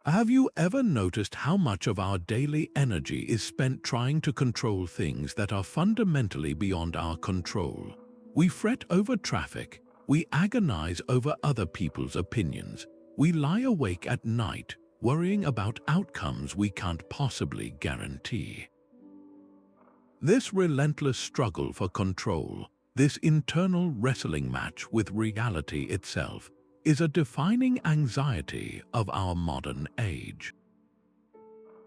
Have you ever noticed how much of our daily energy is spent trying to control things that are fundamentally beyond our control? We fret over traffic, we agonize over other people's opinions, we lie awake at night worrying about outcomes we can't possibly guarantee. This relentless struggle for control, this internal wrestling match with reality itself, is a defining anxiety of our modern age.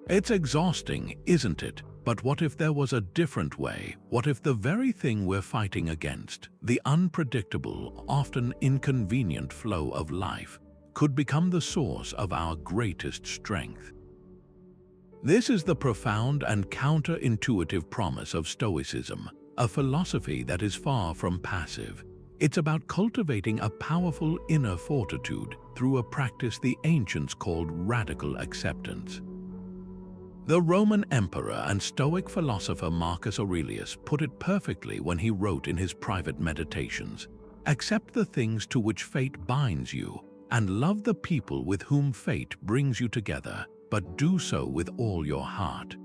It's exhausting, isn't it? But what if there was a different way? What if the very thing we're fighting against, the unpredictable, often inconvenient flow of life, could become the source of our greatest strength? This is the profound and counterintuitive promise of Stoicism, a philosophy that is far from passive. It's about cultivating a powerful inner fortitude through a practice the ancients called radical acceptance. The Roman emperor and Stoic philosopher Marcus Aurelius put it perfectly when he wrote in his private meditations, "Accept the things to which fate binds you, and love the people with whom fate brings you together, but do so with all your heart."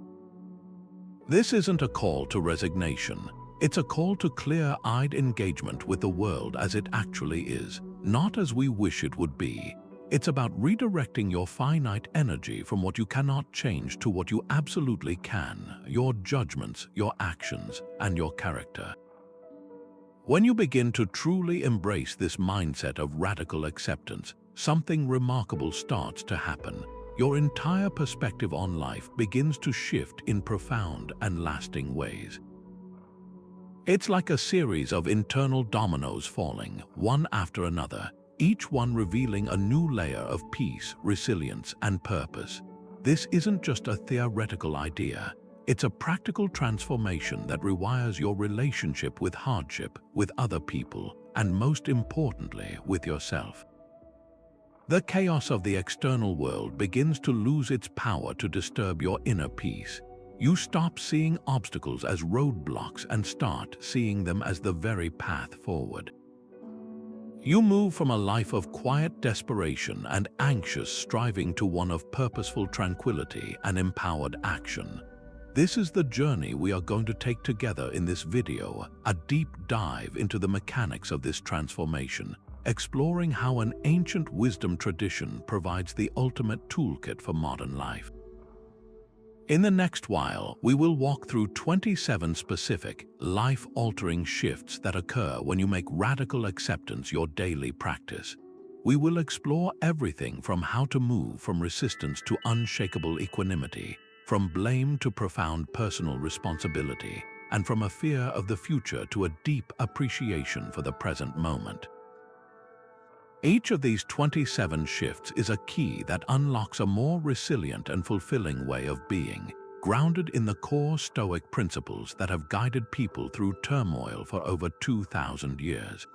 This isn't a call to resignation. It's a call to clear-eyed engagement with the world as it actually is, not as we wish it would be. It's about redirecting your finite energy from what you cannot change to what you absolutely can, your judgments, your actions, and your character. When you begin to truly embrace this mindset of radical acceptance, something remarkable starts to happen. Your entire perspective on life begins to shift in profound and lasting ways. It's like a series of internal dominoes falling, one after another, each one revealing a new layer of peace, resilience, and purpose. This isn't just a theoretical idea. It's a practical transformation that rewires your relationship with hardship, with other people, and most importantly, with yourself. The chaos of the external world begins to lose its power to disturb your inner peace. You stop seeing obstacles as roadblocks and start seeing them as the very path forward. You move from a life of quiet desperation and anxious striving to one of purposeful tranquility and empowered action. This is the journey we are going to take together in this video, a deep dive into the mechanics of this transformation, exploring how an ancient wisdom tradition provides the ultimate toolkit for modern life. In the next while, we will walk through 27 specific, life-altering shifts that occur when you make radical acceptance your daily practice. We will explore everything from how to move from resistance to unshakable equanimity, from blame to profound personal responsibility, and from a fear of the future to a deep appreciation for the present moment. Each of these 27 shifts is a key that unlocks a more resilient and fulfilling way of being, grounded in the core Stoic principles that have guided people through turmoil for over 2,000 years.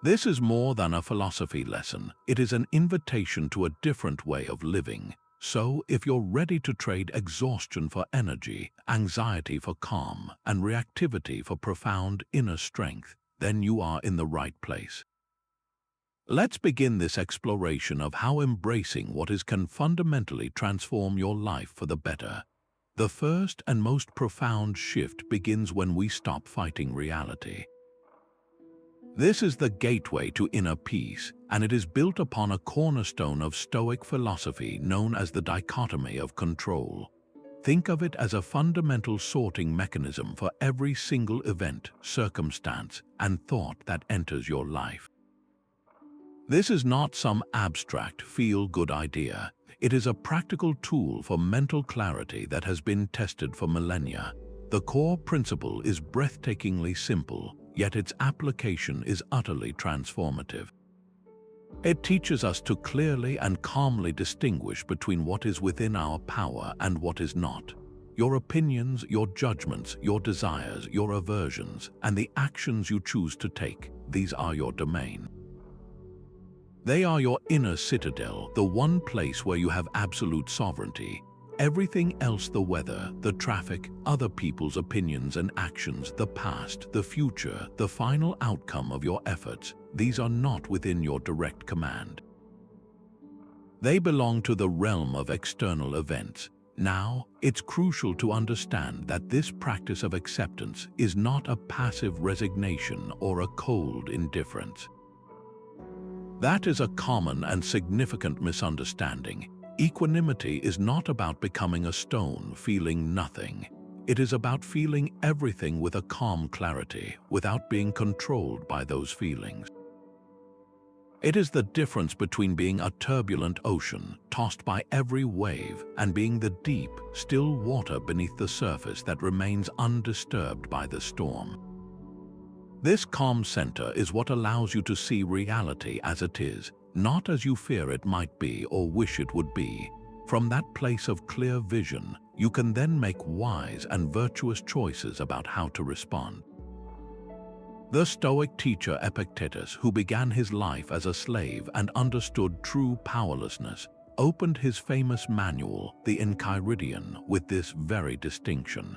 This is more than a philosophy lesson. It is an invitation to a different way of living. So, if you're ready to trade exhaustion for energy, anxiety for calm, and reactivity for profound inner strength, then you are in the right place. Let's begin this exploration of how embracing what is can fundamentally transform your life for the better. The first and most profound shift begins when we stop fighting reality. This is the gateway to inner peace, and it is built upon a cornerstone of Stoic philosophy known as the Dichotomy of Control. Think of it as a fundamental sorting mechanism for every single event, circumstance, and thought that enters your life. This is not some abstract, feel-good idea. It is a practical tool for mental clarity that has been tested for millennia. The core principle is breathtakingly simple, yet its application is utterly transformative. It teaches us to clearly and calmly distinguish between what is within our power and what is not. Your opinions, your judgments, your desires, your aversions, and the actions you choose to take, these are your domain. They are your inner citadel, the one place where you have absolute sovereignty. Everything else, the weather, the traffic, other people's opinions and actions, the past, the future, the final outcome of your efforts, these are not within your direct command. They belong to the realm of external events. Now, it's crucial to understand that this practice of acceptance is not a passive resignation or a cold indifference. That is a common and significant misunderstanding. Equanimity is not about becoming a stone, feeling nothing. It is about feeling everything with a calm clarity, without being controlled by those feelings. It is the difference between being a turbulent ocean, tossed by every wave, and being the deep, still water beneath the surface that remains undisturbed by the storm. This calm center is what allows you to see reality as it is, not as you fear it might be or wish it would be. From that place of clear vision, you can then make wise and virtuous choices about how to respond. The Stoic teacher Epictetus, who began his life as a slave and understood true powerlessness, opened his famous manual, the Enchiridion, with this very distinction.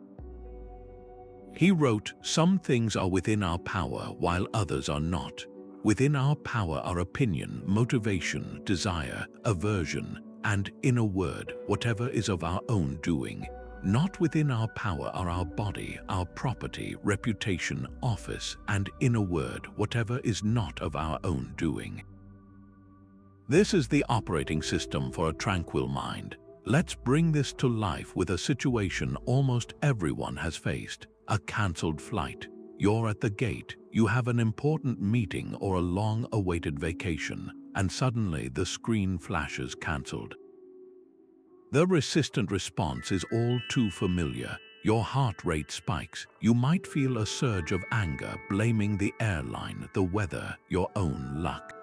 He wrote, "Some things are within our power while others are not. Within our power are opinion, motivation, desire, aversion, and, in a word, whatever is of our own doing. Not within our power are our body, our property, reputation, office, and, in a word, whatever is not of our own doing." This is the operating system for a tranquil mind. Let's bring this to life with a situation almost everyone has faced: a cancelled flight. You're at the gate, you have an important meeting or a long-awaited vacation, and suddenly the screen flashes cancelled. The resistant response is all too familiar. Your heart rate spikes. You might feel a surge of anger, blaming the airline, the weather, your own luck.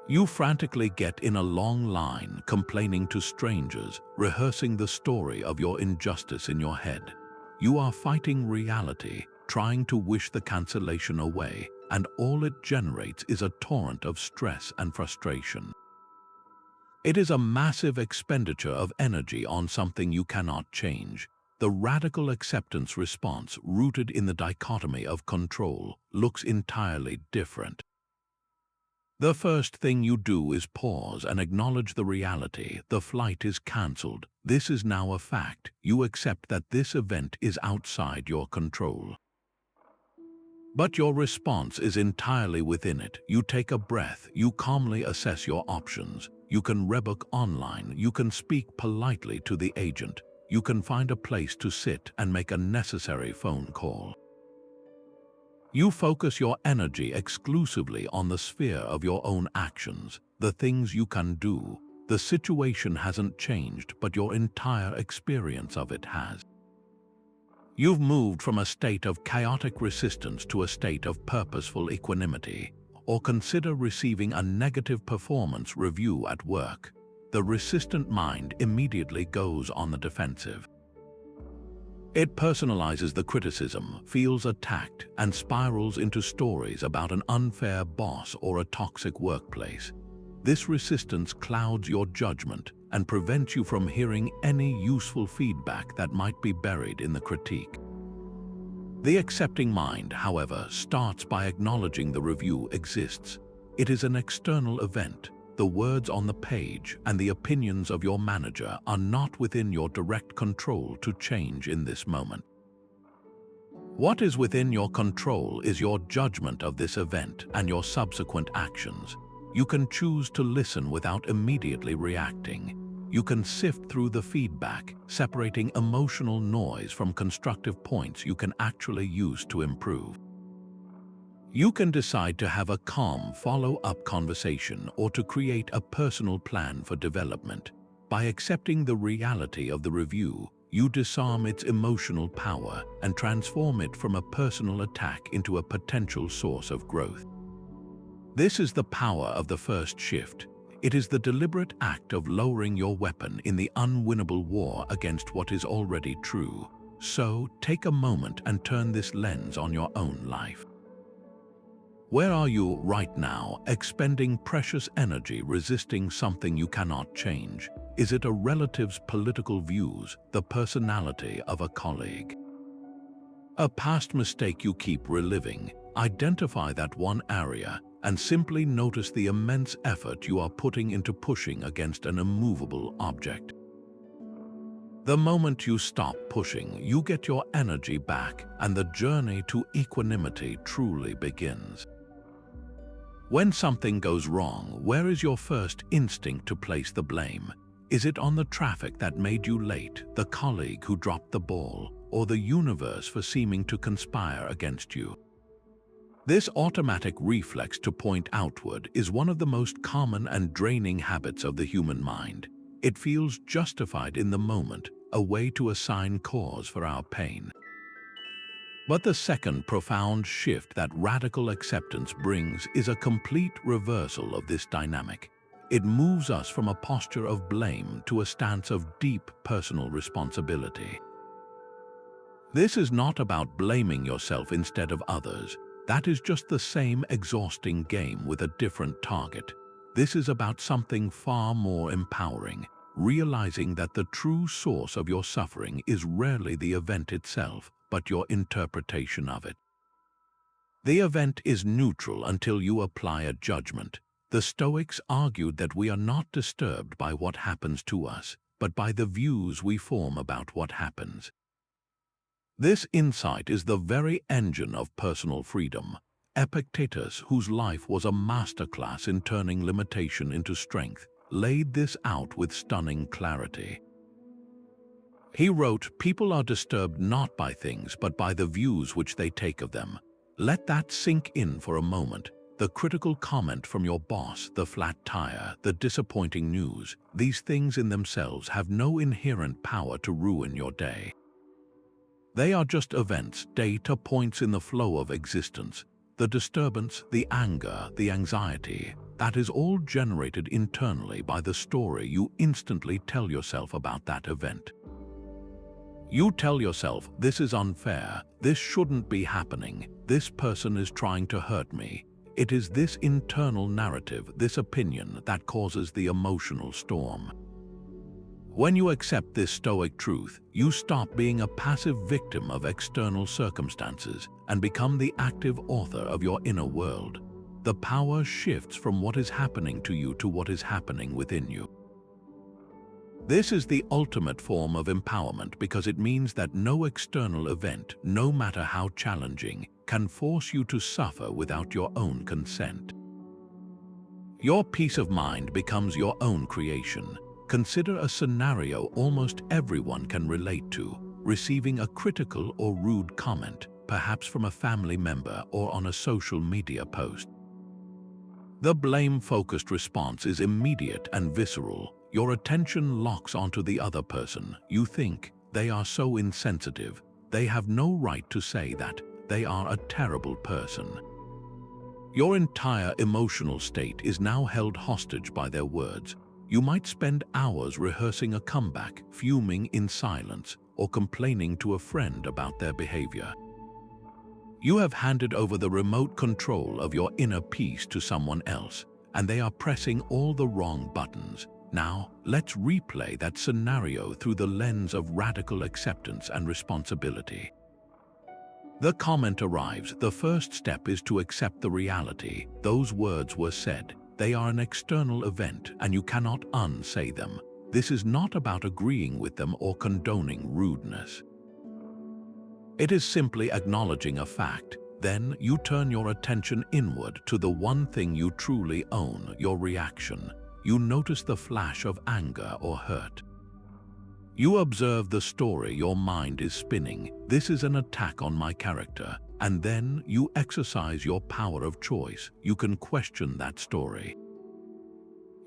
You frantically get in a long line, complaining to strangers, rehearsing the story of your injustice in your head. You are fighting reality, trying to wish the cancellation away, and all it generates is a torrent of stress and frustration. It is a massive expenditure of energy on something you cannot change. The radical acceptance response, rooted in the dichotomy of control, looks entirely different. The first thing you do is pause and acknowledge the reality. The flight is cancelled. This is now a fact. You accept that this event is outside your control. But your response is entirely within it. You take a breath, you calmly assess your options. You can rebook online, you can speak politely to the agent, you can find a place to sit and make a necessary phone call. You focus your energy exclusively on the sphere of your own actions, the things you can do. The situation hasn't changed, but your entire experience of it has. You've moved from a state of chaotic resistance to a state of purposeful equanimity. Or consider receiving a negative performance review at work. The resistant mind immediately goes on the defensive. It personalizes the criticism, feels attacked, and spirals into stories about an unfair boss or a toxic workplace. This resistance clouds your judgment and prevents you from hearing any useful feedback that might be buried in the critique. The accepting mind, however, starts by acknowledging the review exists. It is an external event. The words on the page and the opinions of your manager are not within your direct control to change in this moment. What is within your control is your judgment of this event and your subsequent actions. You can choose to listen without immediately reacting. You can sift through the feedback, separating emotional noise from constructive points you can actually use to improve. You can decide to have a calm follow-up conversation or to create a personal plan for development. By accepting the reality of the review, you disarm its emotional power and transform it from a personal attack into a potential source of growth. This is the power of the first shift. It is the deliberate act of lowering your weapon in the unwinnable war against what is already true. So, take a moment and turn this lens on your own life. Where are you right now, expending precious energy resisting something you cannot change? Is it a relative's political views, the personality of a colleague? A past mistake you keep reliving? Identify that one area, and simply notice the immense effort you are putting into pushing against an immovable object. The moment you stop pushing, you get your energy back, and the journey to equanimity truly begins. When something goes wrong, where is your first instinct to place the blame? Is it on the traffic that made you late, the colleague who dropped the ball, or the universe for seeming to conspire against you? This automatic reflex to point outward is one of the most common and draining habits of the human mind. It feels justified in the moment, a way to assign cause for our pain. But the second profound shift that radical acceptance brings is a complete reversal of this dynamic. It moves us from a posture of blame to a stance of deep personal responsibility. This is not about blaming yourself instead of others. That is just the same exhausting game with a different target. This is about something far more empowering, realizing that the true source of your suffering is rarely the event itself, but your interpretation of it. The event is neutral until you apply a judgment. The Stoics argued that we are not disturbed by what happens to us, but by the views we form about what happens. This insight is the very engine of personal freedom. Epictetus, whose life was a masterclass in turning limitation into strength, laid this out with stunning clarity. He wrote, "People are disturbed not by things, but by the views which they take of them." Let that sink in for a moment. The critical comment from your boss, the flat tire, the disappointing news, these things in themselves have no inherent power to ruin your day. They are just events, data points in the flow of existence. The disturbance, the anger, the anxiety, that is all generated internally by the story you instantly tell yourself about that event. You tell yourself, this is unfair, this shouldn't be happening, this person is trying to hurt me. It is this internal narrative, this opinion, that causes the emotional storm. When you accept this Stoic truth, you stop being a passive victim of external circumstances and become the active author of your inner world. The power shifts from what is happening to you to what is happening within you. This is the ultimate form of empowerment because it means that no external event, no matter how challenging, can force you to suffer without your own consent. Your peace of mind becomes your own creation. Consider a scenario almost everyone can relate to: receiving a critical or rude comment, perhaps from a family member or on a social media post. The blame-focused response is immediate and visceral. Your attention locks onto the other person. You think, they are so insensitive, they have no right to say that, they are a terrible person. Your entire emotional state is now held hostage by their words. You might spend hours rehearsing a comeback, fuming in silence, or complaining to a friend about their behavior. You have handed over the remote control of your inner peace to someone else, and they are pressing all the wrong buttons. Now, let's replay that scenario through the lens of radical acceptance and responsibility. The comment arrives. The first step is to accept the reality. Those words were said. They are an external event, and you cannot unsay them. This is not about agreeing with them or condoning rudeness. It is simply acknowledging a fact. Then you turn your attention inward to the one thing you truly own, your reaction. You notice the flash of anger or hurt. You observe the story your mind is spinning. This is an attack on my character. And then you exercise your power of choice. You can question that story.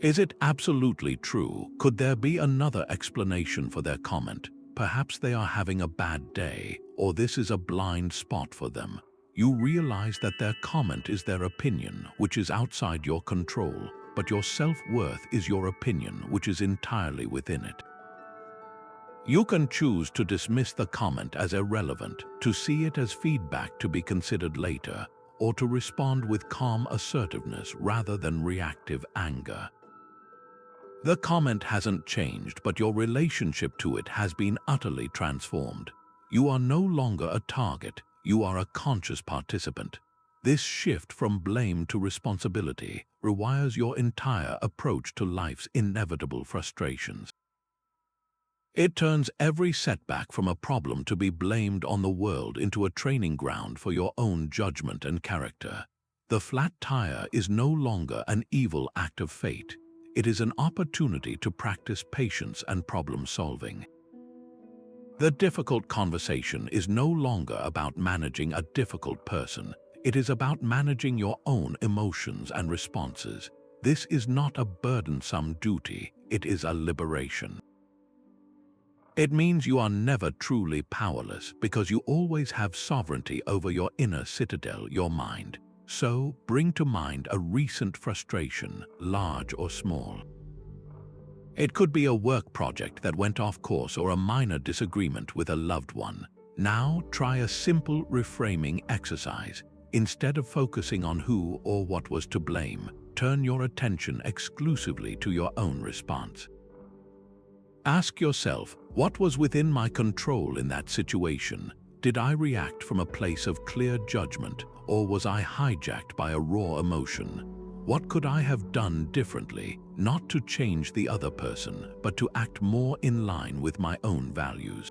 Is it absolutely true? Could there be another explanation for their comment? Perhaps they are having a bad day, or this is a blind spot for them. You realize that their comment is their opinion, which is outside your control, but your self-worth is your opinion, which is entirely within it. You can choose to dismiss the comment as irrelevant, to see it as feedback to be considered later, or to respond with calm assertiveness rather than reactive anger. The comment hasn't changed, but your relationship to it has been utterly transformed. You are no longer a target, you are a conscious participant. This shift from blame to responsibility rewires your entire approach to life's inevitable frustrations. It turns every setback from a problem to be blamed on the world into a training ground for your own judgment and character. The flat tire is no longer an evil act of fate. It is an opportunity to practice patience and problem solving. The difficult conversation is no longer about managing a difficult person. It is about managing your own emotions and responses. This is not a burdensome duty, it is a liberation. It means you are never truly powerless because you always have sovereignty over your inner citadel, your mind. So, bring to mind a recent frustration, large or small. It could be a work project that went off course or a minor disagreement with a loved one. Now, try a simple reframing exercise. Instead of focusing on who or what was to blame, turn your attention exclusively to your own response. Ask yourself, what was within my control in that situation? Did I react from a place of clear judgment, or was I hijacked by a raw emotion? What could I have done differently, not to change the other person, but to act more in line with my own values?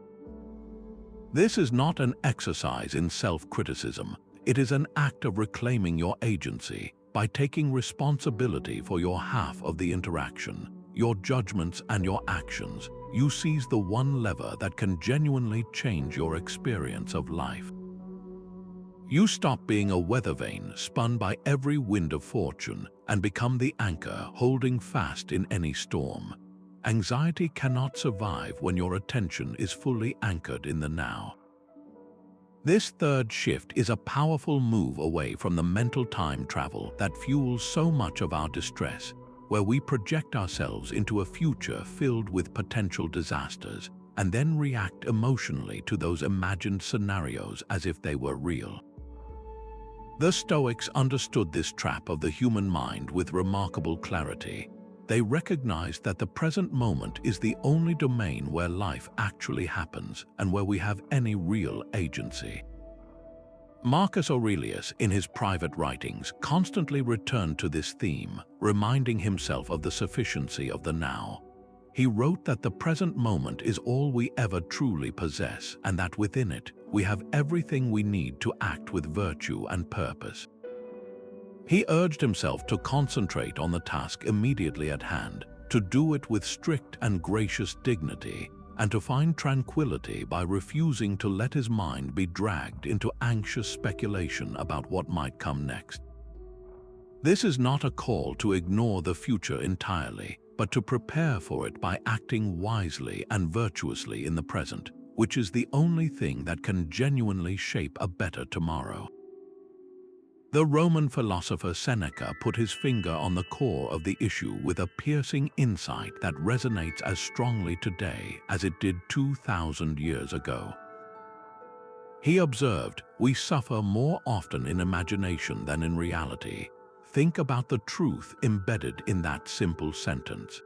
This is not an exercise in self-criticism. It is an act of reclaiming your agency by taking responsibility for your half of the interaction. Your judgments and your actions, you seize the one lever that can genuinely change your experience of life. You stop being a weather vane spun by every wind of fortune and become the anchor holding fast in any storm. Anxiety cannot survive when your attention is fully anchored in the now. This third shift is a powerful move away from the mental time travel that fuels so much of our distress, where we project ourselves into a future filled with potential disasters and then react emotionally to those imagined scenarios as if they were real. The Stoics understood this trap of the human mind with remarkable clarity. They recognized that the present moment is the only domain where life actually happens and where we have any real agency. Marcus Aurelius, in his private writings, constantly returned to this theme, reminding himself of the sufficiency of the now. He wrote that the present moment is all we ever truly possess, and that within it, we have everything we need to act with virtue and purpose. He urged himself to concentrate on the task immediately at hand, to do it with strict and gracious dignity, and to find tranquility by refusing to let his mind be dragged into anxious speculation about what might come next. This is not a call to ignore the future entirely, but to prepare for it by acting wisely and virtuously in the present, which is the only thing that can genuinely shape a better tomorrow. The Roman philosopher Seneca put his finger on the core of the issue with a piercing insight that resonates as strongly today as it did 2,000 years ago. He observed, "We suffer more often in imagination than in reality." Think about the truth embedded in that simple sentence.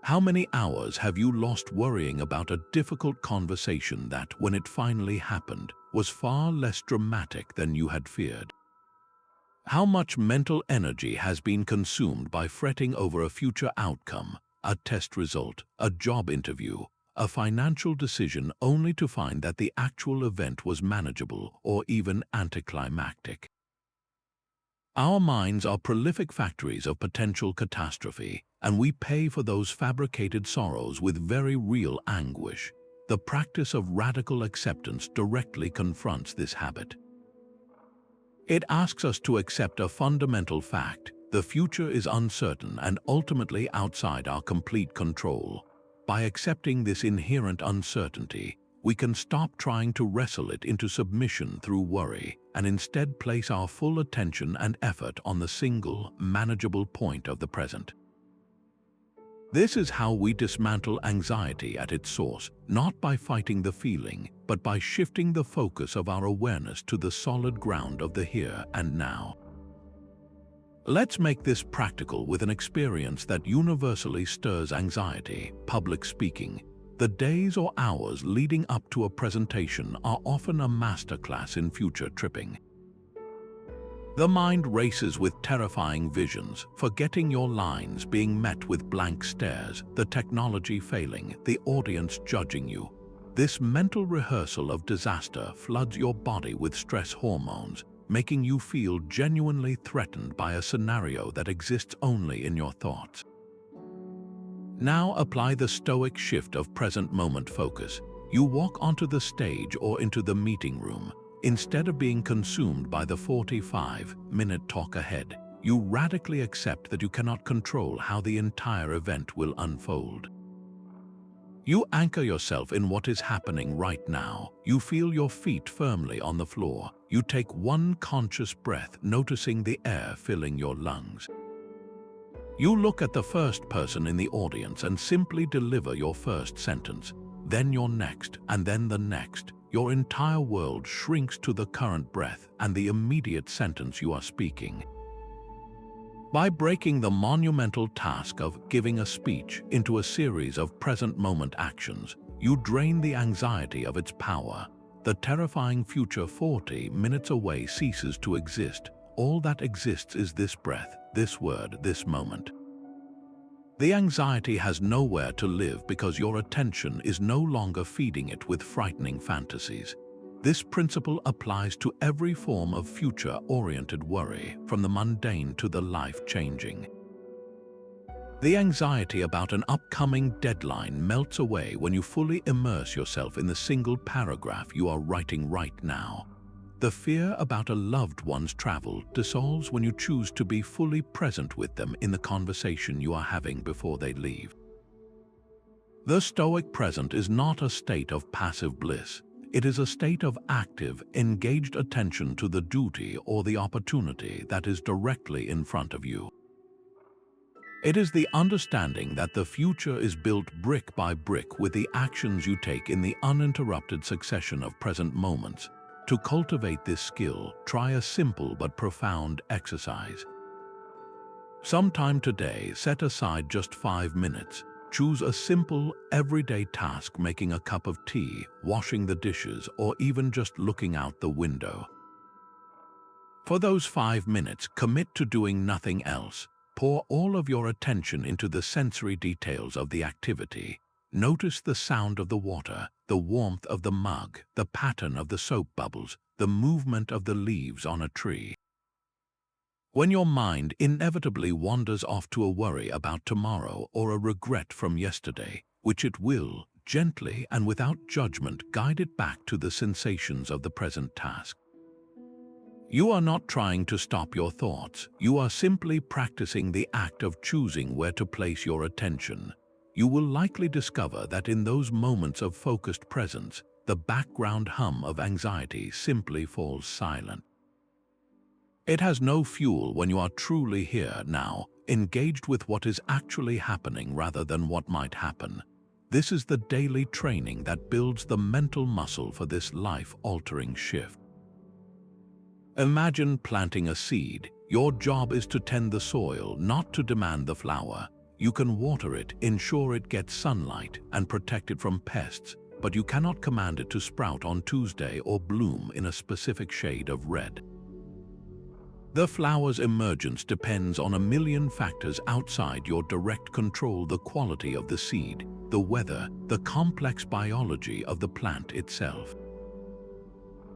How many hours have you lost worrying about a difficult conversation that, when it finally happened, was far less dramatic than you had feared? How much mental energy has been consumed by fretting over a future outcome, a test result, a job interview, a financial decision, only to find that the actual event was manageable or even anticlimactic? Our minds are prolific factories of potential catastrophe, and we pay for those fabricated sorrows with very real anguish. The practice of radical acceptance directly confronts this habit. It asks us to accept a fundamental fact: the future is uncertain and ultimately outside our complete control. By accepting this inherent uncertainty, we can stop trying to wrestle it into submission through worry, and instead place our full attention and effort on the single, manageable point of the present. This is how we dismantle anxiety at its source, not by fighting the feeling, but by shifting the focus of our awareness to the solid ground of the here and now. Let's make this practical with an experience that universally stirs anxiety: public speaking. The days or hours leading up to a presentation are often a masterclass in future tripping. The mind races with terrifying visions, forgetting your lines, being met with blank stares, the technology failing, the audience judging you. This mental rehearsal of disaster floods your body with stress hormones, making you feel genuinely threatened by a scenario that exists only in your thoughts. Now apply the Stoic shift of present moment focus. You walk onto the stage or into the meeting room. Instead of being consumed by the 45-minute talk ahead, you radically accept that you cannot control how the entire event will unfold. You anchor yourself in what is happening right now. You feel your feet firmly on the floor. You take one conscious breath, noticing the air filling your lungs. You look at the first person in the audience and simply deliver your first sentence, then your next, and then the next. Your entire world shrinks to the current breath and the immediate sentence you are speaking. By breaking the monumental task of giving a speech into a series of present-moment actions, you drain the anxiety of its power. The terrifying future 40 minutes away ceases to exist. All that exists is this breath, this word, this moment. The anxiety has nowhere to live because your attention is no longer feeding it with frightening fantasies. This principle applies to every form of future-oriented worry, from the mundane to the life-changing. The anxiety about an upcoming deadline melts away when you fully immerse yourself in the single paragraph you are writing right now. The fear about a loved one's travel dissolves when you choose to be fully present with them in the conversation you are having before they leave. The Stoic present is not a state of passive bliss. It is a state of active, engaged attention to the duty or the opportunity that is directly in front of you. It is the understanding that the future is built brick by brick with the actions you take in the uninterrupted succession of present moments. To cultivate this skill, try a simple but profound exercise. Sometime today, set aside just 5 minutes. Choose a simple, everyday task, making a cup of tea, washing the dishes, or even just looking out the window. For those 5 minutes, commit to doing nothing else. Pour all of your attention into the sensory details of the activity. Notice the sound of the water, the warmth of the mug, the pattern of the soap bubbles, the movement of the leaves on a tree. When your mind inevitably wanders off to a worry about tomorrow or a regret from yesterday, which it will, gently and without judgment, guide it back to the sensations of the present task. You are not trying to stop your thoughts. You are simply practicing the act of choosing where to place your attention. You will likely discover that in those moments of focused presence, the background hum of anxiety simply falls silent. It has no fuel when you are truly here now, engaged with what is actually happening rather than what might happen. This is the daily training that builds the mental muscle for this life-altering shift. Imagine planting a seed. Your job is to tend the soil, not to demand the flower. You can water it, ensure it gets sunlight, and protect it from pests, but you cannot command it to sprout on Tuesday or bloom in a specific shade of red. The flower's emergence depends on a million factors outside your direct control: the quality of the seed, the weather, the complex biology of the plant itself.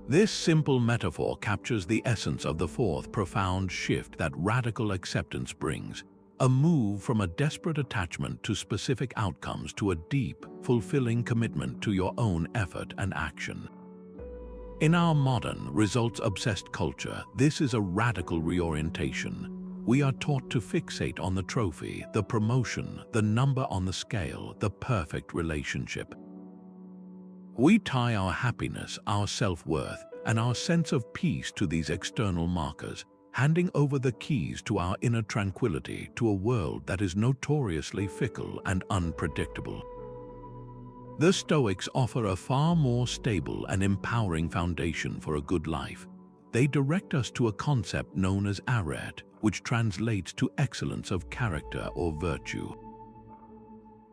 This simple metaphor captures the essence of the fourth profound shift that radical acceptance brings. A move from a desperate attachment to specific outcomes to a deep, fulfilling commitment to your own effort and action. In our modern, results-obsessed culture, this is a radical reorientation. We are taught to fixate on the trophy, the promotion, the number on the scale, the perfect relationship. We tie our happiness, our self-worth, and our sense of peace to these external markers, handing over the keys to our inner tranquility to a world that is notoriously fickle and unpredictable. The Stoics offer a far more stable and empowering foundation for a good life. They direct us to a concept known as arete, which translates to excellence of character or virtue.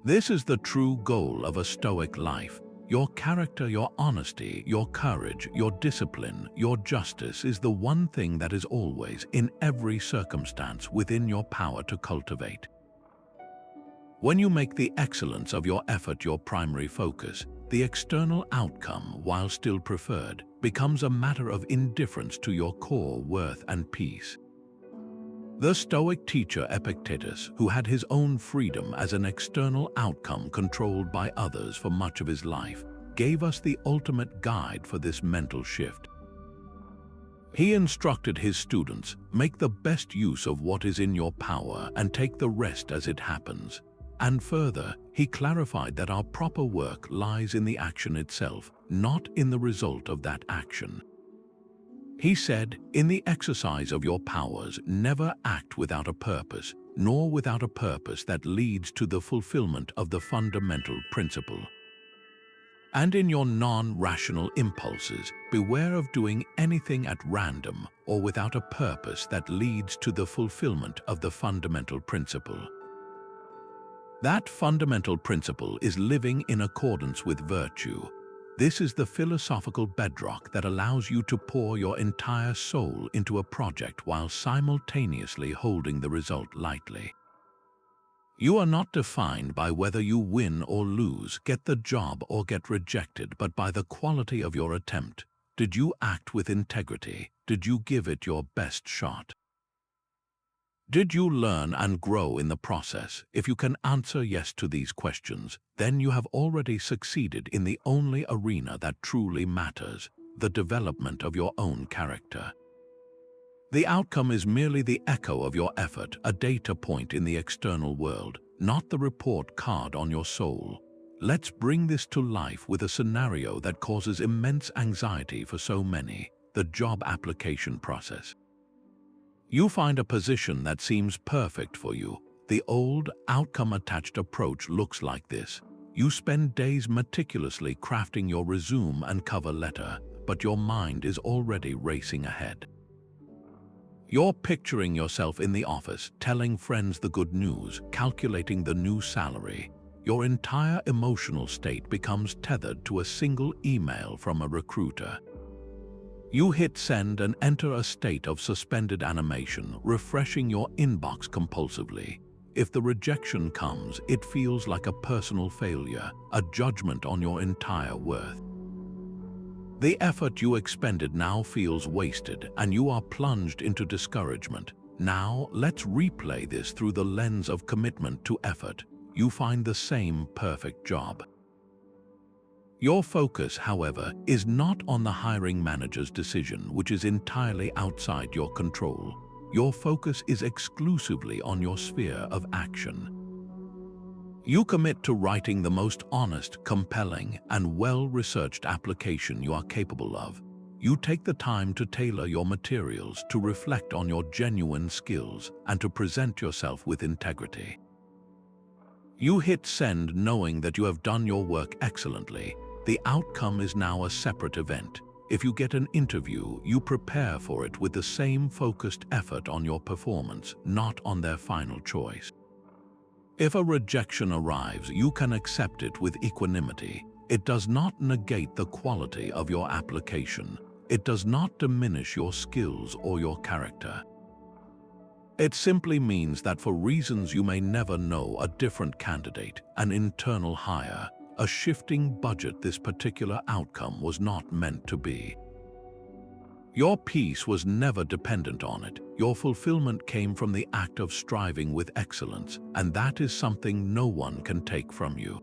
This is the true goal of a Stoic life: Your character, your honesty, your courage, your discipline, your justice is the one thing that is always, in every circumstance, within your power to cultivate. When you make the excellence of your effort your primary focus, the external outcome, while still preferred, becomes a matter of indifference to your core worth and peace. The Stoic teacher Epictetus, who had his own freedom as an external outcome controlled by others for much of his life, gave us the ultimate guide for this mental shift. He instructed his students, make the best use of what is in your power and take the rest as it happens. And further, he clarified that our proper work lies in the action itself, not in the result of that action. He said, in the exercise of your powers, never act without a purpose, nor without a purpose that leads to the fulfillment of the fundamental principle. And in your non-rational impulses, beware of doing anything at random or without a purpose that leads to the fulfillment of the fundamental principle. That fundamental principle is living in accordance with virtue. This is the philosophical bedrock that allows you to pour your entire soul into a project while simultaneously holding the result lightly. You are not defined by whether you win or lose, get the job or get rejected, but by the quality of your attempt. Did you act with integrity? Did you give it your best shot? Did you learn and grow in the process? If you can answer yes to these questions, then you have already succeeded in the only arena that truly matters, the development of your own character. The outcome is merely the echo of your effort, a data point in the external world, not the report card on your soul. Let's bring this to life with a scenario that causes immense anxiety for so many, the job application process. You find a position that seems perfect for you. The old, outcome-attached approach looks like this. You spend days meticulously crafting your resume and cover letter, but your mind is already racing ahead. You're picturing yourself in the office, telling friends the good news, calculating the new salary. Your entire emotional state becomes tethered to a single email from a recruiter. You hit send and enter a state of suspended animation, refreshing your inbox compulsively. If the rejection comes, it feels like a personal failure, a judgment on your entire worth. The effort you expended now feels wasted, and you are plunged into discouragement. Now, let's replay this through the lens of commitment to effort. You find the same perfect job. Your focus, however, is not on the hiring manager's decision, which is entirely outside your control. Your focus is exclusively on your sphere of action. You commit to writing the most honest, compelling, and well-researched application you are capable of. You take the time to tailor your materials to reflect on your genuine skills and to present yourself with integrity. You hit send knowing that you have done your work excellently. The outcome is now a separate event. If you get an interview, you prepare for it with the same focused effort on your performance, not on their final choice. If a rejection arrives, you can accept it with equanimity. It does not negate the quality of your application. It does not diminish your skills or your character. It simply means that for reasons you may never know, a different candidate, an internal hire, a shifting budget, this particular outcome was not meant to be. Your peace was never dependent on it. Your fulfillment came from the act of striving with excellence, and that is something no one can take from you.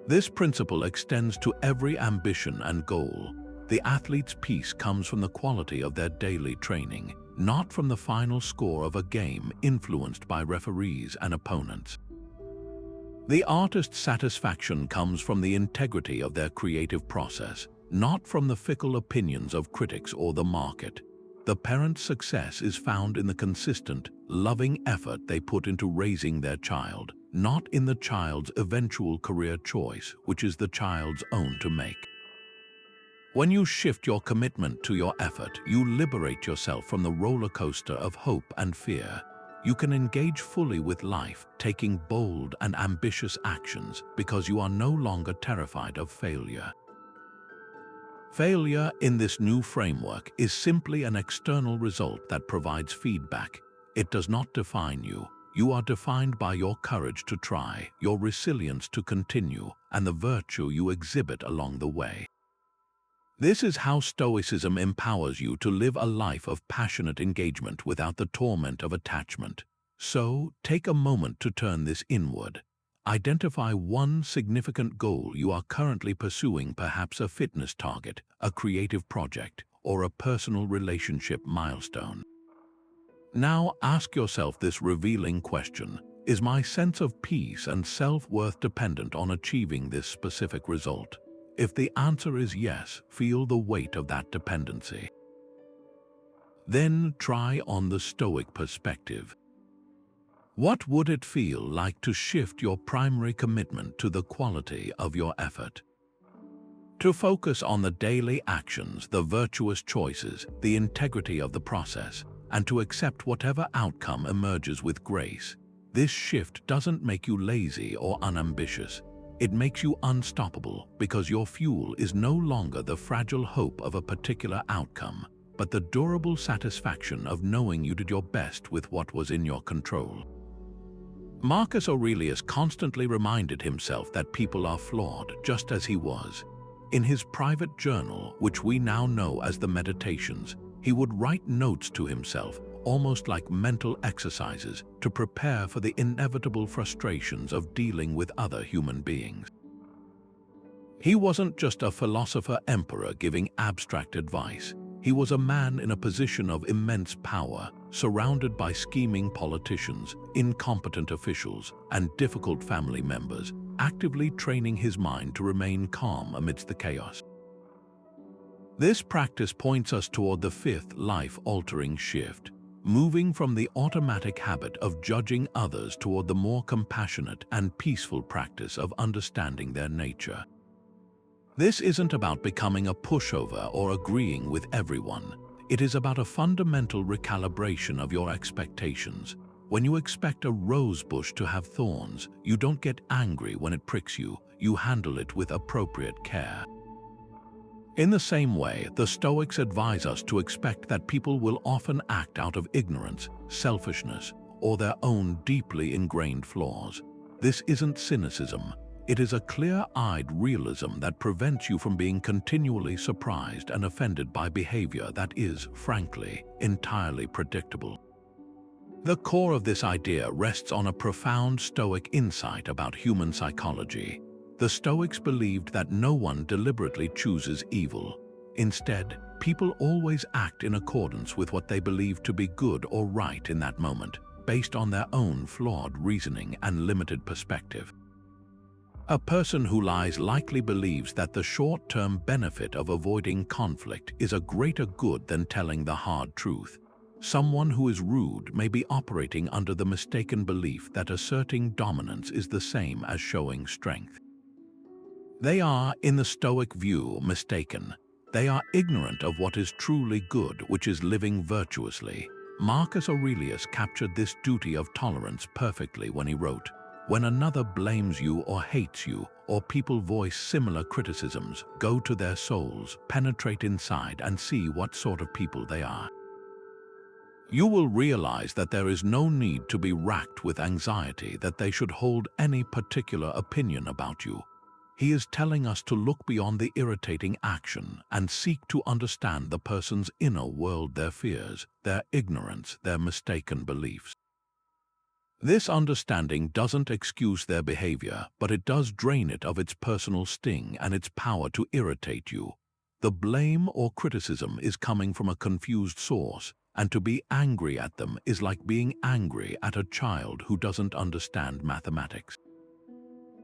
This principle extends to every ambition and goal. The athlete's peace comes from the quality of their daily training, not from the final score of a game influenced by referees and opponents. The artist's satisfaction comes from the integrity of their creative process, not from the fickle opinions of critics or the market. The parent's success is found in the consistent, loving effort they put into raising their child, not in the child's eventual career choice, which is the child's own to make. When you shift your commitment to your effort, you liberate yourself from the roller coaster of hope and fear. You can engage fully with life, taking bold and ambitious actions because you are no longer terrified of failure. Failure in this new framework is simply an external result that provides feedback. It does not define you. You are defined by your courage to try, your resilience to continue, and the virtue you exhibit along the way. This is how Stoicism empowers you to live a life of passionate engagement without the torment of attachment. So, take a moment to turn this inward. Identify one significant goal you are currently pursuing, perhaps a fitness target, a creative project, or a personal relationship milestone. Now ask yourself this revealing question: is my sense of peace and self-worth dependent on achieving this specific result? If the answer is yes, feel the weight of that dependency. Then try on the Stoic perspective. What would it feel like to shift your primary commitment to the quality of your effort? To focus on the daily actions, the virtuous choices, the integrity of the process, and to accept whatever outcome emerges with grace. This shift doesn't make you lazy or unambitious. It makes you unstoppable because your fuel is no longer the fragile hope of a particular outcome, but the durable satisfaction of knowing you did your best with what was in your control. Marcus Aurelius constantly reminded himself that people are flawed just as he was. In his private journal, which we now know as the Meditations, he would write notes to himself, almost like mental exercises, to prepare for the inevitable frustrations of dealing with other human beings. He wasn't just a philosopher-emperor giving abstract advice. He was a man in a position of immense power, surrounded by scheming politicians, incompetent officials, and difficult family members, actively training his mind to remain calm amidst the chaos. This practice points us toward the fifth life-altering shift, moving from the automatic habit of judging others toward the more compassionate and peaceful practice of understanding their nature. This isn't about becoming a pushover or agreeing with everyone. It is about a fundamental recalibration of your expectations. When you expect a rose bush to have thorns, you don't get angry when it pricks you. You handle it with appropriate care. In the same way, the Stoics advise us to expect that people will often act out of ignorance, selfishness, or their own deeply ingrained flaws. This isn't cynicism. It is a clear-eyed realism that prevents you from being continually surprised and offended by behavior that is, frankly, entirely predictable. The core of this idea rests on a profound Stoic insight about human psychology. The Stoics believed that no one deliberately chooses evil. Instead, people always act in accordance with what they believe to be good or right in that moment, based on their own flawed reasoning and limited perspective. A person who lies likely believes that the short-term benefit of avoiding conflict is a greater good than telling the hard truth. Someone who is rude may be operating under the mistaken belief that asserting dominance is the same as showing strength. They are, in the Stoic view, mistaken. They are ignorant of what is truly good, which is living virtuously. Marcus Aurelius captured this duty of tolerance perfectly when he wrote, "When another blames you or hates you, or people voice similar criticisms, go to their souls, penetrate inside, and see what sort of people they are. You will realize that there is no need to be racked with anxiety that they should hold any particular opinion about you." He is telling us to look beyond the irritating action and seek to understand the person's inner world, their fears, their ignorance, their mistaken beliefs. This understanding doesn't excuse their behavior, but it does drain it of its personal sting and its power to irritate you. The blame or criticism is coming from a confused source, and to be angry at them is like being angry at a child who doesn't understand mathematics.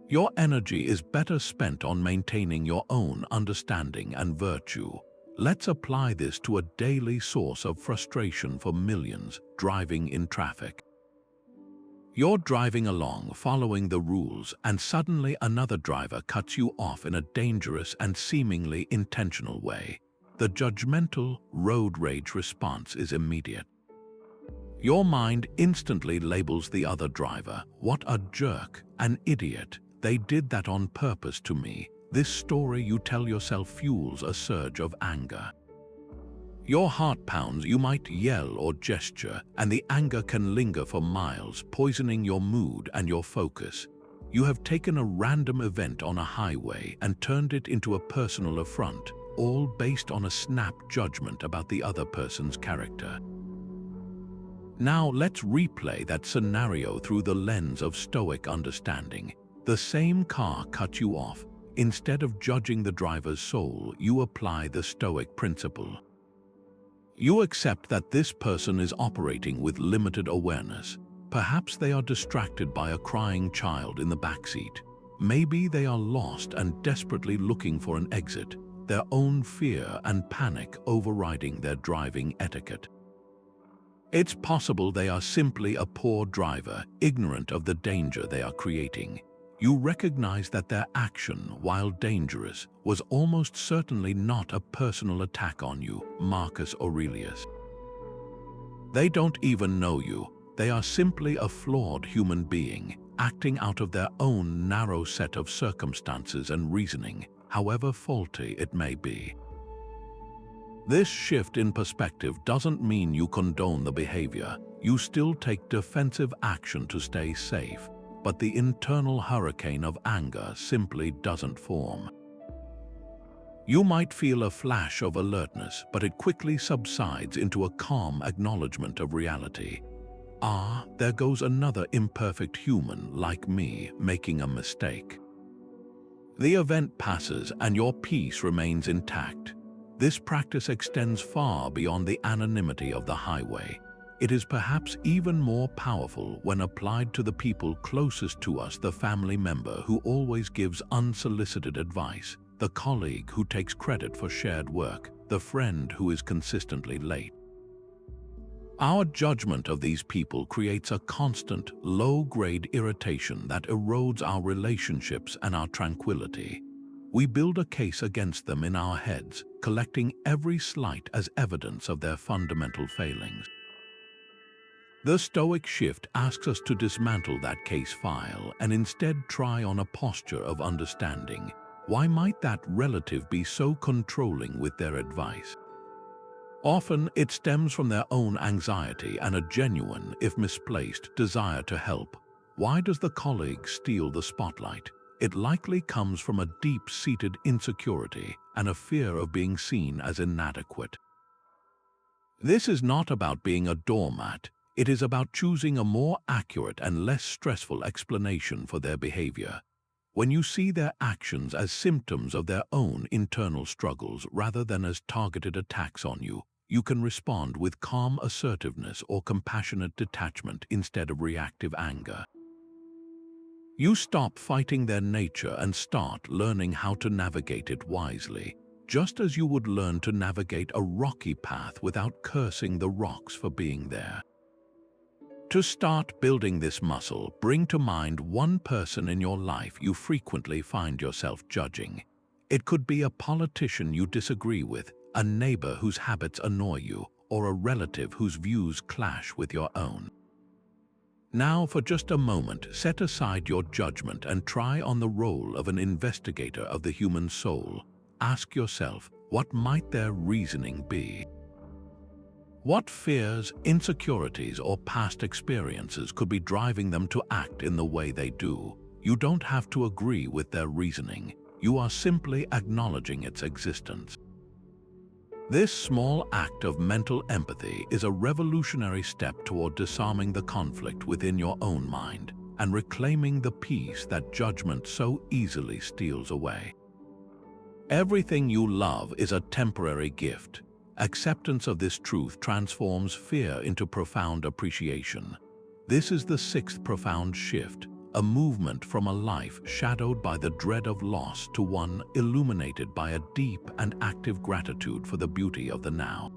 Your energy is better spent on maintaining your own understanding and virtue. Let's apply this to a daily source of frustration for millions: driving in traffic. You're driving along, following the rules, and suddenly another driver cuts you off in a dangerous and seemingly intentional way. The judgmental road rage response is immediate. Your mind instantly labels the other driver. What a jerk, an idiot. They did that on purpose to me. This story you tell yourself fuels a surge of anger. Your heart pounds, you might yell or gesture, and the anger can linger for miles, poisoning your mood and your focus. You have taken a random event on a highway and turned it into a personal affront, all based on a snap judgment about the other person's character. Now let's replay that scenario through the lens of Stoic understanding. The same car cut you off. Instead of judging the driver's soul, you apply the Stoic principle. You accept that this person is operating with limited awareness. Perhaps they are distracted by a crying child in the backseat. Maybe they are lost and desperately looking for an exit, their own fear and panic overriding their driving etiquette. It's possible they are simply a poor driver, ignorant of the danger they are creating. You recognize that their action, while dangerous, was almost certainly not a personal attack on you, Marcus Aurelius. They don't even know you. They are simply a flawed human being, acting out of their own narrow set of circumstances and reasoning, however faulty it may be. This shift in perspective doesn't mean you condone the behavior. You still take defensive action to stay safe, but the internal hurricane of anger simply doesn't form. You might feel a flash of alertness, but it quickly subsides into a calm acknowledgement of reality. Ah, there goes another imperfect human like me making a mistake. The event passes and your peace remains intact. This practice extends far beyond the anonymity of the highway. It is perhaps even more powerful when applied to the people closest to us, the family member who always gives unsolicited advice, the colleague who takes credit for shared work, the friend who is consistently late. Our judgment of these people creates a constant, low-grade irritation that erodes our relationships and our tranquility. We build a case against them in our heads, collecting every slight as evidence of their fundamental failings. The Stoic shift asks us to dismantle that case file and instead try on a posture of understanding. Why might that relative be so controlling with their advice? Often it stems from their own anxiety and a genuine, if misplaced, desire to help. Why does the colleague steal the spotlight? It likely comes from a deep-seated insecurity and a fear of being seen as inadequate. This is not about being a doormat. It is about choosing a more accurate and less stressful explanation for their behavior. When you see their actions as symptoms of their own internal struggles rather than as targeted attacks on you, you can respond with calm assertiveness or compassionate detachment instead of reactive anger. You stop fighting their nature and start learning how to navigate it wisely, just as you would learn to navigate a rocky path without cursing the rocks for being there. To start building this muscle, bring to mind one person in your life you frequently find yourself judging. It could be a politician you disagree with, a neighbor whose habits annoy you, or a relative whose views clash with your own. Now, for just a moment, set aside your judgment and try on the role of an investigator of the human soul. Ask yourself, what might their reasoning be? What fears, insecurities, or past experiences could be driving them to act in the way they do? You don't have to agree with their reasoning. You are simply acknowledging its existence. This small act of mental empathy is a revolutionary step toward disarming the conflict within your own mind and reclaiming the peace that judgment so easily steals away. Everything you love is a temporary gift. Acceptance of this truth transforms fear into profound appreciation. This is the sixth profound shift, a movement from a life shadowed by the dread of loss to one illuminated by a deep and active gratitude for the beauty of the now.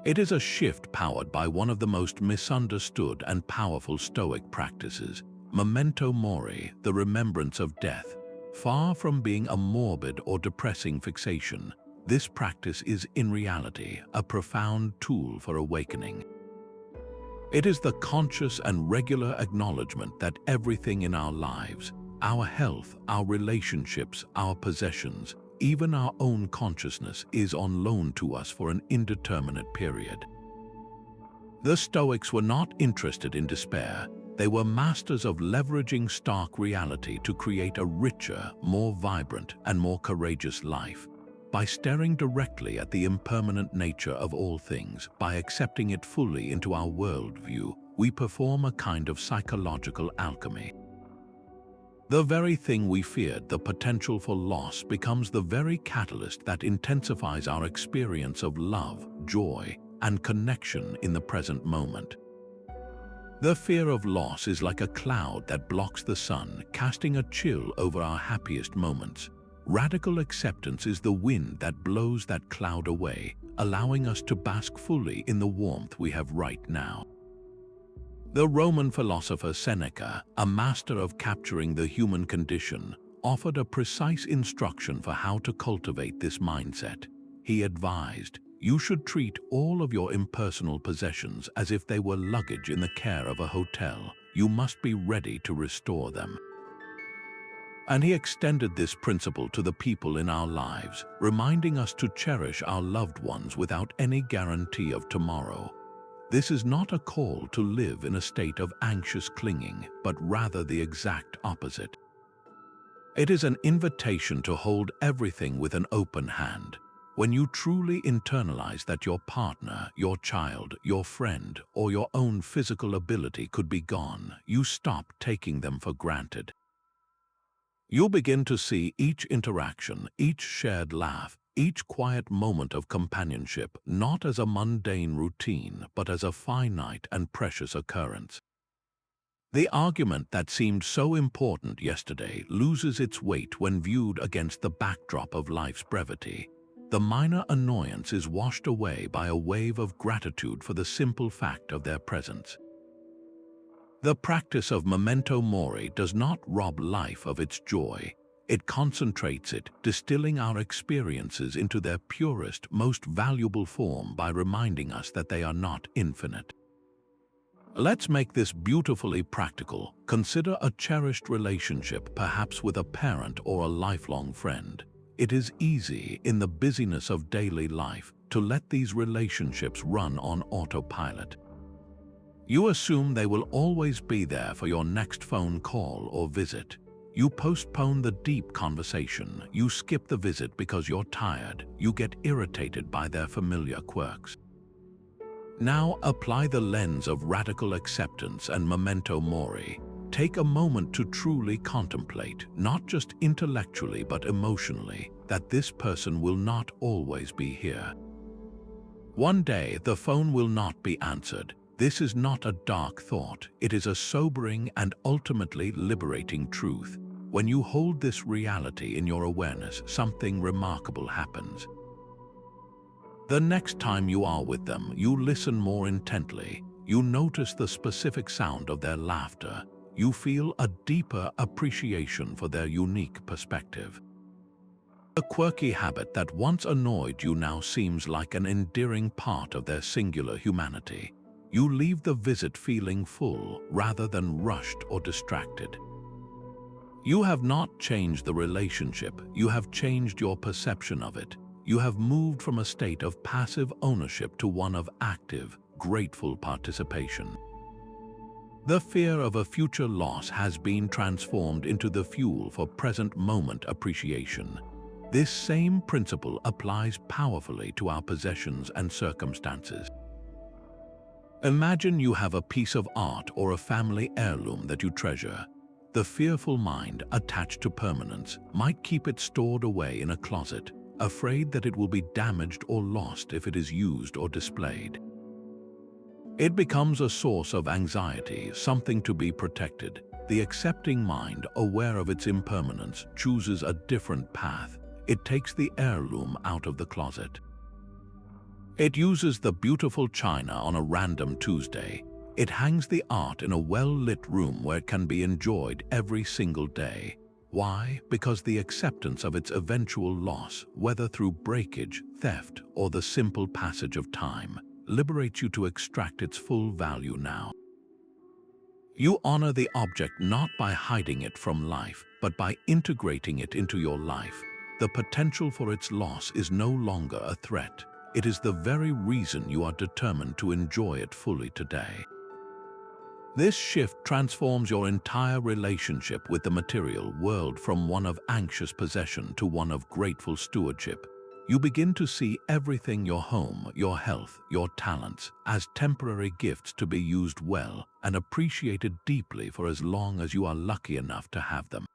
It is a shift powered by one of the most misunderstood and powerful Stoic practices, Memento Mori, the remembrance of death. Far from being a morbid or depressing fixation, this practice is in reality a profound tool for awakening. It is the conscious and regular acknowledgement that everything in our lives, our health, our relationships, our possessions, even our own consciousness is on loan to us for an indeterminate period. The Stoics were not interested in despair. They were masters of leveraging stark reality to create a richer, more vibrant, and more courageous life. By staring directly at the impermanent nature of all things, by accepting it fully into our worldview, we perform a kind of psychological alchemy. The very thing we feared, the potential for loss, becomes the very catalyst that intensifies our experience of love, joy, and connection in the present moment. The fear of loss is like a cloud that blocks the sun, casting a chill over our happiest moments. Radical acceptance is the wind that blows that cloud away, allowing us to bask fully in the warmth we have right now. The Roman philosopher Seneca, a master of capturing the human condition, offered a precise instruction for how to cultivate this mindset. He advised, "You should treat all of your impersonal possessions as if they were luggage in the care of a hotel. You must be ready to restore them." And he extended this principle to the people in our lives, reminding us to cherish our loved ones without any guarantee of tomorrow. This is not a call to live in a state of anxious clinging, but rather the exact opposite. It is an invitation to hold everything with an open hand. When you truly internalize that your partner, your child, your friend, or your own physical ability could be gone, you stop taking them for granted. You'll begin to see each interaction, each shared laugh, each quiet moment of companionship not as a mundane routine, but as a finite and precious occurrence. The argument that seemed so important yesterday loses its weight when viewed against the backdrop of life's brevity. The minor annoyance is washed away by a wave of gratitude for the simple fact of their presence. The practice of Memento Mori does not rob life of its joy. It concentrates it, distilling our experiences into their purest, most valuable form by reminding us that they are not infinite. Let's make this beautifully practical. Consider a cherished relationship, perhaps with a parent or a lifelong friend. It is easy, in the busyness of daily life, to let these relationships run on autopilot. You assume they will always be there for your next phone call or visit. You postpone the deep conversation. You skip the visit because you're tired. You get irritated by their familiar quirks. Now apply the lens of radical acceptance and Memento Mori. Take a moment to truly contemplate, not just intellectually but emotionally, that this person will not always be here. One day the phone will not be answered. This is not a dark thought. It is a sobering and ultimately liberating truth. When you hold this reality in your awareness, something remarkable happens. The next time you are with them, you listen more intently. You notice the specific sound of their laughter. You feel a deeper appreciation for their unique perspective. A quirky habit that once annoyed you now seems like an endearing part of their singular humanity. You leave the visit feeling full rather than rushed or distracted. You have not changed the relationship, you have changed your perception of it. You have moved from a state of passive ownership to one of active, grateful participation. The fear of a future loss has been transformed into the fuel for present moment appreciation. This same principle applies powerfully to our possessions and circumstances. Imagine you have a piece of art or a family heirloom that you treasure. The fearful mind, attached to permanence, might keep it stored away in a closet, afraid that it will be damaged or lost if it is used or displayed. It becomes a source of anxiety, something to be protected. The accepting mind, aware of its impermanence, chooses a different path. It takes the heirloom out of the closet. It uses the beautiful china on a random Tuesday. It hangs the art in a well-lit room where it can be enjoyed every single day. Why? Because the acceptance of its eventual loss, whether through breakage, theft, or the simple passage of time, liberates you to extract its full value now. You honor the object not by hiding it from life, but by integrating it into your life. The potential for its loss is no longer a threat. It is the very reason you are determined to enjoy it fully today. This shift transforms your entire relationship with the material world from one of anxious possession to one of grateful stewardship. You begin to see everything, your home, your health, your talents, as temporary gifts to be used well and appreciated deeply for as long as you are lucky enough to have them.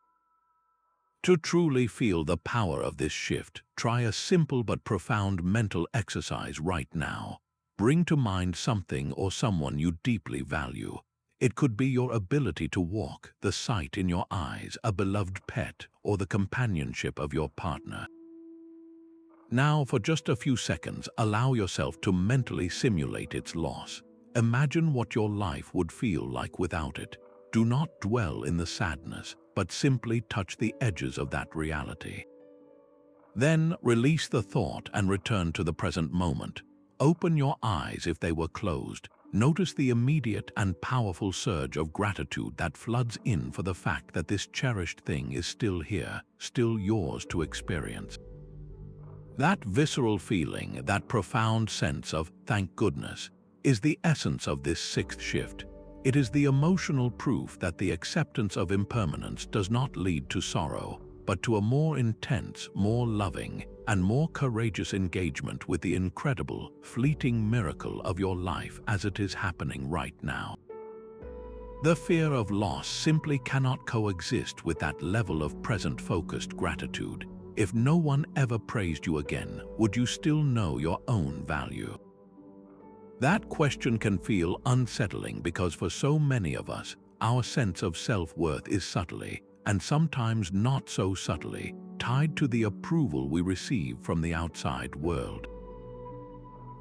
To truly feel the power of this shift, try a simple but profound mental exercise right now. Bring to mind something or someone you deeply value. It could be your ability to walk, the sight in your eyes, a beloved pet, or the companionship of your partner. Now, for just a few seconds, allow yourself to mentally simulate its loss. Imagine what your life would feel like without it. Do not dwell in the sadness, but simply touch the edges of that reality. Then release the thought and return to the present moment. Open your eyes if they were closed. Notice the immediate and powerful surge of gratitude that floods in for the fact that this cherished thing is still here, still yours to experience. That visceral feeling, that profound sense of thank goodness, is the essence of this sixth shift. It is the emotional proof that the acceptance of impermanence does not lead to sorrow, but to a more intense, more loving, and more courageous engagement with the incredible, fleeting miracle of your life as it is happening right now. The fear of loss simply cannot coexist with that level of present-focused gratitude. If no one ever praised you again, would you still know your own value? That question can feel unsettling because for so many of us, our sense of self-worth is subtly, and sometimes not so subtly, tied to the approval we receive from the outside world.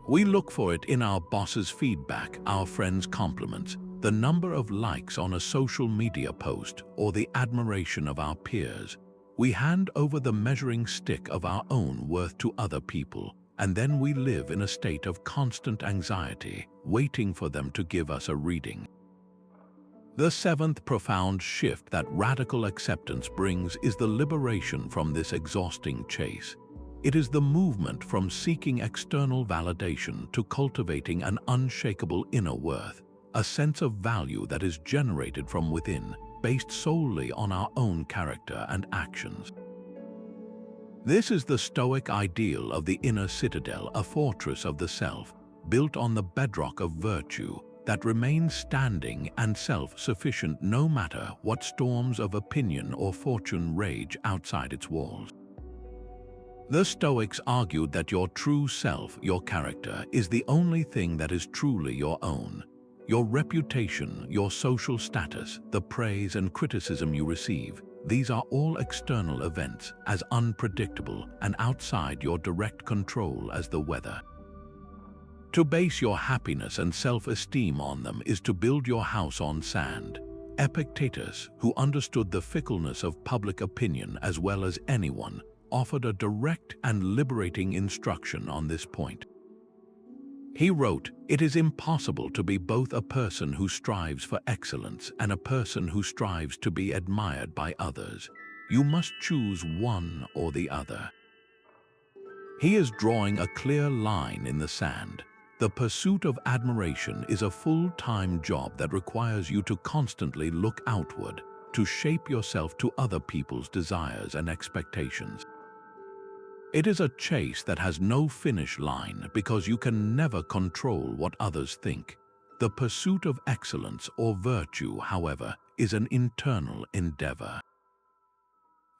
We look for it in our boss's feedback, our friends' compliments, the number of likes on a social media post, or the admiration of our peers. We hand over the measuring stick of our own worth to other people, and then we live in a state of constant anxiety, waiting for them to give us a reading. The seventh profound shift that radical acceptance brings is the liberation from this exhausting chase. It is the movement from seeking external validation to cultivating an unshakable inner worth, a sense of value that is generated from within, based solely on our own character and actions. This is the Stoic ideal of the inner citadel, a fortress of the self, built on the bedrock of virtue, that remains standing and self-sufficient no matter what storms of opinion or fortune rage outside its walls. The Stoics argued that your true self, your character, is the only thing that is truly your own. Your reputation, your social status, the praise and criticism you receive, these are all external events, as unpredictable and outside your direct control as the weather. To base your happiness and self-esteem on them is to build your house on sand. Epictetus, who understood the fickleness of public opinion as well as anyone, offered a direct and liberating instruction on this point. He wrote, "It is impossible to be both a person who strives for excellence and a person who strives to be admired by others. You must choose one or the other." He is drawing a clear line in the sand. The pursuit of admiration is a full-time job that requires you to constantly look outward, to shape yourself to other people's desires and expectations. It is a chase that has no finish line because you can never control what others think. The pursuit of excellence or virtue, however, is an internal endeavor.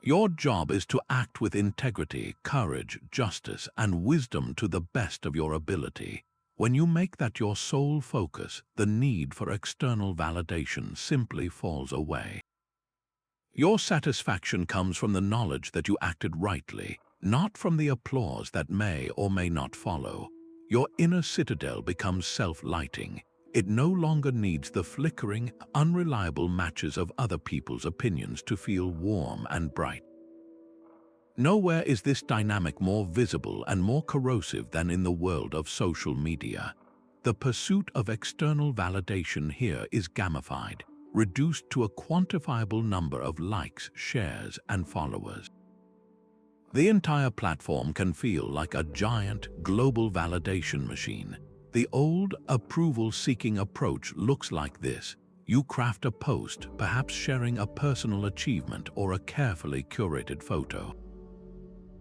Your job is to act with integrity, courage, justice, and wisdom to the best of your ability. When you make that your sole focus, the need for external validation simply falls away. Your satisfaction comes from the knowledge that you acted rightly, not from the applause that may or may not follow. Your inner citadel becomes self-lighting. It no longer needs the flickering, unreliable matches of other people's opinions to feel warm and bright. Nowhere is this dynamic more visible and more corrosive than in the world of social media. The pursuit of external validation here is gamified, reduced to a quantifiable number of likes, shares, and followers. The entire platform can feel like a giant global validation machine. The old approval-seeking approach looks like this. You craft a post, perhaps sharing a personal achievement or a carefully curated photo.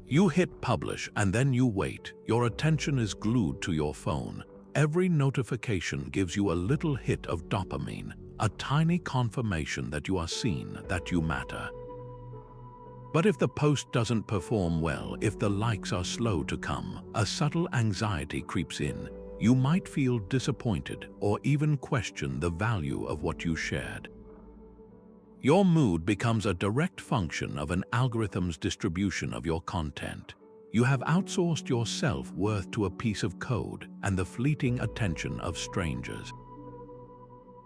You hit publish and then you wait. Your attention is glued to your phone. Every notification gives you a little hit of dopamine, a tiny confirmation that you are seen, that you matter. But if the post doesn't perform well, if the likes are slow to come, a subtle anxiety creeps in. You might feel disappointed or even question the value of what you shared. Your mood becomes a direct function of an algorithm's distribution of your content. You have outsourced your self-worth to a piece of code and the fleeting attention of strangers.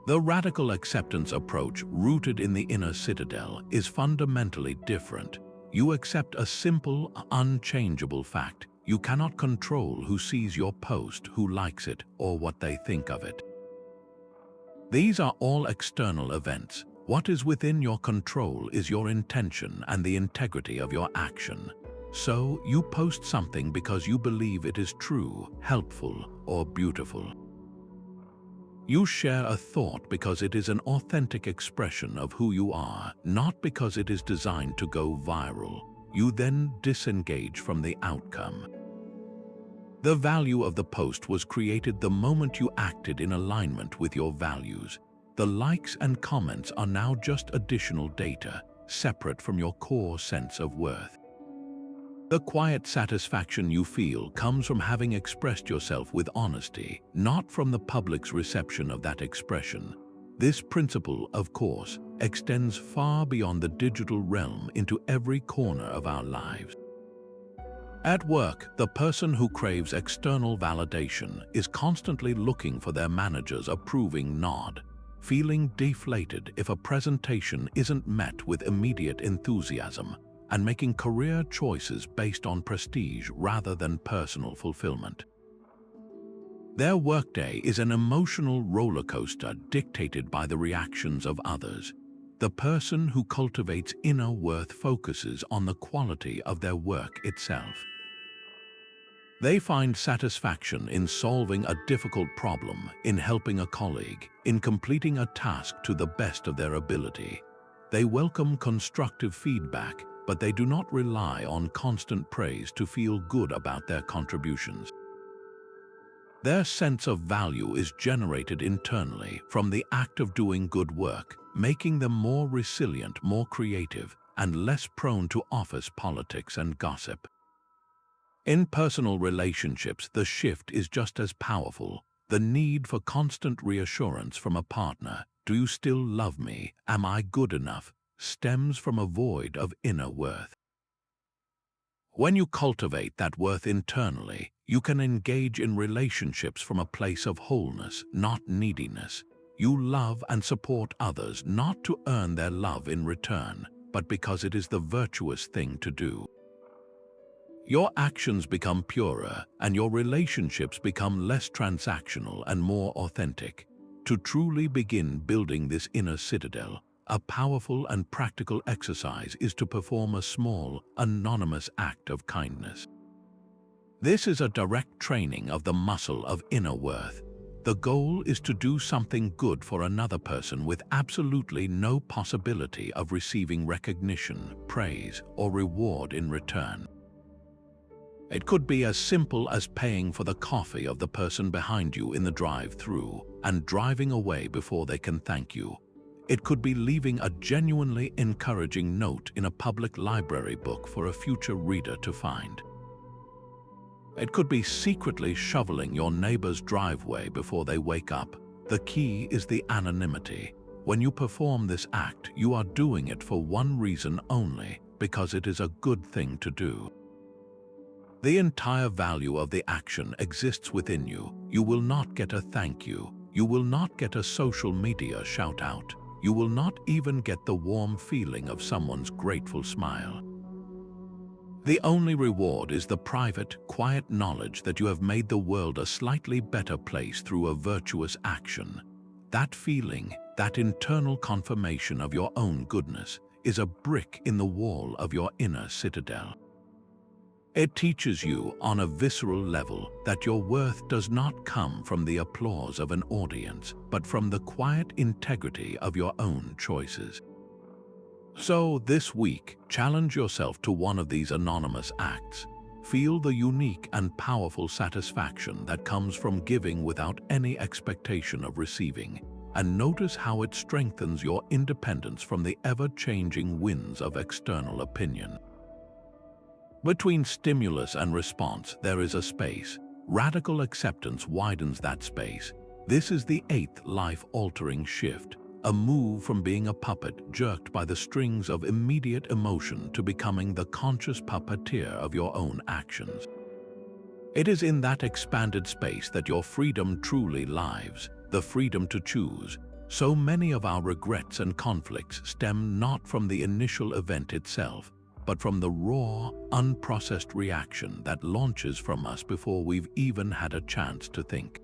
The radical acceptance approach, rooted in the inner citadel, is fundamentally different. You accept a simple, unchangeable fact. You cannot control who sees your post, who likes it, or what they think of it. These are all external events. What is within your control is your intention and the integrity of your action. So, you post something because you believe it is true, helpful, or beautiful. You share a thought because it is an authentic expression of who you are, not because it is designed to go viral. You then disengage from the outcome. The value of the post was created the moment you acted in alignment with your values. The likes and comments are now just additional data, separate from your core sense of worth. The quiet satisfaction you feel comes from having expressed yourself with honesty, not from the public's reception of that expression. This principle, of course, extends far beyond the digital realm into every corner of our lives. At work, the person who craves external validation is constantly looking for their manager's approving nod, feeling deflated if a presentation isn't met with immediate enthusiasm, and making career choices based on prestige rather than personal fulfillment. Their workday is an emotional roller coaster dictated by the reactions of others. The person who cultivates inner worth focuses on the quality of their work itself. They find satisfaction in solving a difficult problem, in helping a colleague, in completing a task to the best of their ability. They welcome constructive feedback, but they do not rely on constant praise to feel good about their contributions. Their sense of value is generated internally from the act of doing good work, making them more resilient, more creative, and less prone to office politics and gossip. In personal relationships, the shift is just as powerful. The need for constant reassurance from a partner, "Do you still love me? Am I good enough?" stems from a void of inner worth. When you cultivate that worth internally, you can engage in relationships from a place of wholeness, not neediness. You love and support others not to earn their love in return, but because it is the virtuous thing to do. Your actions become purer, and your relationships become less transactional and more authentic. To truly begin building this inner citadel, a powerful and practical exercise is to perform a small, anonymous act of kindness. This is a direct training of the muscle of inner worth. The goal is to do something good for another person with absolutely no possibility of receiving recognition, praise, or reward in return. It could be as simple as paying for the coffee of the person behind you in the drive-thru and driving away before they can thank you. It could be leaving a genuinely encouraging note in a public library book for a future reader to find. It could be secretly shoveling your neighbor's driveway before they wake up. The key is the anonymity. When you perform this act, you are doing it for one reason only, because it is a good thing to do. The entire value of the action exists within you. You will not get a thank you. You will not get a social media shout out. You will not even get the warm feeling of someone's grateful smile. The only reward is the private, quiet knowledge that you have made the world a slightly better place through a virtuous action. That feeling, that internal confirmation of your own goodness, is a brick in the wall of your inner citadel. It teaches you on a visceral level that your worth does not come from the applause of an audience, but from the quiet integrity of your own choices. So this week, challenge yourself to one of these anonymous acts. Feel the unique and powerful satisfaction that comes from giving without any expectation of receiving, and notice how it strengthens your independence from the ever-changing winds of external opinion. Between stimulus and response, there is a space. Radical acceptance widens that space. This is the eighth life-altering shift, a move from being a puppet jerked by the strings of immediate emotion to becoming the conscious puppeteer of your own actions. It is in that expanded space that your freedom truly lives, the freedom to choose. So many of our regrets and conflicts stem not from the initial event itself, but from the raw, unprocessed reaction that launches from us before we've even had a chance to think.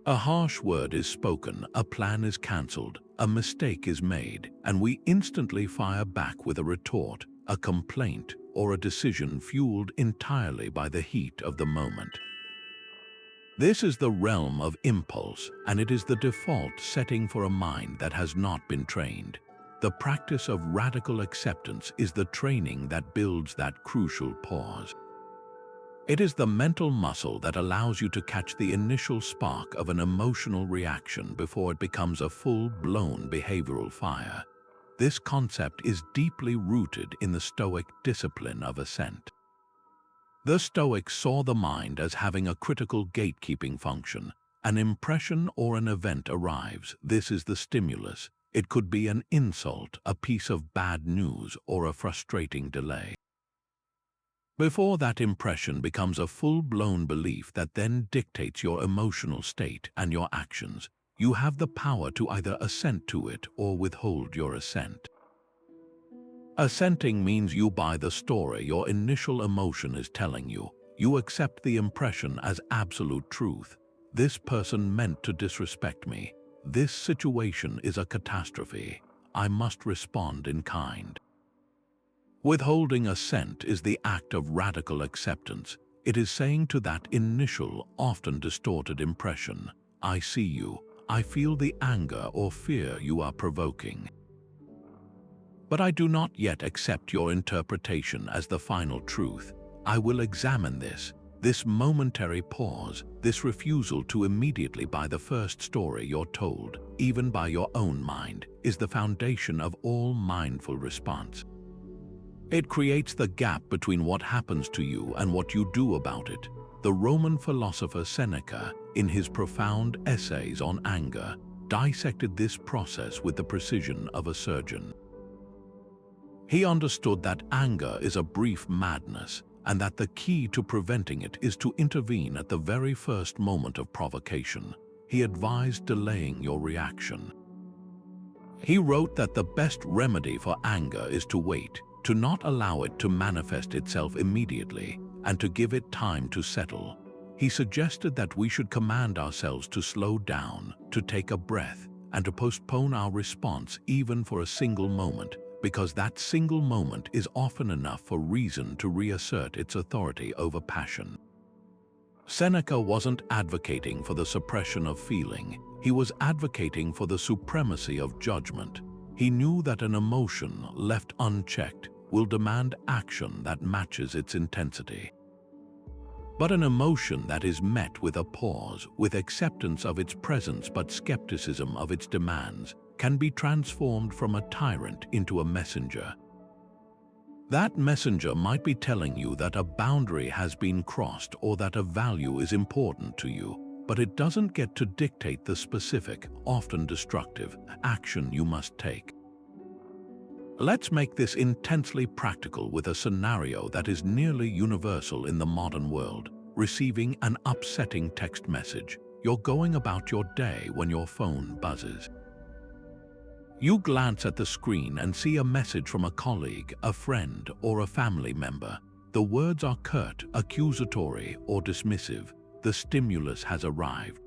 A harsh word is spoken, a plan is cancelled, a mistake is made, and we instantly fire back with a retort, a complaint, or a decision fueled entirely by the heat of the moment. This is the realm of impulse, and it is the default setting for a mind that has not been trained. The practice of radical acceptance is the training that builds that crucial pause. It is the mental muscle that allows you to catch the initial spark of an emotional reaction before it becomes a full-blown behavioral fire. This concept is deeply rooted in the Stoic discipline of assent. The Stoics saw the mind as having a critical gatekeeping function. An impression or an event arrives. This is the stimulus. It could be an insult, a piece of bad news, or a frustrating delay. Before that impression becomes a full-blown belief that then dictates your emotional state and your actions, you have the power to either assent to it or withhold your assent. Assenting means you buy the story your initial emotion is telling you. You accept the impression as absolute truth. This person meant to disrespect me. This situation is a catastrophe. I must respond in kind. Withholding assent is the act of radical acceptance. It is saying to that initial, often distorted impression, I see you, I feel the anger or fear you are provoking. But I do not yet accept your interpretation as the final truth. I will examine this. This momentary pause, this refusal to immediately buy the first story you're told, even by your own mind, is the foundation of all mindful response. It creates the gap between what happens to you and what you do about it. The Roman philosopher Seneca, in his profound essays on anger, dissected this process with the precision of a surgeon. He understood that anger is a brief madness, and that the key to preventing it is to intervene at the very first moment of provocation. He advised delaying your reaction. He wrote that the best remedy for anger is to wait, to not allow it to manifest itself immediately, and to give it time to settle. He suggested that we should command ourselves to slow down, to take a breath, and to postpone our response even for a single moment, because that single moment is often enough for reason to reassert its authority over passion. Seneca wasn't advocating for the suppression of feeling. He was advocating for the supremacy of judgment. He knew that an emotion left unchecked will demand action that matches its intensity. But an emotion that is met with a pause, with acceptance of its presence but skepticism of its demands, can be transformed from a tyrant into a messenger. That messenger might be telling you that a boundary has been crossed or that a value is important to you, but it doesn't get to dictate the specific, often destructive, action you must take. Let's make this intensely practical with a scenario that is nearly universal in the modern world: receiving an upsetting text message. You're going about your day when your phone buzzes. You glance at the screen and see a message from a colleague, a friend, or a family member. The words are curt, accusatory, or dismissive. The stimulus has arrived.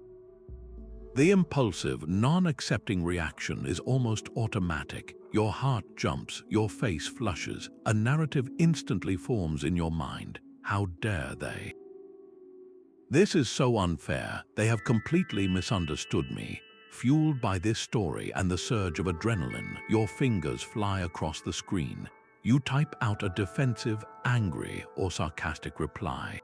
The impulsive, non-accepting reaction is almost automatic. Your heart jumps, your face flushes, a narrative instantly forms in your mind. How dare they? This is so unfair. They have completely misunderstood me. Fueled by this story and the surge of adrenaline, your fingers fly across the screen. You type out a defensive, angry, or sarcastic reply.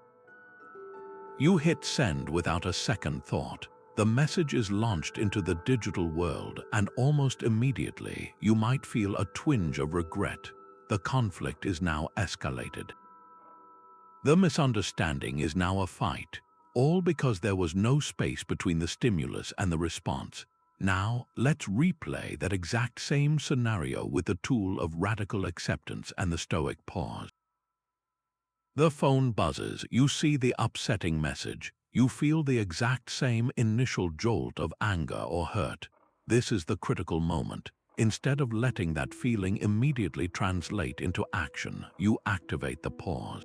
You hit send without a second thought. The message is launched into the digital world, and almost immediately, you might feel a twinge of regret. The conflict is now escalated. The misunderstanding is now a fight, all because there was no space between the stimulus and the response. Now, let's replay that exact same scenario with the tool of radical acceptance and the Stoic pause. The phone buzzes. You see the upsetting message. You feel the exact same initial jolt of anger or hurt. This is the critical moment. Instead of letting that feeling immediately translate into action, you activate the pause.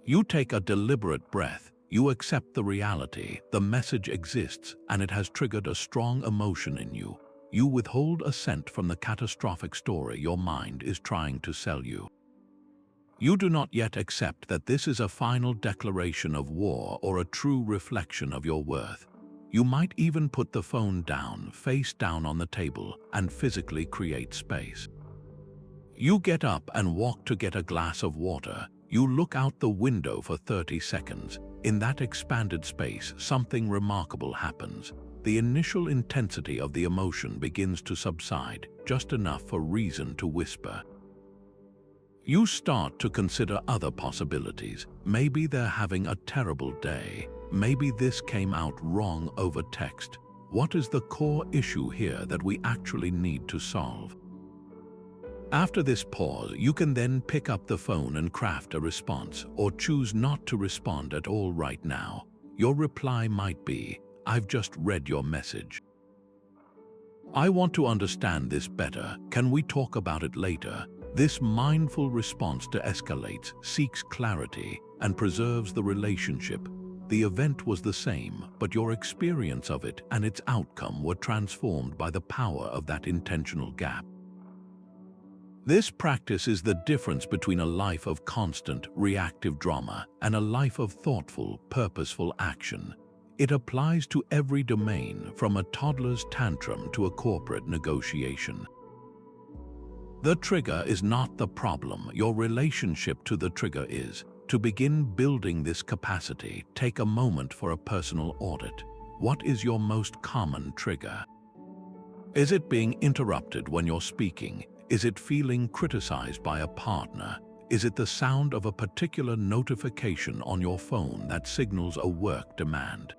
You take a deliberate breath. You accept the reality. The message exists, and it has triggered a strong emotion in you. You withhold assent from the catastrophic story your mind is trying to sell you. You do not yet accept that this is a final declaration of war or a true reflection of your worth. You might even put the phone down, face down on the table, and physically create space. You get up and walk to get a glass of water. You look out the window for 30 seconds. In that expanded space, something remarkable happens. The initial intensity of the emotion begins to subside, just enough for reason to whisper. You start to consider other possibilities. Maybe they're having a terrible day. Maybe this came out wrong over text. What is the core issue here that we actually need to solve? After this pause, you can then pick up the phone and craft a response, or choose not to respond at all right now. Your reply might be, "I've just read your message. I want to understand this better. Can we talk about it later?" This mindful response de-escalates, seeks clarity, and preserves the relationship. The event was the same, but your experience of it and its outcome were transformed by the power of that intentional gap. This practice is the difference between a life of constant, reactive drama and a life of thoughtful, purposeful action. It applies to every domain, from a toddler's tantrum to a corporate negotiation. The trigger is not the problem. Your relationship to the trigger is. To begin building this capacity, take a moment for a personal audit. What is your most common trigger? Is it being interrupted when you're speaking? Is it feeling criticized by a partner? Is it the sound of a particular notification on your phone that signals a work demand?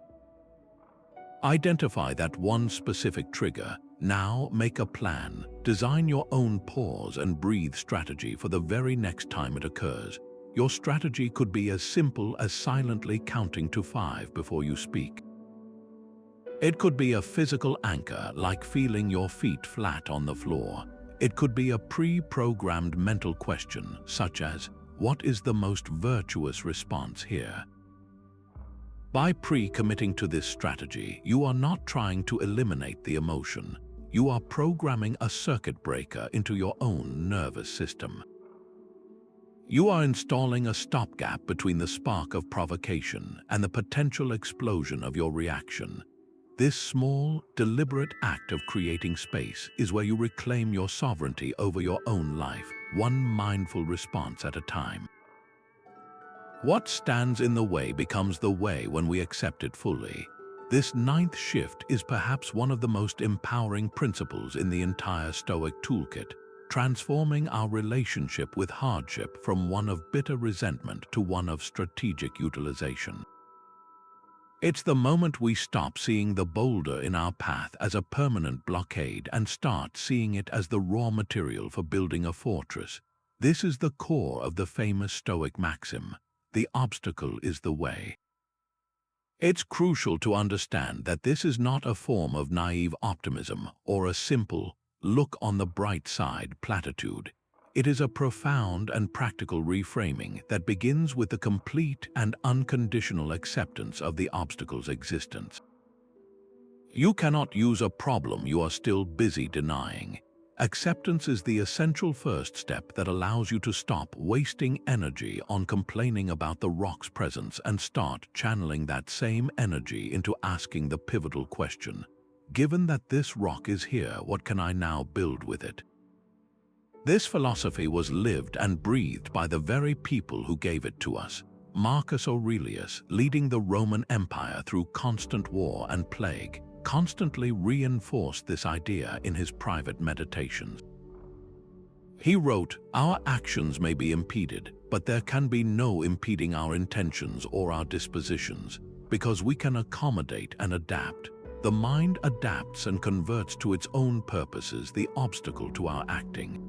Identify that one specific trigger. Now make a plan. Design your own pause and breathe strategy for the very next time it occurs. Your strategy could be as simple as silently counting to 5 before you speak. It could be a physical anchor, like feeling your feet flat on the floor. It could be a pre-programmed mental question, such as, "What is the most virtuous response here?" By pre-committing to this strategy, you are not trying to eliminate the emotion. You are programming a circuit breaker into your own nervous system. You are installing a stopgap between the spark of provocation and the potential explosion of your reaction. This small, deliberate act of creating space is where you reclaim your sovereignty over your own life, one mindful response at a time. What stands in the way becomes the way when we accept it fully. This ninth shift is perhaps one of the most empowering principles in the entire Stoic toolkit, transforming our relationship with hardship from one of bitter resentment to one of strategic utilization. It's the moment we stop seeing the boulder in our path as a permanent blockade and start seeing it as the raw material for building a fortress. This is the core of the famous Stoic maxim, "The obstacle is the way." It's crucial to understand that this is not a form of naive optimism or a simple, "look on the bright side" platitude. It is a profound and practical reframing that begins with the complete and unconditional acceptance of the obstacle's existence. You cannot use a problem you are still busy denying. Acceptance is the essential first step that allows you to stop wasting energy on complaining about the rock's presence and start channeling that same energy into asking the pivotal question: given that this rock is here, what can I now build with it? This philosophy was lived and breathed by the very people who gave it to us. Marcus Aurelius, leading the Roman Empire through constant war and plague, constantly reinforced this idea in his private meditations. He wrote, "Our actions may be impeded, but there can be no impeding our intentions or our dispositions, because we can accommodate and adapt. The mind adapts and converts to its own purposes the obstacle to our acting.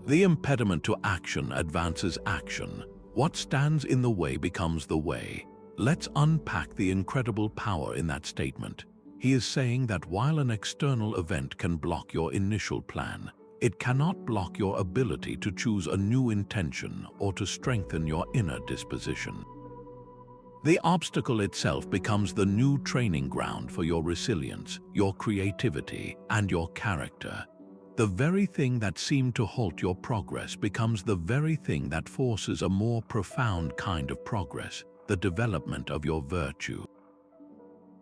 The impediment to action advances action. What stands in the way becomes the way." Let's unpack the incredible power in that statement. He is saying that while an external event can block your initial plan, it cannot block your ability to choose a new intention or to strengthen your inner disposition. The obstacle itself becomes the new training ground for your resilience, your creativity, and your character. The very thing that seemed to halt your progress becomes the very thing that forces a more profound kind of progress, the development of your virtue.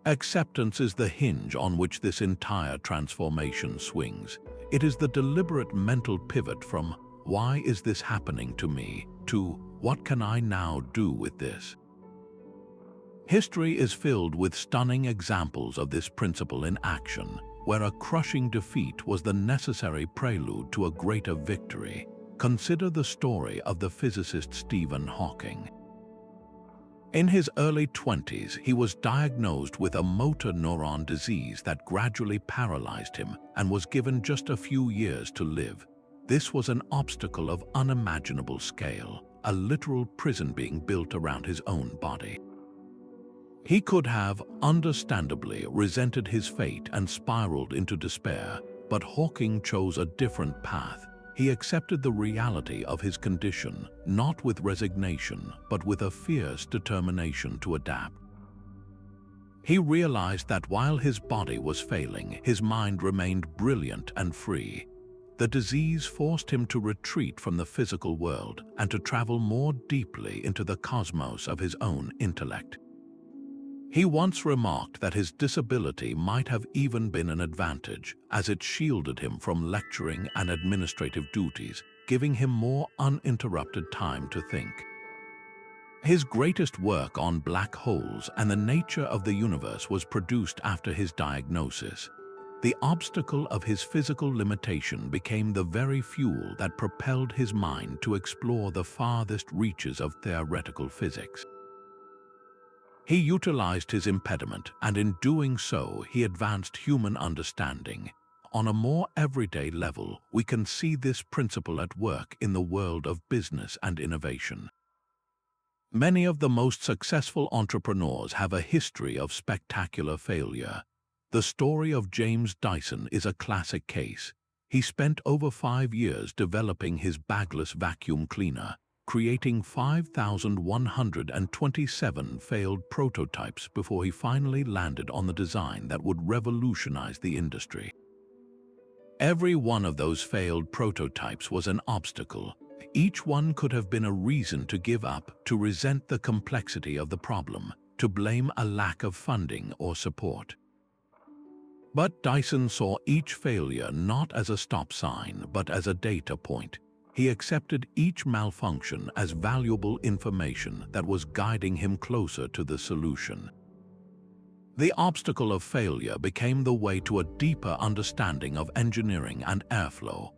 Acceptance is the hinge on which this entire transformation swings. It is the deliberate mental pivot from "why is this happening to me?" to "what can I now do with this?" History is filled with stunning examples of this principle in action, where a crushing defeat was the necessary prelude to a greater victory. Consider the story of the physicist Stephen Hawking. In his early 20s, he was diagnosed with a motor neuron disease that gradually paralyzed him and was given just a few years to live. This was an obstacle of unimaginable scale, a literal prison being built around his own body. He could have, understandably, resented his fate and spiraled into despair, but Hawking chose a different path. He accepted the reality of his condition, not with resignation, but with a fierce determination to adapt. He realized that while his body was failing, his mind remained brilliant and free. The disease forced him to retreat from the physical world and to travel more deeply into the cosmos of his own intellect. He once remarked that his disability might have even been an advantage, as it shielded him from lecturing and administrative duties, giving him more uninterrupted time to think. His greatest work on black holes and the nature of the universe was produced after his diagnosis. The obstacle of his physical limitation became the very fuel that propelled his mind to explore the farthest reaches of theoretical physics. He utilized his impediment, and in doing so, he advanced human understanding. On a more everyday level, we can see this principle at work in the world of business and innovation. Many of the most successful entrepreneurs have a history of spectacular failure. The story of James Dyson is a classic case. He spent over 5 years developing his bagless vacuum cleaner, creating 5,127 failed prototypes before he finally landed on the design that would revolutionize the industry. Every one of those failed prototypes was an obstacle. Each one could have been a reason to give up, to resent the complexity of the problem, to blame a lack of funding or support. But Dyson saw each failure not as a stop sign, but as a data point. He accepted each malfunction as valuable information that was guiding him closer to the solution. The obstacle of failure became the way to a deeper understanding of engineering and airflow.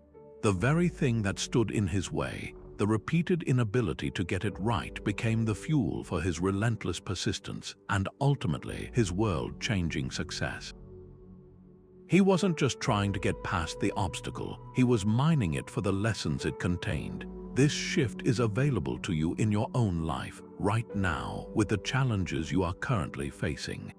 The very thing that stood in his way, the repeated inability to get it right, became the fuel for his relentless persistence and ultimately his world-changing success. He wasn't just trying to get past the obstacle, he was mining it for the lessons it contained. This shift is available to you in your own life, right now, with the challenges you are currently facing.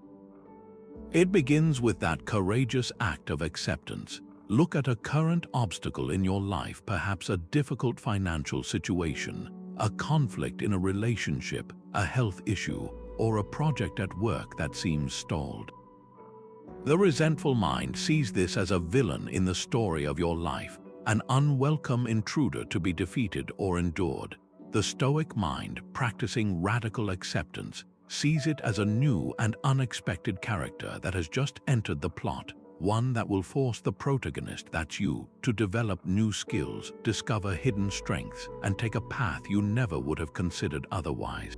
It begins with that courageous act of acceptance. Look at a current obstacle in your life, perhaps a difficult financial situation, a conflict in a relationship, a health issue, or a project at work that seems stalled. The resentful mind sees this as a villain in the story of your life, an unwelcome intruder to be defeated or endured. The Stoic mind, practicing radical acceptance, sees it as a new and unexpected character that has just entered the plot, one that will force the protagonist, that's you, to develop new skills, discover hidden strengths, and take a path you never would have considered otherwise.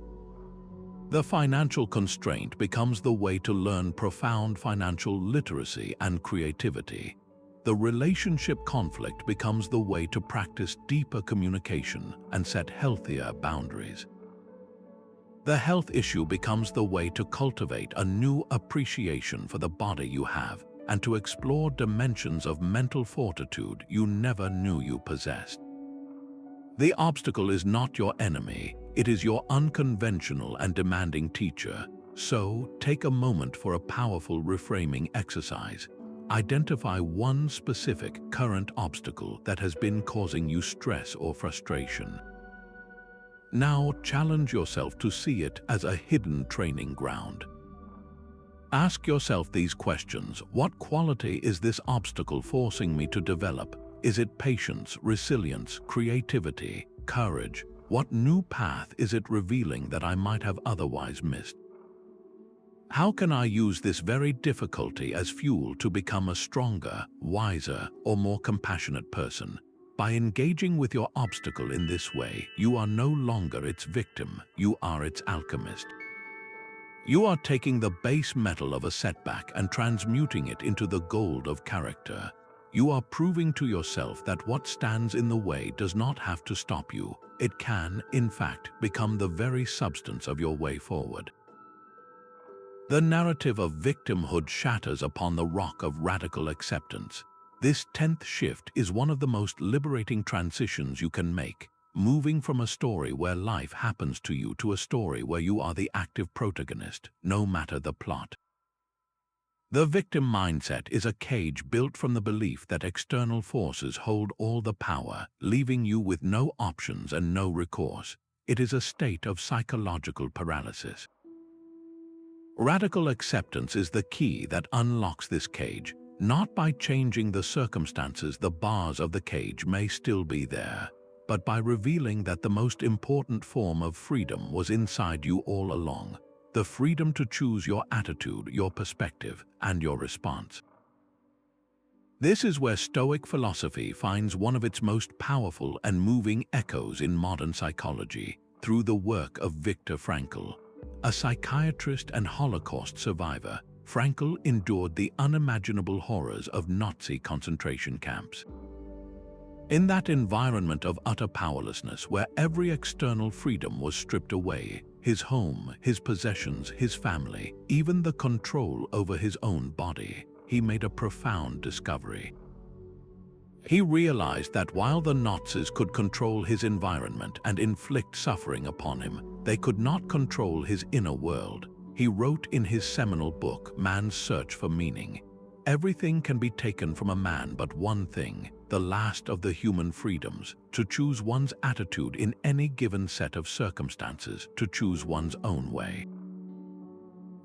The financial constraint becomes the way to learn profound financial literacy and creativity. The relationship conflict becomes the way to practice deeper communication and set healthier boundaries. The health issue becomes the way to cultivate a new appreciation for the body you have and to explore dimensions of mental fortitude you never knew you possessed. The obstacle is not your enemy, it is your unconventional and demanding teacher. So, take a moment for a powerful reframing exercise. Identify one specific current obstacle that has been causing you stress or frustration. Now, challenge yourself to see it as a hidden training ground. Ask yourself these questions. What quality is this obstacle forcing me to develop? Is it patience, resilience, creativity, courage? What new path is it revealing that I might have otherwise missed? How can I use this very difficulty as fuel to become a stronger, wiser, or more compassionate person? By engaging with your obstacle in this way, you are no longer its victim, you are its alchemist. You are taking the base metal of a setback and transmuting it into the gold of character. You are proving to yourself that what stands in the way does not have to stop you. It can, in fact, become the very substance of your way forward. The narrative of victimhood shatters upon the rock of radical acceptance. This 10th shift is one of the most liberating transitions you can make, moving from a story where life happens to you to a story where you are the active protagonist, no matter the plot. The victim mindset is a cage built from the belief that external forces hold all the power, leaving you with no options and no recourse. It is a state of psychological paralysis. Radical acceptance is the key that unlocks this cage. Not by changing the circumstances, the bars of the cage may still be there, but by revealing that the most important form of freedom was inside you all along. The freedom to choose your attitude, your perspective, and your response. This is where Stoic philosophy finds one of its most powerful and moving echoes in modern psychology, through the work of Viktor Frankl. A psychiatrist and Holocaust survivor, Frankl endured the unimaginable horrors of Nazi concentration camps. In that environment of utter powerlessness, where every external freedom was stripped away, his home, his possessions, his family, even the control over his own body, he made a profound discovery. He realized that while the Nazis could control his environment and inflict suffering upon him, they could not control his inner world. He wrote in his seminal book, Man's Search for Meaning, "Everything can be taken from a man but one thing, the last of the human freedoms, to choose one's attitude in any given set of circumstances, to choose one's own way."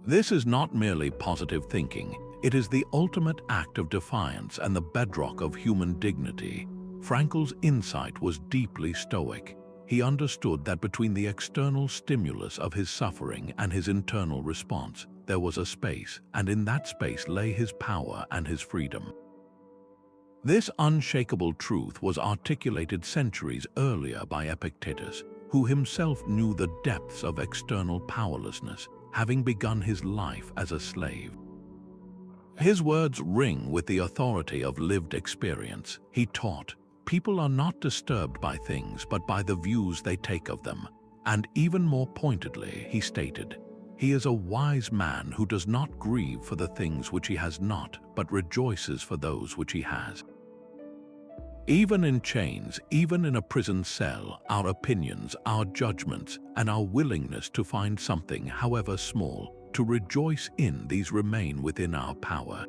This is not merely positive thinking, it is the ultimate act of defiance and the bedrock of human dignity. Frankl's insight was deeply Stoic. He understood that between the external stimulus of his suffering and his internal response, there was a space, and in that space lay his power and his freedom. This unshakable truth was articulated centuries earlier by Epictetus, who himself knew the depths of external powerlessness, having begun his life as a slave. His words ring with the authority of lived experience. He taught, "People are not disturbed by things, but by the views they take of them." And even more pointedly, he stated, "He is a wise man who does not grieve for the things which he has not, but rejoices for those which he has." Even in chains, even in a prison cell, our opinions, our judgments, and our willingness to find something, however small, to rejoice in, these remain within our power.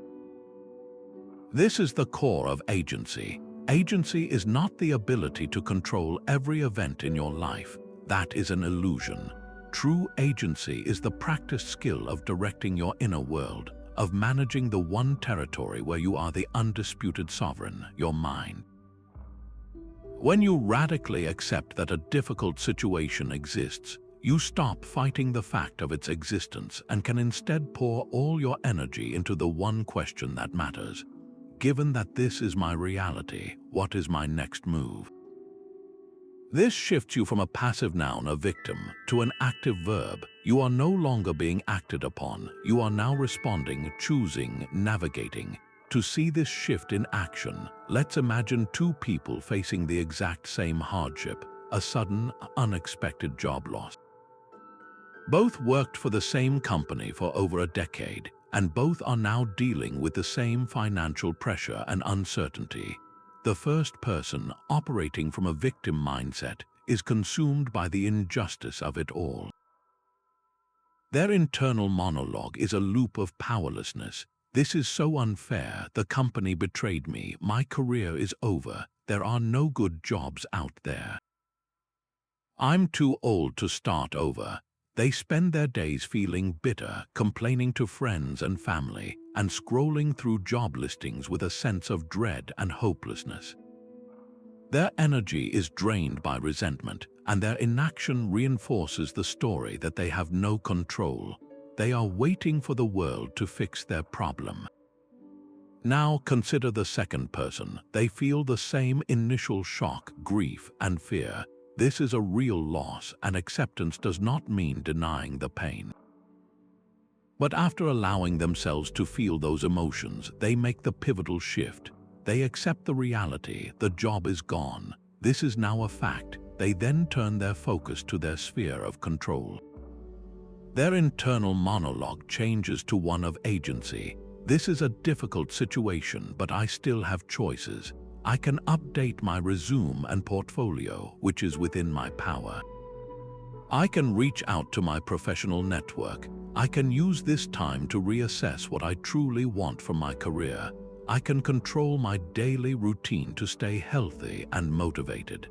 This is the core of agency. Agency is not the ability to control every event in your life. That is an illusion. True agency is the practiced skill of directing your inner world, of managing the one territory where you are the undisputed sovereign, your mind. When you radically accept that a difficult situation exists, you stop fighting the fact of its existence and can instead pour all your energy into the one question that matters. Given that this is my reality, what is my next move? This shifts you from a passive noun, a victim, to an active verb. You are no longer being acted upon. You are now responding, choosing, navigating. To see this shift in action, let's imagine two people facing the exact same hardship, a sudden, unexpected job loss. Both worked for the same company for over a decade, and both are now dealing with the same financial pressure and uncertainty. The first person, operating from a victim mindset, is consumed by the injustice of it all. Their internal monologue is a loop of powerlessness. This is so unfair, the company betrayed me, my career is over, there are no good jobs out there. I'm too old to start over. They spend their days feeling bitter, complaining to friends and family, and scrolling through job listings with a sense of dread and hopelessness. Their energy is drained by resentment, and their inaction reinforces the story that they have no control. They are waiting for the world to fix their problem. Now consider the second person. They feel the same initial shock, grief, and fear. This is a real loss, and acceptance does not mean denying the pain. But after allowing themselves to feel those emotions, they make the pivotal shift. They accept the reality, the job is gone. This is now a fact. They then turn their focus to their sphere of control. Their internal monologue changes to one of agency. This is a difficult situation, but I still have choices. I can update my resume and portfolio, which is within my power. I can reach out to my professional network. I can use this time to reassess what I truly want from my career. I can control my daily routine to stay healthy and motivated.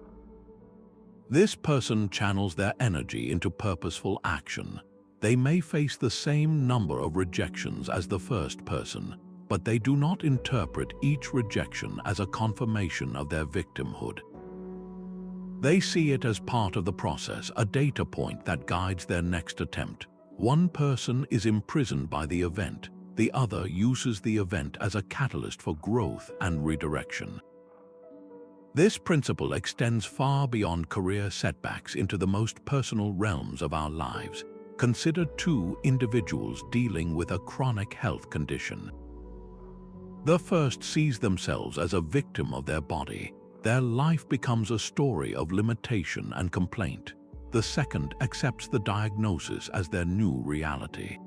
This person channels their energy into purposeful action. They may face the same number of rejections as the first person, but they do not interpret each rejection as a confirmation of their victimhood. They see it as part of the process, a data point that guides their next attempt. One person is imprisoned by the event, the other uses the event as a catalyst for growth and redirection. This principle extends far beyond career setbacks into the most personal realms of our lives. Consider two individuals dealing with a chronic health condition. The first sees themselves as a victim of their body. Their life becomes a story of limitation and complaint. The second accepts the diagnosis as their new reality.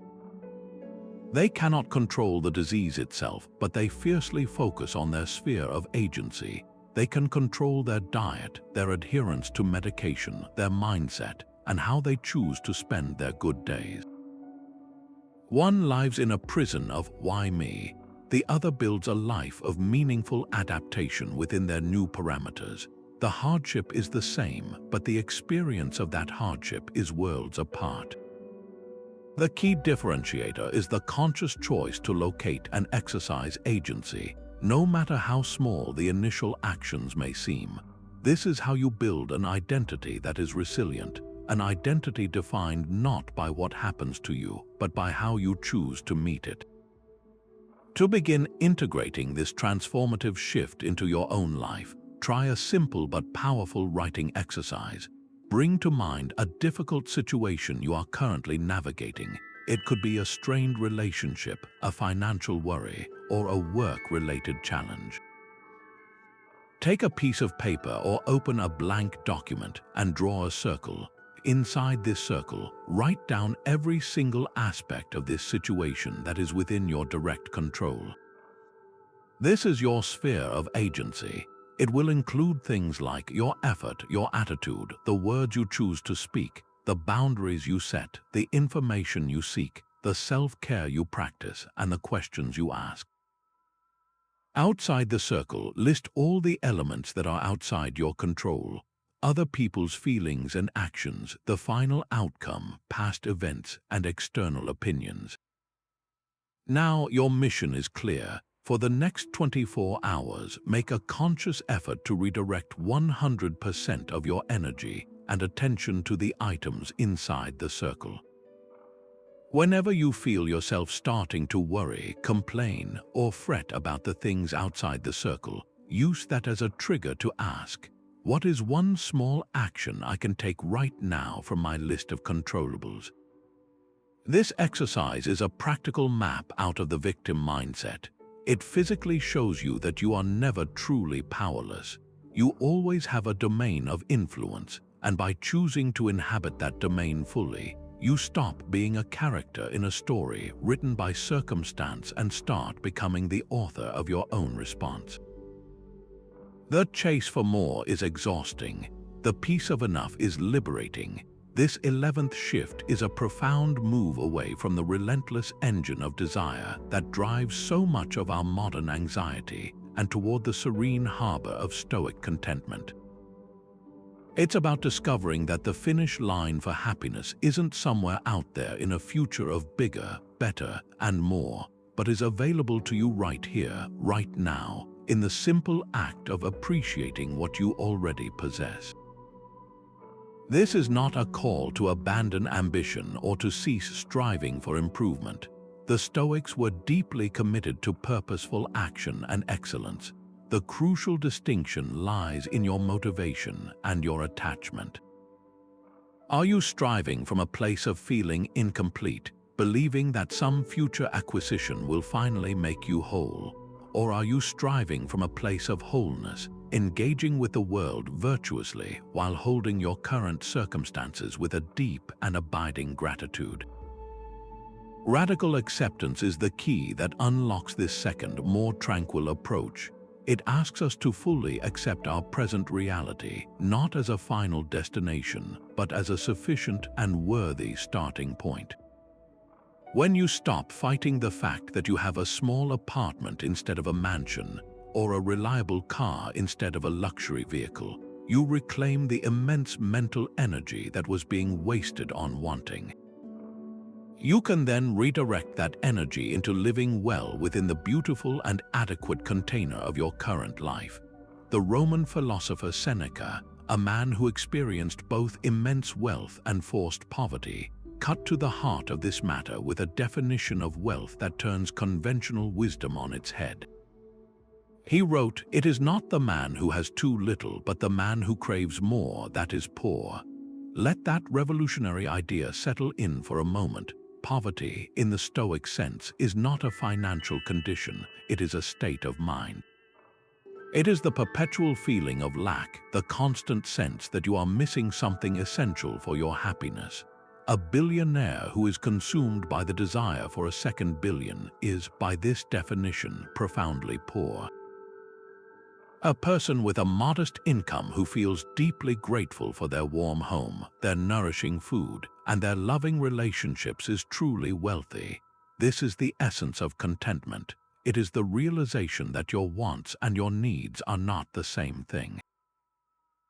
They cannot control the disease itself, but they fiercely focus on their sphere of agency. They can control their diet, their adherence to medication, their mindset, and how they choose to spend their good days. One lives in a prison of "why me?" The other builds a life of meaningful adaptation within their new parameters. The hardship is the same, but the experience of that hardship is worlds apart. The key differentiator is the conscious choice to locate and exercise agency, no matter how small the initial actions may seem. This is how you build an identity that is resilient, an identity defined not by what happens to you, but by how you choose to meet it. To begin integrating this transformative shift into your own life, try a simple but powerful writing exercise. Bring to mind a difficult situation you are currently navigating. It could be a strained relationship, a financial worry, or a work-related challenge. Take a piece of paper or open a blank document and draw a circle. Inside this circle, write down every single aspect of this situation that is within your direct control. This is your sphere of agency. It will include things like your effort, your attitude, the words you choose to speak, the boundaries you set, the information you seek, the self-care you practice, and the questions you ask. Outside the circle, list all the elements that are outside your control. Other people's feelings and actions, the final outcome, past events, and external opinions. Now your mission is clear. For the next 24 hours, make a conscious effort to redirect 100% of your energy and attention to the items inside the circle. Whenever you feel yourself starting to worry, complain, or fret about the things outside the circle, use that as a trigger to ask, what is one small action I can take right now from my list of controllables? This exercise is a practical map out of the victim mindset. It physically shows you that you are never truly powerless. You always have a domain of influence, and by choosing to inhabit that domain fully, you stop being a character in a story written by circumstance and start becoming the author of your own response. The chase for more is exhausting. The peace of enough is liberating. This 11th shift is a profound move away from the relentless engine of desire that drives so much of our modern anxiety and toward the serene harbor of Stoic contentment. It's about discovering that the finish line for happiness isn't somewhere out there in a future of bigger, better, and more, but is available to you right here, right now, in the simple act of appreciating what you already possess. This is not a call to abandon ambition or to cease striving for improvement. The Stoics were deeply committed to purposeful action and excellence. The crucial distinction lies in your motivation and your attachment. Are you striving from a place of feeling incomplete, believing that some future acquisition will finally make you whole? Or are you striving from a place of wholeness, engaging with the world virtuously while holding your current circumstances with a deep and abiding gratitude? Radical acceptance is the key that unlocks this second, more tranquil approach. It asks us to fully accept our present reality, not as a final destination, but as a sufficient and worthy starting point. When you stop fighting the fact that you have a small apartment instead of a mansion, or a reliable car instead of a luxury vehicle, you reclaim the immense mental energy that was being wasted on wanting. You can then redirect that energy into living well within the beautiful and adequate container of your current life. The Roman philosopher Seneca, a man who experienced both immense wealth and forced poverty, cut to the heart of this matter with a definition of wealth that turns conventional wisdom on its head. He wrote, "It is not the man who has too little, but the man who craves more that is poor." Let that revolutionary idea settle in for a moment. Poverty, in the Stoic sense, is not a financial condition, it is a state of mind. It is the perpetual feeling of lack, the constant sense that you are missing something essential for your happiness. A billionaire who is consumed by the desire for a second billion is, by this definition, profoundly poor. A person with a modest income who feels deeply grateful for their warm home, their nourishing food, and their loving relationships is truly wealthy. This is the essence of contentment. It is the realization that your wants and your needs are not the same thing.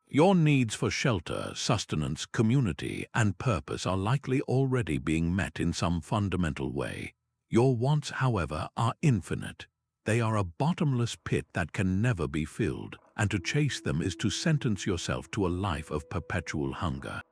Your needs for shelter, sustenance, community, and purpose are likely already being met in some fundamental way. Your wants, however, are infinite. They are a bottomless pit that can never be filled, and to chase them is to sentence yourself to a life of perpetual hunger.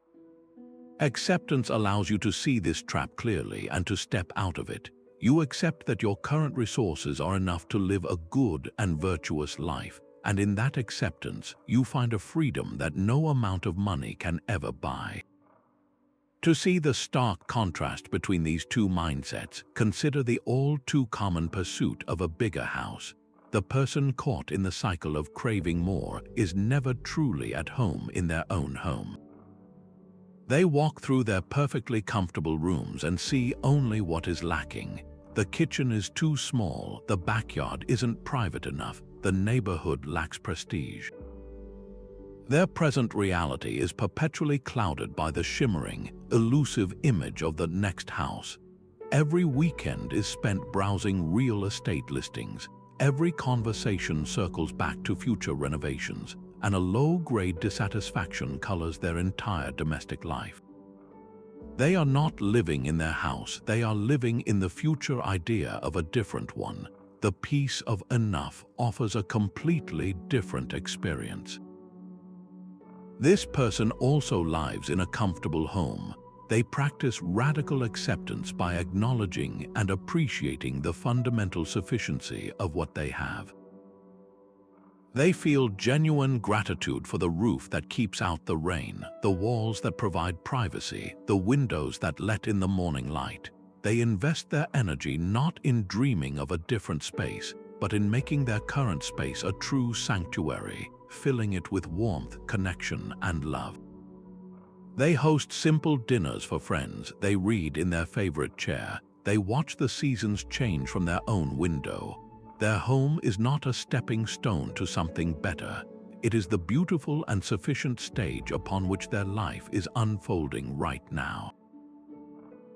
Acceptance allows you to see this trap clearly and to step out of it. You accept that your current resources are enough to live a good and virtuous life, and in that acceptance, you find a freedom that no amount of money can ever buy. To see the stark contrast between these two mindsets, consider the all-too-common pursuit of a bigger house. The person caught in the cycle of craving more is never truly at home in their own home. They walk through their perfectly comfortable rooms and see only what is lacking. The kitchen is too small, the backyard isn't private enough, the neighborhood lacks prestige. Their present reality is perpetually clouded by the shimmering, elusive image of the next house. Every weekend is spent browsing real estate listings. every conversation circles back to future renovations, and a low-grade dissatisfaction colors their entire domestic life. They are not living in their house, they are living in the future idea of a different one. The peace of enough offers a completely different experience. This person also lives in a comfortable home. They practice radical acceptance by acknowledging and appreciating the fundamental sufficiency of what they have. They feel genuine gratitude for the roof that keeps out the rain, the walls that provide privacy, the windows that let in the morning light. They invest their energy not in dreaming of a different space, but in making their current space a true sanctuary, filling it with warmth, connection, and love. They host simple dinners for friends, they read in their favorite chair, they watch the seasons change from their own window. Their home is not a stepping stone to something better. It is the beautiful and sufficient stage upon which their life is unfolding right now.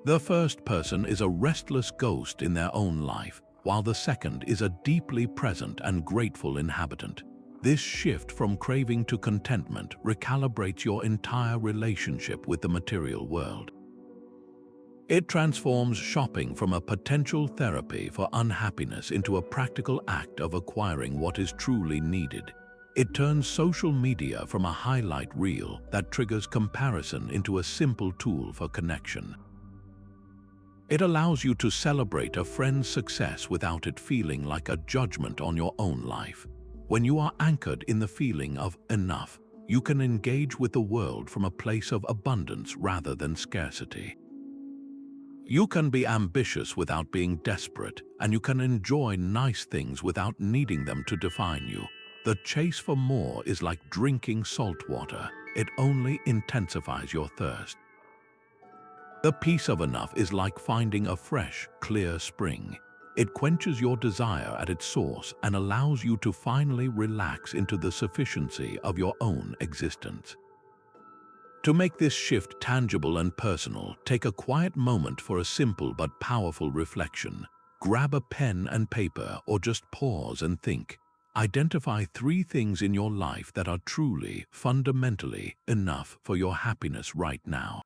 The first person is a restless ghost in their own life, while the second is a deeply present and grateful inhabitant. This shift from craving to contentment recalibrates your entire relationship with the material world. It transforms shopping from a potential therapy for unhappiness into a practical act of acquiring what is truly needed. It turns social media from a highlight reel that triggers comparison into a simple tool for connection. It allows you to celebrate a friend's success without it feeling like a judgment on your own life. When you are anchored in the feeling of enough, you can engage with the world from a place of abundance rather than scarcity. You can be ambitious without being desperate, and you can enjoy nice things without needing them to define you. The chase for more is like drinking salt water. It only intensifies your thirst. The peace of enough is like finding a fresh, clear spring. It quenches your desire at its source and allows you to finally relax into the sufficiency of your own existence. To make this shift tangible and personal, take a quiet moment for a simple but powerful reflection. Grab a pen and paper or just pause and think. Identify 3 things in your life that are truly, fundamentally enough for your happiness right now.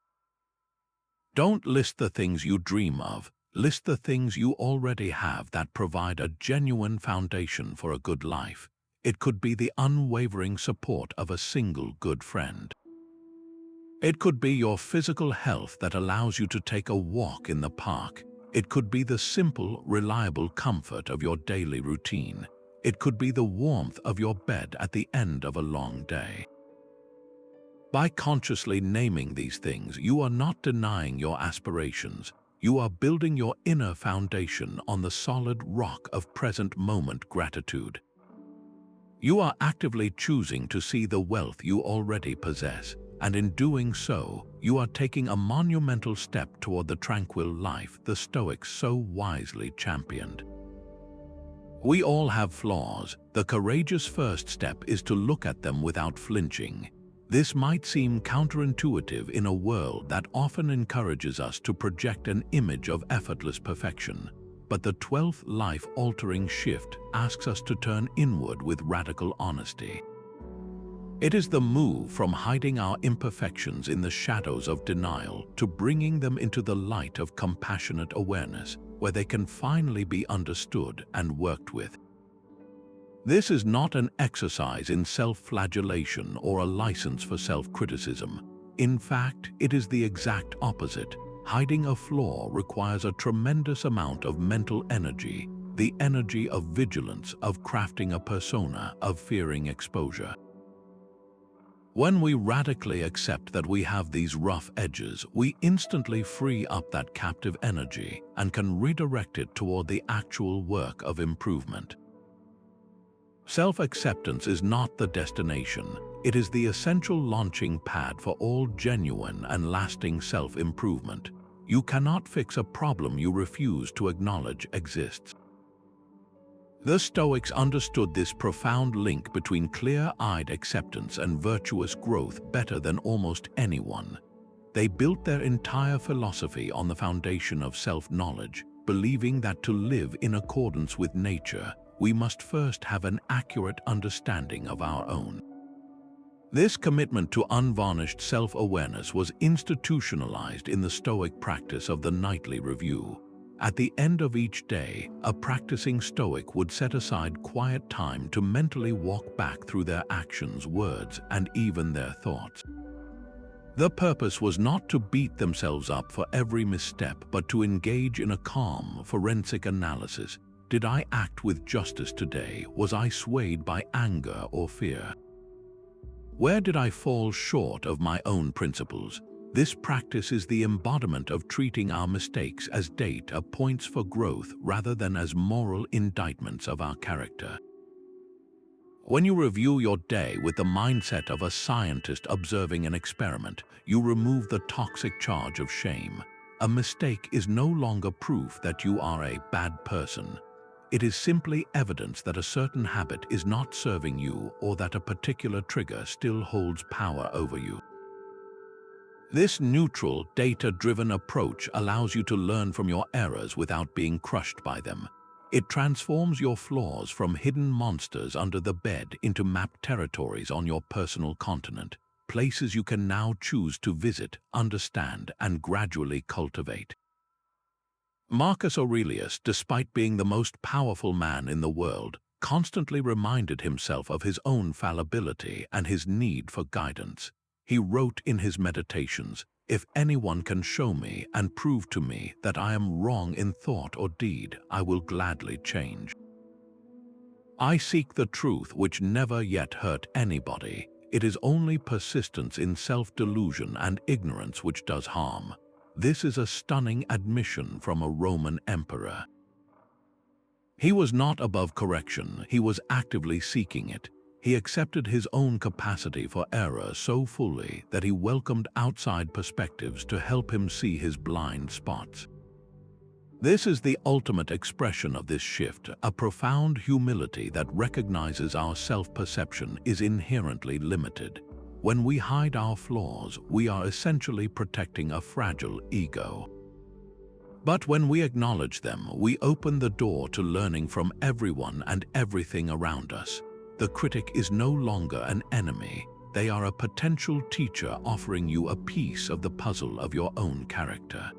Don't list the things you dream of. List the things you already have that provide a genuine foundation for a good life. It could be the unwavering support of a single good friend. It could be your physical health that allows you to take a walk in the park. It could be the simple, reliable comfort of your daily routine. It could be the warmth of your bed at the end of a long day. By consciously naming these things, you are not denying your aspirations. You are building your inner foundation on the solid rock of present moment gratitude. You are actively choosing to see the wealth you already possess, and in doing so, you are taking a monumental step toward the tranquil life the Stoics so wisely championed. We all have flaws. The courageous first step is to look at them without flinching. This might seem counterintuitive in a world that often encourages us to project an image of effortless perfection, but the 12th life-altering shift asks us to turn inward with radical honesty. It is the move from hiding our imperfections in the shadows of denial to bringing them into the light of compassionate awareness, where they can finally be understood and worked with. This is not an exercise in self-flagellation or a license for self-criticism. In fact, it is the exact opposite. Hiding a flaw requires a tremendous amount of mental energy, the energy of vigilance, of crafting a persona, of fearing exposure. When we radically accept that we have these rough edges, we instantly free up that captive energy and can redirect it toward the actual work of improvement. Self-acceptance is not the destination. It is the essential launching pad for all genuine and lasting self-improvement. You cannot fix a problem you refuse to acknowledge exists. The Stoics understood this profound link between clear-eyed acceptance and virtuous growth better than almost anyone. They built their entire philosophy on the foundation of self-knowledge, believing that to live in accordance with nature, we must first have an accurate understanding of our own. This commitment to unvarnished self-awareness was institutionalized in the Stoic practice of the nightly review. At the end of each day, a practicing Stoic would set aside quiet time to mentally walk back through their actions, words, and even their thoughts. The purpose was not to beat themselves up for every misstep, but to engage in a calm, forensic analysis. Did I act with justice today? Was I swayed by anger or fear? Where did I fall short of my own principles? This practice is the embodiment of treating our mistakes as data points for growth rather than as moral indictments of our character. When you review your day with the mindset of a scientist observing an experiment, you remove the toxic charge of shame. A mistake is no longer proof that you are a bad person. It is simply evidence that a certain habit is not serving you or that a particular trigger still holds power over you. This neutral, data-driven approach allows you to learn from your errors without being crushed by them. It transforms your flaws from hidden monsters under the bed into mapped territories on your personal continent, places you can now choose to visit, understand, and gradually cultivate. Marcus Aurelius, despite being the most powerful man in the world, constantly reminded himself of his own fallibility and his need for guidance. He wrote in his meditations, "If anyone can show me and prove to me that I am wrong in thought or deed, I will gladly change. I seek the truth which never yet hurt anybody. It is only persistence in self-delusion and ignorance which does harm." This is a stunning admission from a Roman emperor. He was not above correction, he was actively seeking it. He accepted his own capacity for error so fully that he welcomed outside perspectives to help him see his blind spots. This is the ultimate expression of this shift, a profound humility that recognizes our self-perception is inherently limited. When we hide our flaws, we are essentially protecting a fragile ego. But when we acknowledge them, we open the door to learning from everyone and everything around us. The critic is no longer an enemy. They are a potential teacher offering you a piece of the puzzle of your own character.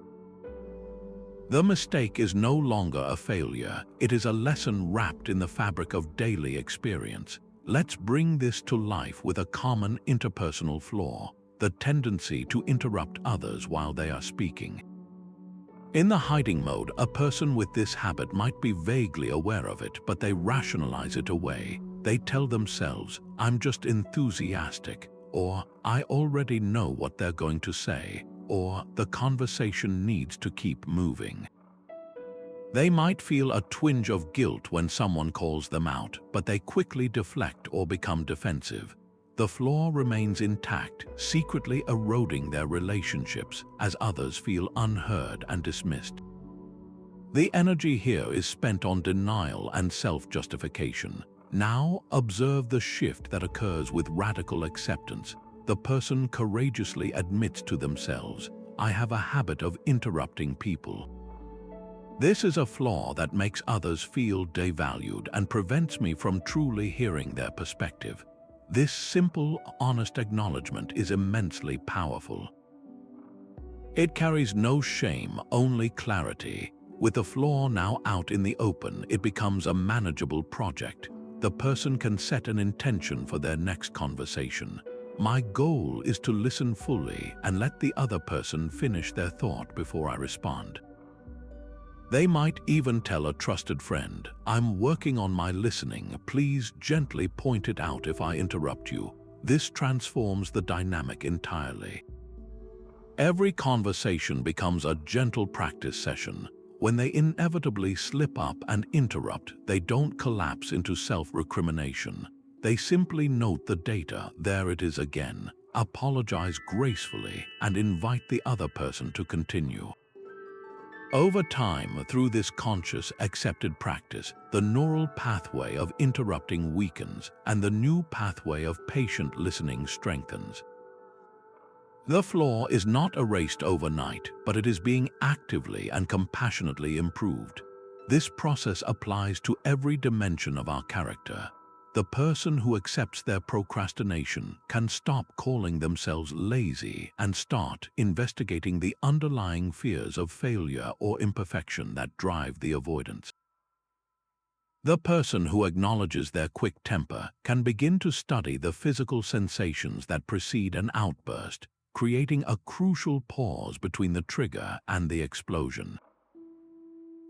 The mistake is no longer a failure. It is a lesson wrapped in the fabric of daily experience. Let's bring this to life with a common interpersonal flaw, the tendency to interrupt others while they are speaking. In the hiding mode, a person with this habit might be vaguely aware of it, but they rationalize it away. They tell themselves, "I'm just enthusiastic," or "I already know what they're going to say," or "the conversation needs to keep moving." They might feel a twinge of guilt when someone calls them out, but they quickly deflect or become defensive. The flaw remains intact, secretly eroding their relationships as others feel unheard and dismissed. The energy here is spent on denial and self-justification. Now observe the shift that occurs with radical acceptance. The person courageously admits to themselves, "I have a habit of interrupting people. This is a flaw that makes others feel devalued and prevents me from truly hearing their perspective." This simple, honest acknowledgement is immensely powerful. It carries no shame, only clarity. With the flaw now out in the open, it becomes a manageable project. The person can set an intention for their next conversation. My goal is to listen fully and let the other person finish their thought before I respond. They might even tell a trusted friend, "I'm working on my listening, please gently point it out if I interrupt you." This transforms the dynamic entirely. Every conversation becomes a gentle practice session. When they inevitably slip up and interrupt, they don't collapse into self-recrimination. They simply note the data, there it is again, apologize gracefully, and invite the other person to continue. Over time, through this conscious, accepted practice, the neural pathway of interrupting weakens, and the new pathway of patient listening strengthens. The flaw is not erased overnight, but it is being actively and compassionately improved. This process applies to every dimension of our character. The person who accepts their procrastination can stop calling themselves lazy and start investigating the underlying fears of failure or imperfection that drive the avoidance. The person who acknowledges their quick temper can begin to study the physical sensations that precede an outburst, creating a crucial pause between the trigger and the explosion.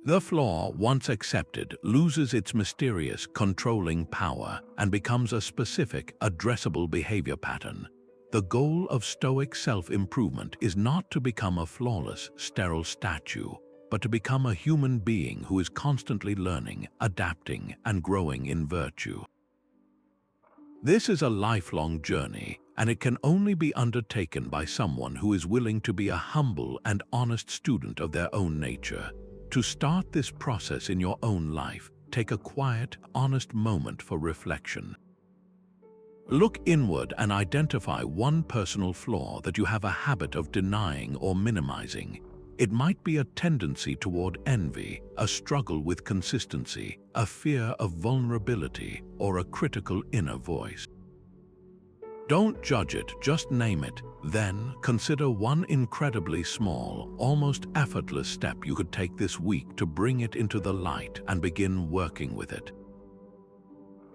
The flaw, once accepted, loses its mysterious, controlling power and becomes a specific, addressable behavior pattern. The goal of Stoic self-improvement is not to become a flawless, sterile statue, but to become a human being who is constantly learning, adapting, and growing in virtue. This is a lifelong journey, and it can only be undertaken by someone who is willing to be a humble and honest student of their own nature. To start this process in your own life, take a quiet, honest moment for reflection. Look inward and identify one personal flaw that you have a habit of denying or minimizing. It might be a tendency toward envy, a struggle with consistency, a fear of vulnerability, or a critical inner voice. Don't judge it, just name it. Then, consider one incredibly small, almost effortless step you could take this week to bring it into the light and begin working with it.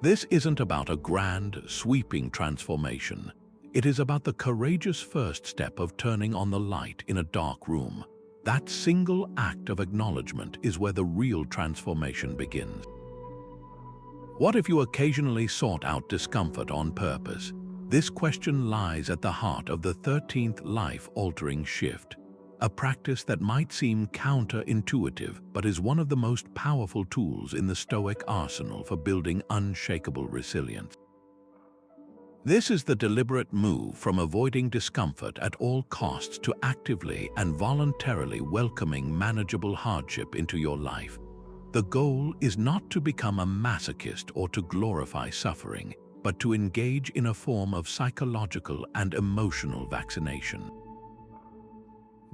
This isn't about a grand, sweeping transformation. It is about the courageous first step of turning on the light in a dark room. That single act of acknowledgement is where the real transformation begins. What if you occasionally sought out discomfort on purpose? This question lies at the heart of the 13th life-altering shift, a practice that might seem counterintuitive but is one of the most powerful tools in the Stoic arsenal for building unshakable resilience. This is the deliberate move from avoiding discomfort at all costs to actively and voluntarily welcoming manageable hardship into your life. The goal is not to become a masochist or to glorify suffering, but to engage in a form of psychological and emotional vaccination.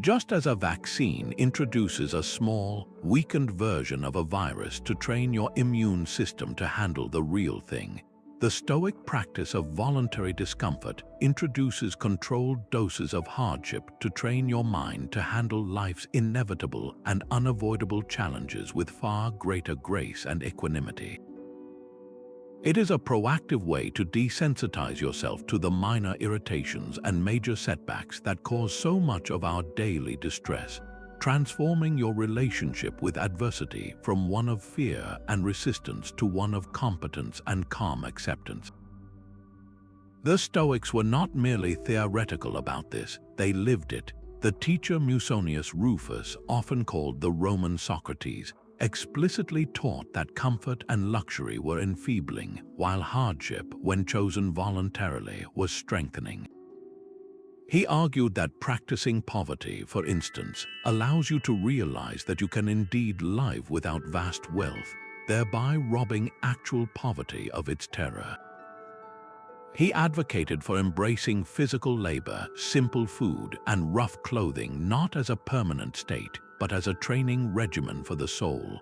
Just as a vaccine introduces a small, weakened version of a virus to train your immune system to handle the real thing, the Stoic practice of voluntary discomfort introduces controlled doses of hardship to train your mind to handle life's inevitable and unavoidable challenges with far greater grace and equanimity. It is a proactive way to desensitize yourself to the minor irritations and major setbacks that cause so much of our daily distress, transforming your relationship with adversity from one of fear and resistance to one of competence and calm acceptance. The Stoics were not merely theoretical about this, they lived it. The teacher Musonius Rufus, often called the Roman Socrates, explicitly taught that comfort and luxury were enfeebling, while hardship, when chosen voluntarily, was strengthening. He argued that practicing poverty, for instance, allows you to realize that you can indeed live without vast wealth, thereby robbing actual poverty of its terror. He advocated for embracing physical labor, simple food, and rough clothing not as a permanent state, but as a training regimen for the soul.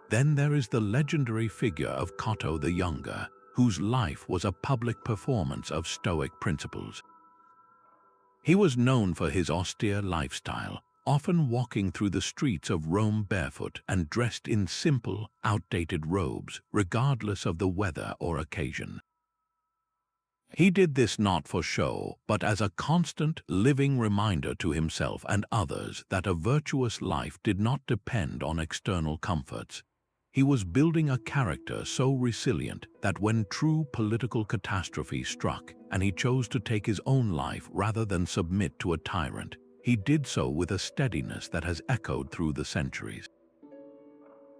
Then there is the legendary figure of Cato the Younger, whose life was a public performance of Stoic principles. He was known for his austere lifestyle, often walking through the streets of Rome barefoot and dressed in simple, outdated robes, regardless of the weather or occasion. He did this not for show, but as a constant, living reminder to himself and others that a virtuous life did not depend on external comforts. He was building a character so resilient that when true political catastrophe struck and he chose to take his own life rather than submit to a tyrant, he did so with a steadiness that has echoed through the centuries.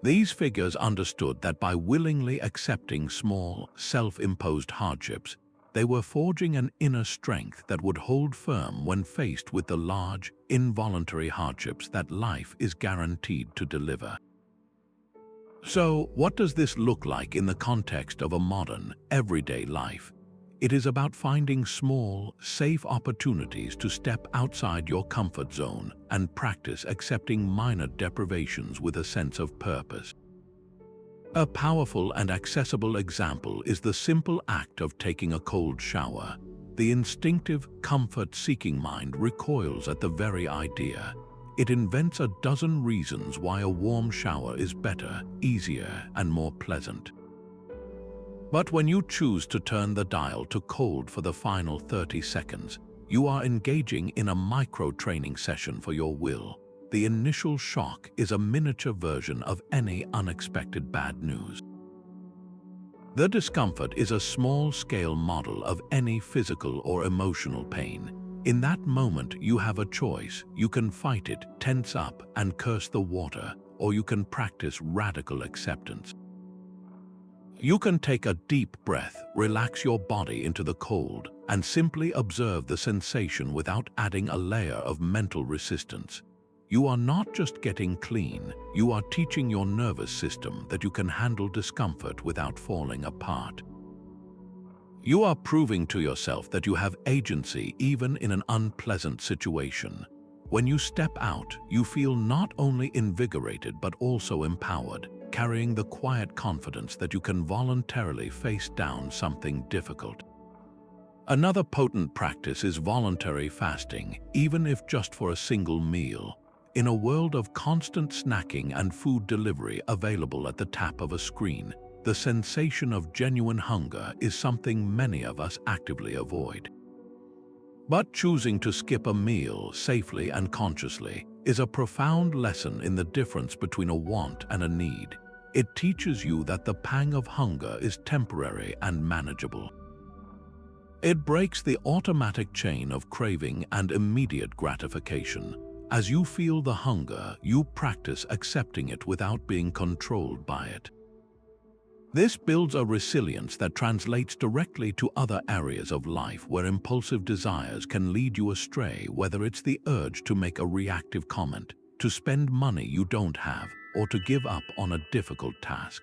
These figures understood that by willingly accepting small, self-imposed hardships, they were forging an inner strength that would hold firm when faced with the large, involuntary hardships that life is guaranteed to deliver. So, what does this look like in the context of a modern, everyday life? It is about finding small, safe opportunities to step outside your comfort zone and practice accepting minor deprivations with a sense of purpose. A powerful and accessible example is the simple act of taking a cold shower. The instinctive, comfort-seeking mind recoils at the very idea. It invents a dozen reasons why a warm shower is better, easier, and more pleasant. But when you choose to turn the dial to cold for the final 30 seconds, you are engaging in a micro-training session for your will. The initial shock is a miniature version of any unexpected bad news. The discomfort is a small-scale model of any physical or emotional pain. In that moment, you have a choice. You can fight it, tense up, and curse the water, or you can practice radical acceptance. You can take a deep breath, relax your body into the cold, and simply observe the sensation without adding a layer of mental resistance. You are not just getting clean, you are teaching your nervous system that you can handle discomfort without falling apart. You are proving to yourself that you have agency even in an unpleasant situation. When you step out, you feel not only invigorated but also empowered, carrying the quiet confidence that you can voluntarily face down something difficult. Another potent practice is voluntary fasting, even if just for a single meal. In a world of constant snacking and food delivery available at the tap of a screen, the sensation of genuine hunger is something many of us actively avoid. But choosing to skip a meal safely and consciously is a profound lesson in the difference between a want and a need. It teaches you that the pang of hunger is temporary and manageable. It breaks the automatic chain of craving and immediate gratification. As you feel the hunger, you practice accepting it without being controlled by it. This builds a resilience that translates directly to other areas of life where impulsive desires can lead you astray, whether it's the urge to make a reactive comment, to spend money you don't have, or to give up on a difficult task.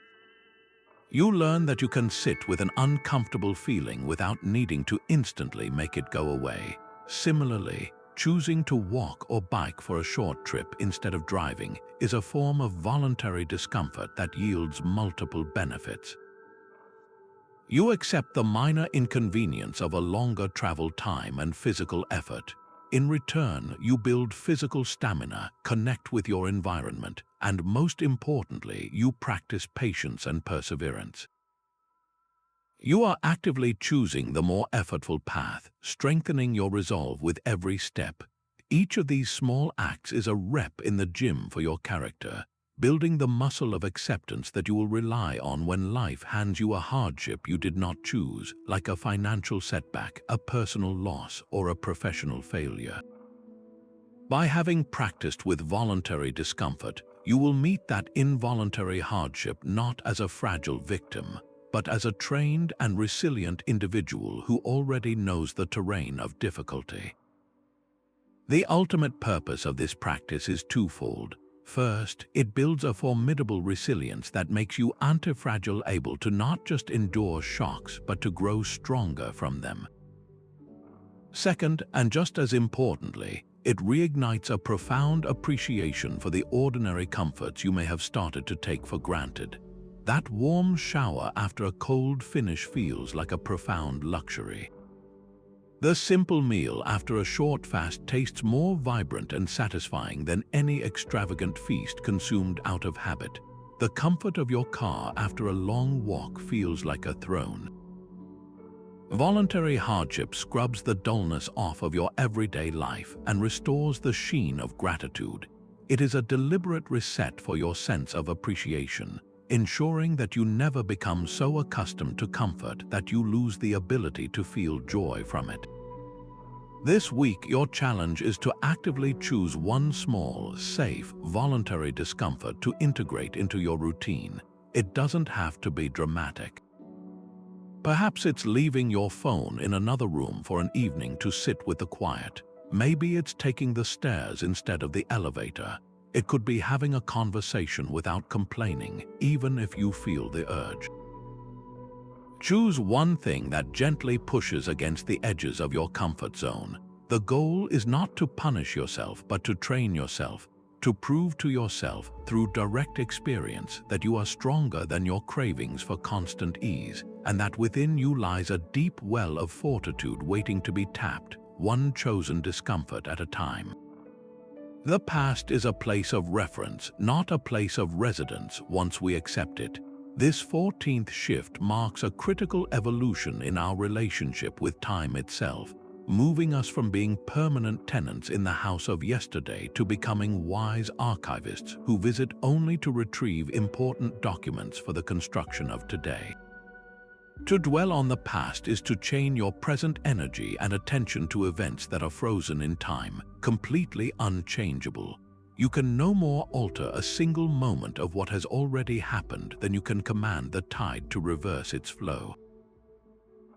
You learn that you can sit with an uncomfortable feeling without needing to instantly make it go away. Similarly, choosing to walk or bike for a short trip instead of driving is a form of voluntary discomfort that yields multiple benefits. You accept the minor inconvenience of a longer travel time and physical effort. In return, you build physical stamina, connect with your environment, and most importantly, you practice patience and perseverance. You are actively choosing the more effortful path, strengthening your resolve with every step. Each of these small acts is a rep in the gym for your character, building the muscle of acceptance that you will rely on when life hands you a hardship you did not choose, like a financial setback, a personal loss, or a professional failure. By having practiced with voluntary discomfort, you will meet that involuntary hardship not as a fragile victim, but as a trained and resilient individual who already knows the terrain of difficulty. The ultimate purpose of this practice is twofold. First, it builds a formidable resilience that makes you anti-fragile, able to not just endure shocks, but to grow stronger from them. Second, and just as importantly, it reignites a profound appreciation for the ordinary comforts you may have started to take for granted. That warm shower after a cold finish feels like a profound luxury. The simple meal after a short fast tastes more vibrant and satisfying than any extravagant feast consumed out of habit. The comfort of your car after a long walk feels like a throne. Voluntary hardship scrubs the dullness off of your everyday life and restores the sheen of gratitude. It is a deliberate reset for your sense of appreciation, ensuring that you never become so accustomed to comfort that you lose the ability to feel joy from it. This week, your challenge is to actively choose one small, safe, voluntary discomfort to integrate into your routine. It doesn't have to be dramatic. Perhaps it's leaving your phone in another room for an evening to sit with the quiet. Maybe it's taking the stairs instead of the elevator. It could be having a conversation without complaining, even if you feel the urge. Choose one thing that gently pushes against the edges of your comfort zone. The goal is not to punish yourself, but to train yourself, to prove to yourself through direct experience that you are stronger than your cravings for constant ease, and that within you lies a deep well of fortitude waiting to be tapped, one chosen discomfort at a time. The past is a place of reference, not a place of residence once we accept it. This 14th shift marks a critical evolution in our relationship with time itself, moving us from being permanent tenants in the house of yesterday to becoming wise archivists who visit only to retrieve important documents for the construction of today. To dwell on the past is to chain your present energy and attention to events that are frozen in time, completely unchangeable. You can no more alter a single moment of what has already happened than you can command the tide to reverse its flow.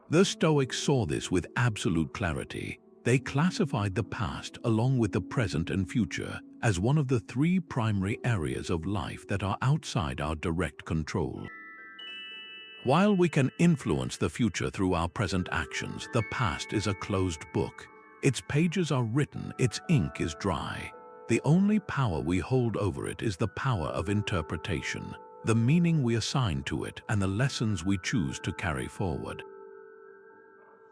The Stoics saw this with absolute clarity. They classified the past, along with the present and future, as one of the three primary areas of life that are outside our direct control. While we can influence the future through our present actions, the past is a closed book. Its pages are written, its ink is dry. The only power we hold over it is the power of interpretation, the meaning we assign to it, and the lessons we choose to carry forward.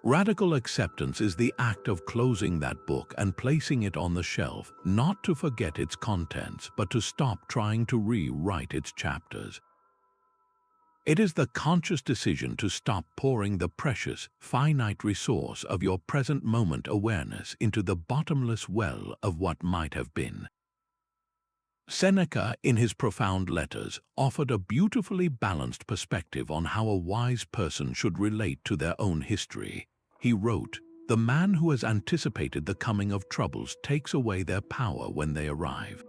Radical acceptance is the act of closing that book and placing it on the shelf, not to forget its contents, but to stop trying to rewrite its chapters. It is the conscious decision to stop pouring the precious, finite resource of your present moment awareness into the bottomless well of what might have been. Seneca, in his profound letters, offered a beautifully balanced perspective on how a wise person should relate to their own history. He wrote, "The man who has anticipated the coming of troubles takes away their power when they arrive."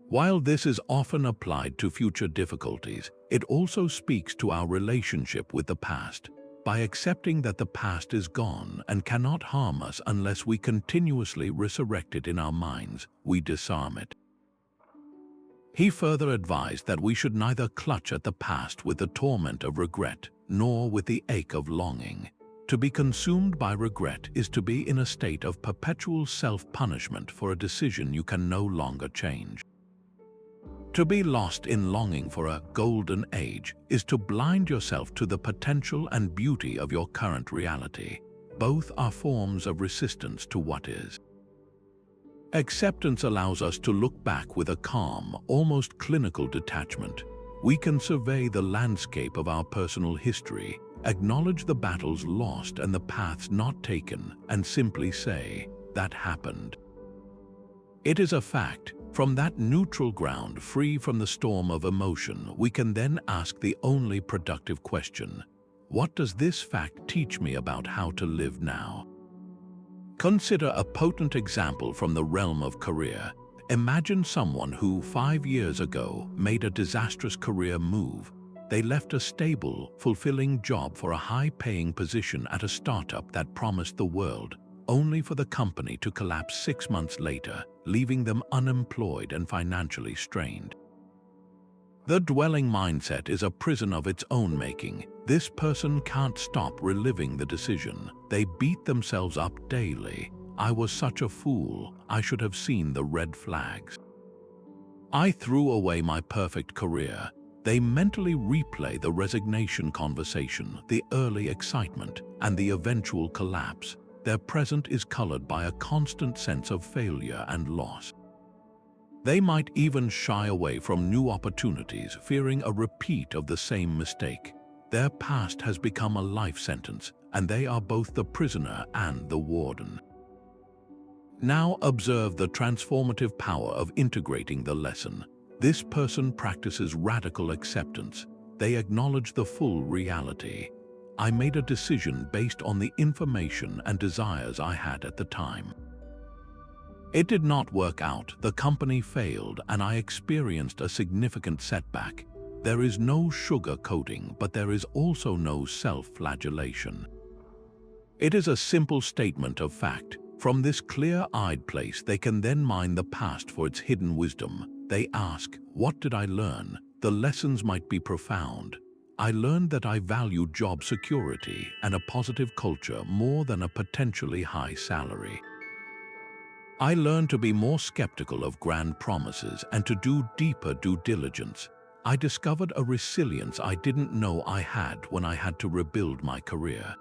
While this is often applied to future difficulties, it also speaks to our relationship with the past. By accepting that the past is gone and cannot harm us unless we continuously resurrect it in our minds, we disarm it. He further advised that we should neither clutch at the past with the torment of regret, nor with the ache of longing. To be consumed by regret is to be in a state of perpetual self-punishment for a decision you can no longer change. To be lost in longing for a golden age is to blind yourself to the potential and beauty of your current reality. Both are forms of resistance to what is. Acceptance allows us to look back with a calm, almost clinical detachment. We can survey the landscape of our personal history, acknowledge the battles lost and the paths not taken, and simply say, "That happened." It is a fact. From that neutral ground, free from the storm of emotion, we can then ask the only productive question: what does this fact teach me about how to live now? Consider a potent example from the realm of career. Imagine someone who 5 years ago made a disastrous career move. They left a stable, fulfilling job for a high-paying position at a startup that promised the world, only for the company to collapse 6 months later, leaving them unemployed and financially strained. The dwelling mindset is a prison of its own making. This person can't stop reliving the decision. They beat themselves up daily. "I was such a fool. I should have seen the red flags. I threw away my perfect career." They mentally replay the resignation conversation, the early excitement, and the eventual collapse. Their present is colored by a constant sense of failure and loss. They might even shy away from new opportunities, fearing a repeat of the same mistake. Their past has become a life sentence, and they are both the prisoner and the warden. Now observe the transformative power of integrating the lesson. This person practices radical acceptance. They acknowledge the full reality. "I made a decision based on the information and desires I had at the time. It did not work out, the company failed, and I experienced a significant setback. There is no sugar-coating, but there is also no self-flagellation." It is a simple statement of fact. From this clear-eyed place, they can then mine the past for its hidden wisdom. They ask, "What did I learn?" The lessons might be profound. "I learned that I value job security and a positive culture more than a potentially high salary." I learned to be more skeptical of grand promises and to do deeper due diligence. I discovered a resilience I didn't know I had when I had to rebuild my career.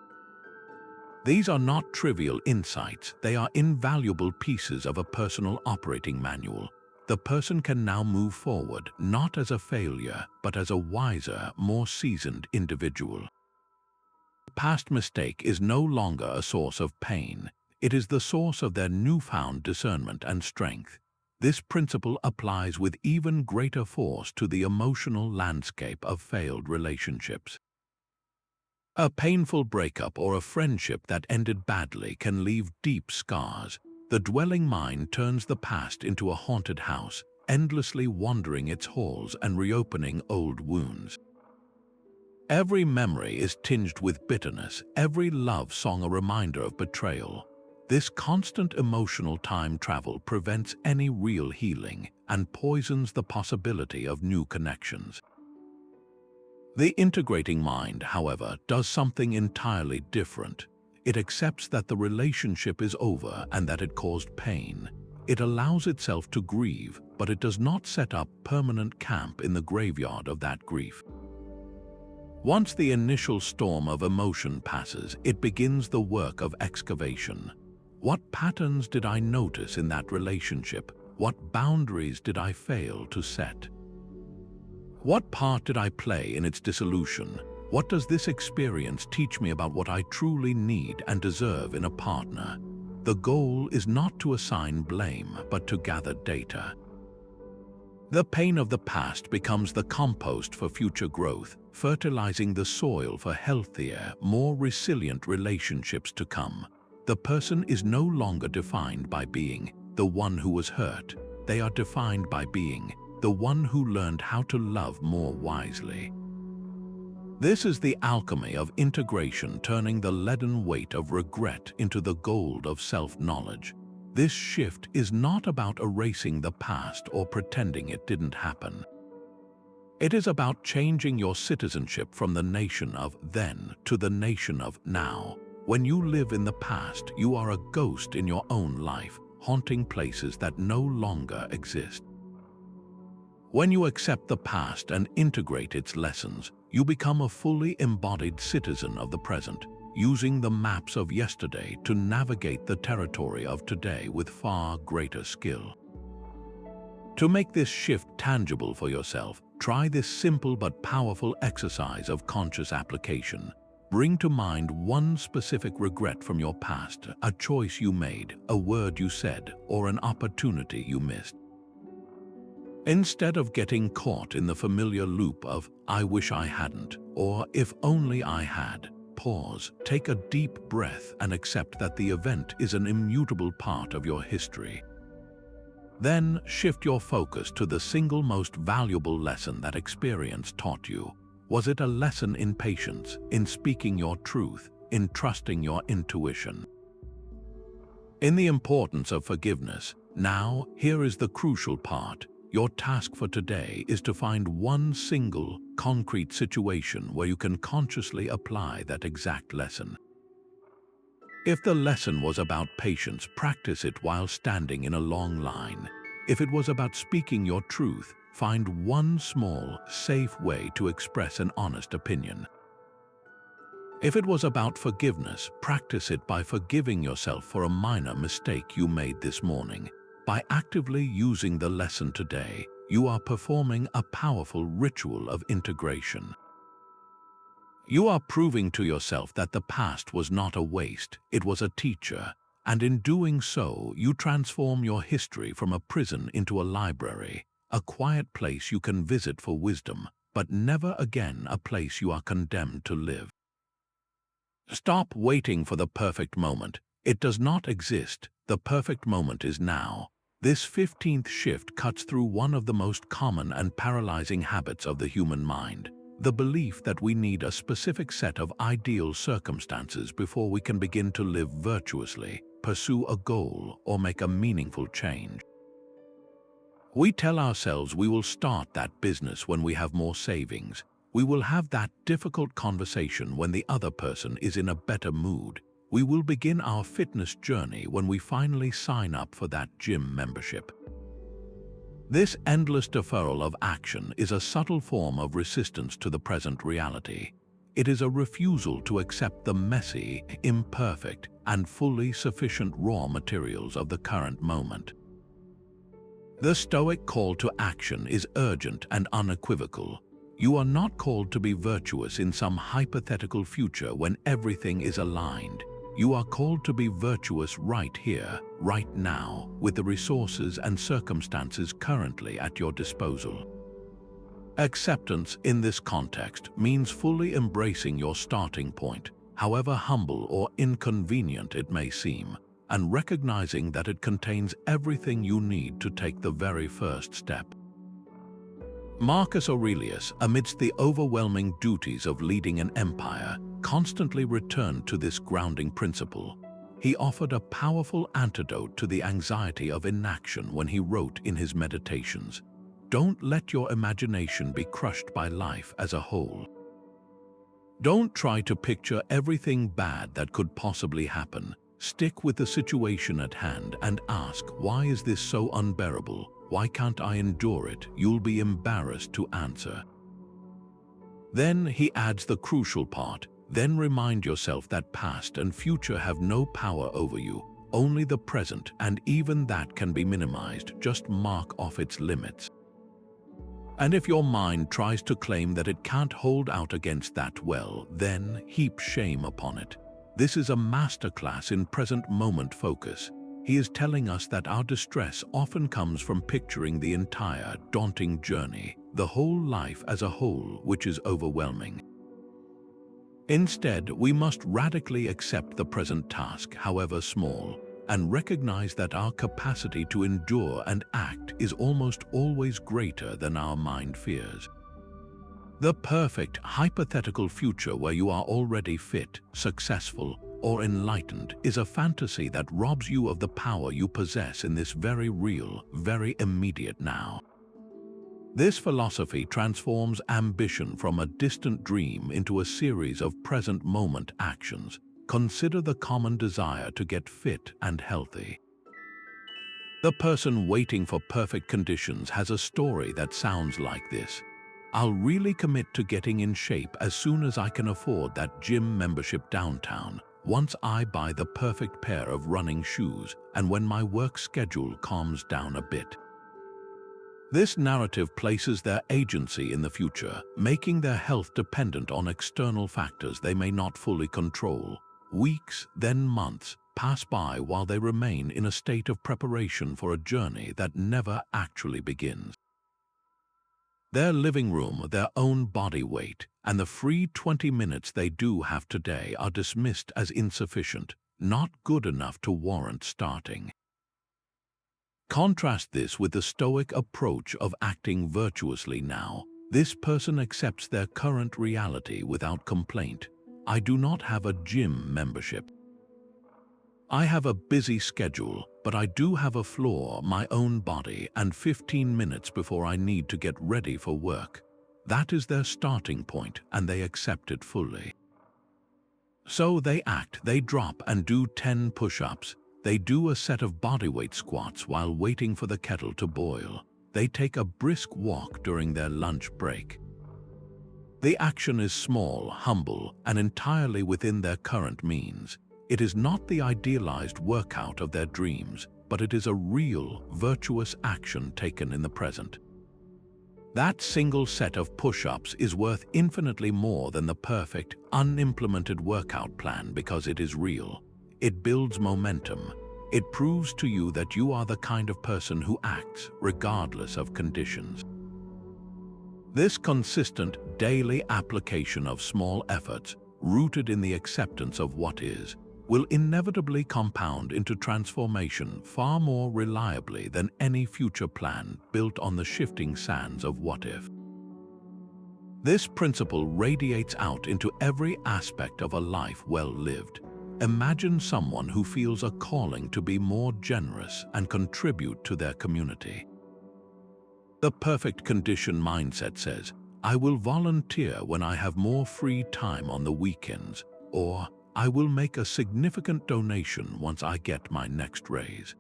These are not trivial insights, they are invaluable pieces of a personal operating manual. The person can now move forward, not as a failure, but as a wiser, more seasoned individual. Past mistake is no longer a source of pain. It is the source of their newfound discernment and strength. This principle applies with even greater force to the emotional landscape of failed relationships. A painful breakup or a friendship that ended badly can leave deep scars. The dwelling mind turns the past into a haunted house, endlessly wandering its halls and reopening old wounds. Every memory is tinged with bitterness, every love song a reminder of betrayal. This constant emotional time travel prevents any real healing and poisons the possibility of new connections. The integrating mind, however, does something entirely different. It accepts that the relationship is over and that it caused pain. It allows itself to grieve, but it does not set up permanent camp in the graveyard of that grief. Once the initial storm of emotion passes, it begins the work of excavation. What patterns did I notice in that relationship? What boundaries did I fail to set? What part did I play in its dissolution? What does this experience teach me about what I truly need and deserve in a partner? The goal is not to assign blame, but to gather data. The pain of the past becomes the compost for future growth, fertilizing the soil for healthier, more resilient relationships to come. The person is no longer defined by being the one who was hurt. They are defined by being the one who learned how to love more wisely. This is the alchemy of integration, turning the leaden weight of regret into the gold of self-knowledge. This shift is not about erasing the past or pretending it didn't happen. It is about changing your citizenship from the nation of then to the nation of now. When you live in the past, you are a ghost in your own life, haunting places that no longer exist. When you accept the past and integrate its lessons, you become a fully embodied citizen of the present, using the maps of yesterday to navigate the territory of today with far greater skill. To make this shift tangible for yourself, try this simple but powerful exercise of conscious application. Bring to mind one specific regret from your past, a choice you made, a word you said, or an opportunity you missed. Instead of getting caught in the familiar loop of "I wish I hadn't" or "if only I had," pause, take a deep breath and accept that the event is an immutable part of your history. Then shift your focus to the single most valuable lesson that experience taught you. Was it a lesson in patience, in speaking your truth, in trusting your intuition? In the importance of forgiveness, now, here is the crucial part. Your task for today is to find one single, concrete situation where you can consciously apply that exact lesson. If the lesson was about patience, practice it while standing in a long line. If it was about speaking your truth, find one small, safe way to express an honest opinion. If it was about forgiveness, practice it by forgiving yourself for a minor mistake you made this morning. By actively using the lesson today, you are performing a powerful ritual of integration. You are proving to yourself that the past was not a waste, it was a teacher, and in doing so, you transform your history from a prison into a library, a quiet place you can visit for wisdom, but never again a place you are condemned to live. Stop waiting for the perfect moment. It does not exist. The perfect moment is now. This 15th shift cuts through one of the most common and paralyzing habits of the human mind, the belief that we need a specific set of ideal circumstances before we can begin to live virtuously, pursue a goal, or make a meaningful change. We tell ourselves we will start that business when we have more savings. We will have that difficult conversation when the other person is in a better mood. We will begin our fitness journey when we finally sign up for that gym membership. This endless deferral of action is a subtle form of resistance to the present reality. It is a refusal to accept the messy, imperfect, and fully sufficient raw materials of the current moment. The Stoic call to action is urgent and unequivocal. You are not called to be virtuous in some hypothetical future when everything is aligned. You are called to be virtuous right here, right now, with the resources and circumstances currently at your disposal. Acceptance in this context means fully embracing your starting point, however humble or inconvenient it may seem, and recognizing that it contains everything you need to take the very first step. Marcus Aurelius, amidst the overwhelming duties of leading an empire, constantly returned to this grounding principle. He offered a powerful antidote to the anxiety of inaction when he wrote in his Meditations, "Don't let your imagination be crushed by life as a whole." Don't try to picture everything bad that could possibly happen. Stick with the situation at hand and ask, why is this so unbearable? Why can't I endure it? You'll be embarrassed to answer. Then he adds the crucial part. Then remind yourself that past and future have no power over you, only the present, and even that can be minimized. Just mark off its limits. And if your mind tries to claim that it can't hold out against that, well, then heap shame upon it. This is a masterclass in present moment focus. He is telling us that our distress often comes from picturing the entire daunting journey, the whole life as a whole, which is overwhelming. Instead, we must radically accept the present task, however small, and recognize that our capacity to endure and act is almost always greater than our mind fears. The perfect hypothetical future where you are already fit, successful, or enlightened is a fantasy that robs you of the power you possess in this very real, very immediate now. This philosophy transforms ambition from a distant dream into a series of present moment actions. Consider the common desire to get fit and healthy. The person waiting for perfect conditions has a story that sounds like this. I'll really commit to getting in shape as soon as I can afford that gym membership downtown, once I buy the perfect pair of running shoes, and when my work schedule calms down a bit. This narrative places their agency in the future, making their health dependent on external factors they may not fully control. Weeks, then months, pass by while they remain in a state of preparation for a journey that never actually begins. Their living room, their own body weight, and the free 20 minutes they do have today are dismissed as insufficient, not good enough to warrant starting. Contrast this with the Stoic approach of acting virtuously now. This person accepts their current reality without complaint. I do not have a gym membership. I have a busy schedule, but I do have a floor, my own body, and 15 minutes before I need to get ready for work. That is their starting point, and they accept it fully. So they act, they drop and do 10 push-ups. They do a set of bodyweight squats while waiting for the kettle to boil. They take a brisk walk during their lunch break. The action is small, humble, and entirely within their current means. It is not the idealized workout of their dreams, but it is a real, virtuous action taken in the present. That single set of push-ups is worth infinitely more than the perfect, unimplemented workout plan because it is real. It builds momentum. It proves to you that you are the kind of person who acts regardless of conditions. This consistent, daily application of small efforts, rooted in the acceptance of what is, will inevitably compound into transformation far more reliably than any future plan built on the shifting sands of what if. This principle radiates out into every aspect of a life well lived. Imagine someone who feels a calling to be more generous and contribute to their community. The perfect condition mindset says, I will volunteer when I have more free time on the weekends, or I will make a significant donation once I get my next raise.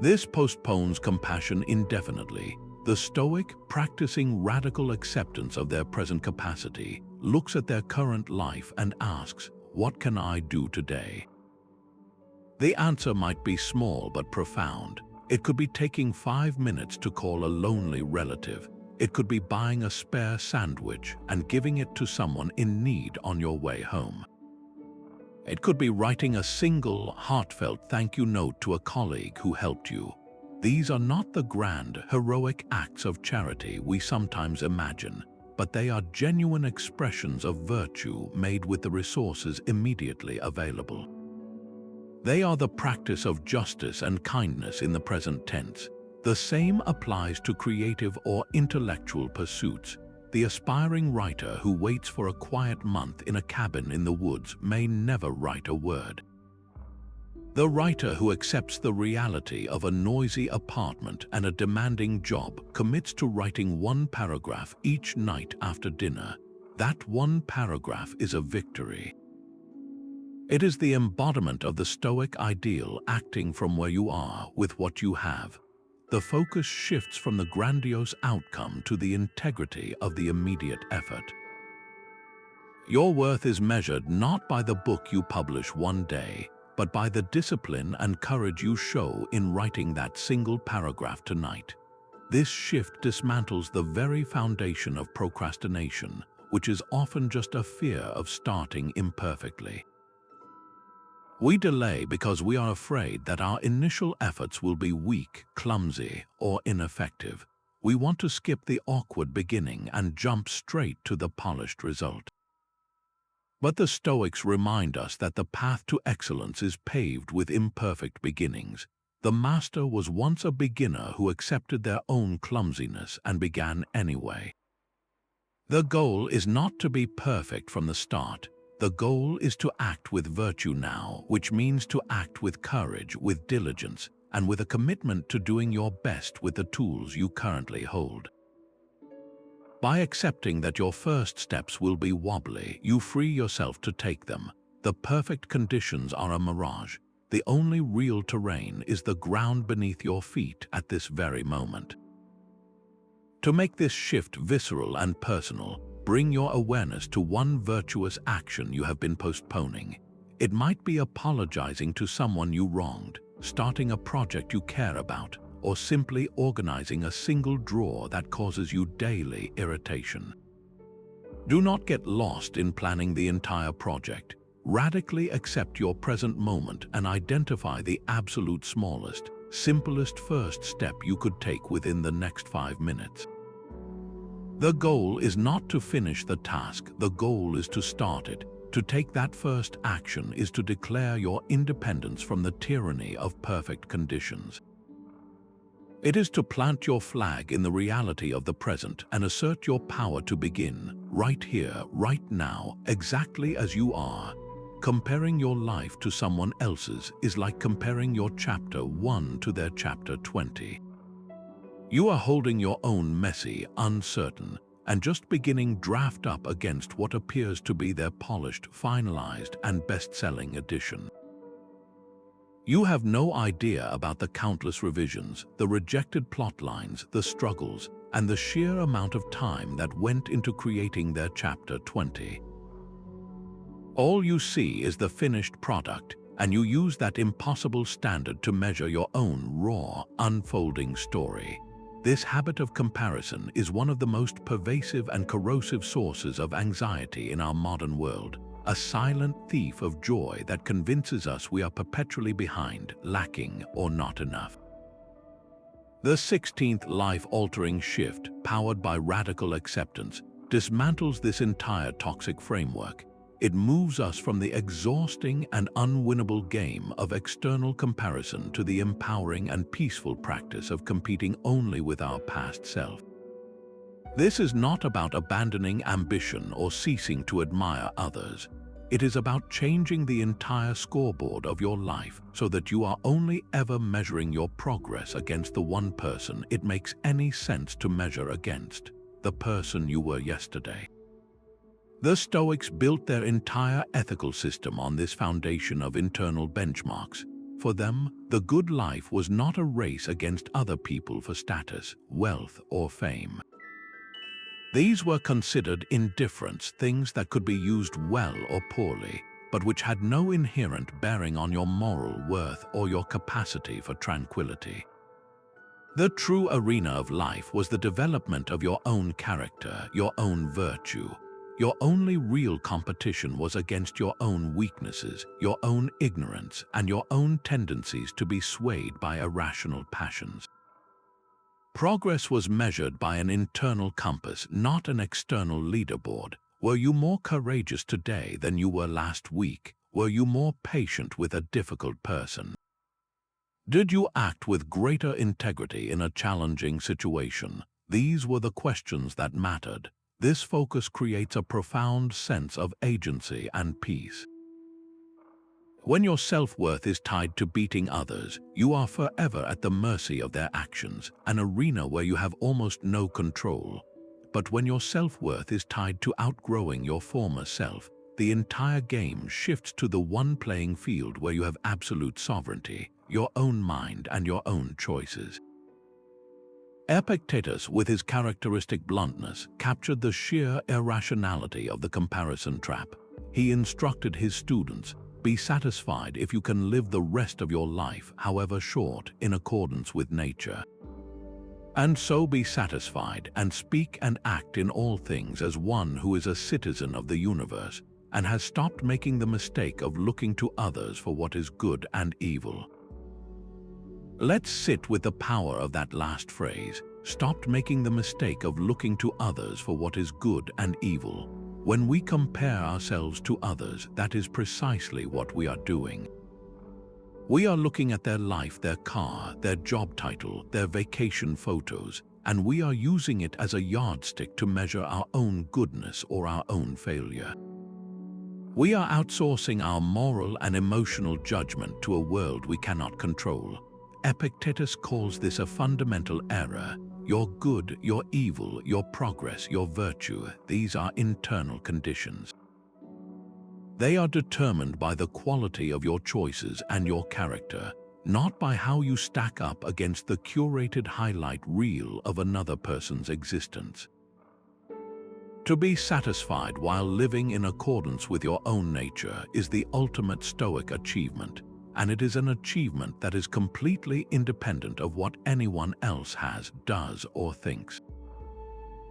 This postpones compassion indefinitely. The Stoic, practicing radical acceptance of their present capacity, looks at their current life and asks, "What can I do today?" The answer might be small but profound. It could be taking 5 minutes to call a lonely relative. It could be buying a spare sandwich and giving it to someone in need on your way home. It could be writing a single, heartfelt thank you note to a colleague who helped you. These are not the grand, heroic acts of charity we sometimes imagine, but they are genuine expressions of virtue made with the resources immediately available. They are the practice of justice and kindness in the present tense. The same applies to creative or intellectual pursuits. The aspiring writer who waits for a quiet month in a cabin in the woods may never write a word. The writer who accepts the reality of a noisy apartment and a demanding job commits to writing 1 paragraph each night after dinner. That 1 paragraph is a victory. It is the embodiment of the Stoic ideal, acting from where you are with what you have. The focus shifts from the grandiose outcome to the integrity of the immediate effort. Your worth is measured not by the book you publish one day, but by the discipline and courage you show in writing that single paragraph tonight. This shift dismantles the very foundation of procrastination, which is often just a fear of starting imperfectly. We delay because we are afraid that our initial efforts will be weak, clumsy, or ineffective. We want to skip the awkward beginning and jump straight to the polished result. But the Stoics remind us that the path to excellence is paved with imperfect beginnings. The master was once a beginner who accepted their own clumsiness and began anyway. The goal is not to be perfect from the start. The goal is to act with virtue now, which means to act with courage, with diligence, and with a commitment to doing your best with the tools you currently hold. By accepting that your first steps will be wobbly, you free yourself to take them. The perfect conditions are a mirage. The only real terrain is the ground beneath your feet at this very moment. To make this shift visceral and personal, bring your awareness to 1 virtuous action you have been postponing. It might be apologizing to someone you wronged, starting a project you care about, or simply organizing a single drawer that causes you daily irritation. Do not get lost in planning the entire project. Radically accept your present moment and identify the absolute smallest, simplest first step you could take within the next 5 minutes. The goal is not to finish the task, the goal is to start it. To take that first action is to declare your independence from the tyranny of perfect conditions. It is to plant your flag in the reality of the present and assert your power to begin, right here, right now, exactly as you are. Comparing your life to someone else's is like comparing your chapter 1 to their chapter 20. You are holding your own messy, uncertain, and just beginning draft up against what appears to be their polished, finalized, and best-selling edition. You have no idea about the countless revisions, the rejected plot lines, the struggles, and the sheer amount of time that went into creating their chapter 20. All you see is the finished product, and you use that impossible standard to measure your own raw, unfolding story. This habit of comparison is one of the most pervasive and corrosive sources of anxiety in our modern world, a silent thief of joy that convinces us we are perpetually behind, lacking, or not enough. The 16th life-altering shift, powered by radical acceptance, dismantles this entire toxic framework. It moves us from the exhausting and unwinnable game of external comparison to the empowering and peaceful practice of competing only with our past self. This is not about abandoning ambition or ceasing to admire others. It is about changing the entire scoreboard of your life so that you are only ever measuring your progress against the one person it makes any sense to measure against, the person you were yesterday. The Stoics built their entire ethical system on this foundation of internal benchmarks. For them, the good life was not a race against other people for status, wealth, or fame. These were considered indifferents, things that could be used well or poorly, but which had no inherent bearing on your moral worth or your capacity for tranquility. The true arena of life was the development of your own character, your own virtue. Your only real competition was against your own weaknesses, your own ignorance, and your own tendencies to be swayed by irrational passions. Progress was measured by an internal compass, not an external leaderboard. Were you more courageous today than you were last week? Were you more patient with a difficult person? Did you act with greater integrity in a challenging situation? These were the questions that mattered. This focus creates a profound sense of agency and peace. When your self-worth is tied to beating others, you are forever at the mercy of their actions, an arena where you have almost no control. But when your self-worth is tied to outgrowing your former self, the entire game shifts to the one playing field where you have absolute sovereignty, your own mind and your own choices. Epictetus, with his characteristic bluntness, captured the sheer irrationality of the comparison trap. He instructed his students, "Be satisfied if you can live the rest of your life, however short, in accordance with nature. And so be satisfied and speak and act in all things as one who is a citizen of the universe and has stopped making the mistake of looking to others for what is good and evil." Let's sit with the power of that last phrase, stopped making the mistake of looking to others for what is good and evil. When we compare ourselves to others, that is precisely what we are doing. We are looking at their life, their car, their job title, their vacation photos, and we are using it as a yardstick to measure our own goodness or our own failure. We are outsourcing our moral and emotional judgment to a world we cannot control. Epictetus calls this a fundamental error. Your good, your evil, your progress, your virtue, these are internal conditions. They are determined by the quality of your choices and your character, not by how you stack up against the curated highlight reel of another person's existence. To be satisfied while living in accordance with your own nature is the ultimate Stoic achievement, and it is an achievement that is completely independent of what anyone else has, does, or thinks.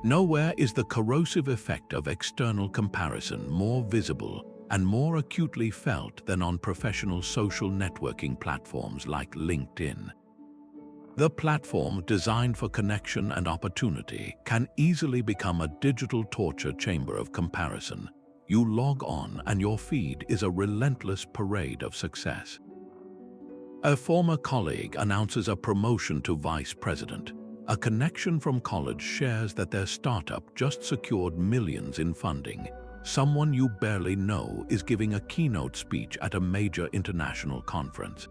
Nowhere is the corrosive effect of external comparison more visible and more acutely felt than on professional social networking platforms like LinkedIn. The platform, designed for connection and opportunity, can easily become a digital torture chamber of comparison. You log on and your feed is a relentless parade of success. A former colleague announces a promotion to vice president. A connection from college shares that their startup just secured millions in funding. Someone you barely know is giving a keynote speech at a major international conference.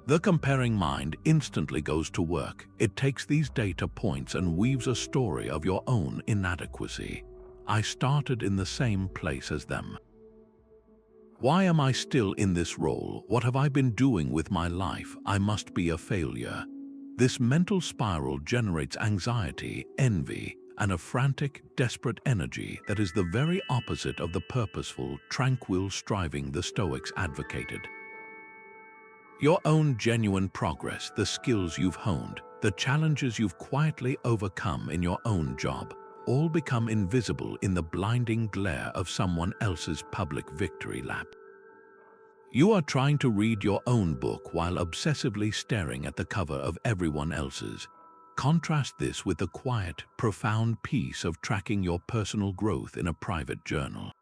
The comparing mind instantly goes to work. It takes these data points and weaves a story of your own inadequacy. I started in the same place as them. Why am I still in this role? What have I been doing with my life? I must be a failure. This mental spiral generates anxiety, envy, and a frantic, desperate energy that is the very opposite of the purposeful, tranquil striving the Stoics advocated. Your own genuine progress, the skills you've honed, the challenges you've quietly overcome in your own job, all become invisible in the blinding glare of someone else's public victory lap. You are trying to read your own book while obsessively staring at the cover of everyone else's. Contrast this with the quiet, profound peace of tracking your personal growth in a private journal.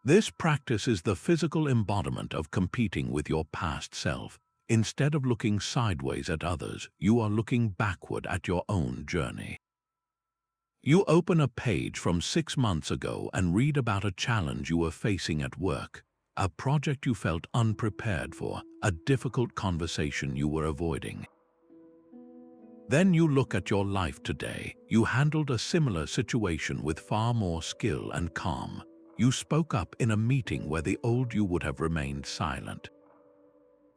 This practice is the physical embodiment of competing with your past self. Instead of looking sideways at others, you are looking backward at your own journey. You open a page from 6 months ago and read about a challenge you were facing at work, a project you felt unprepared for, a difficult conversation you were avoiding. Then you look at your life today. You handled a similar situation with far more skill and calm. You spoke up in a meeting where the old you would have remained silent.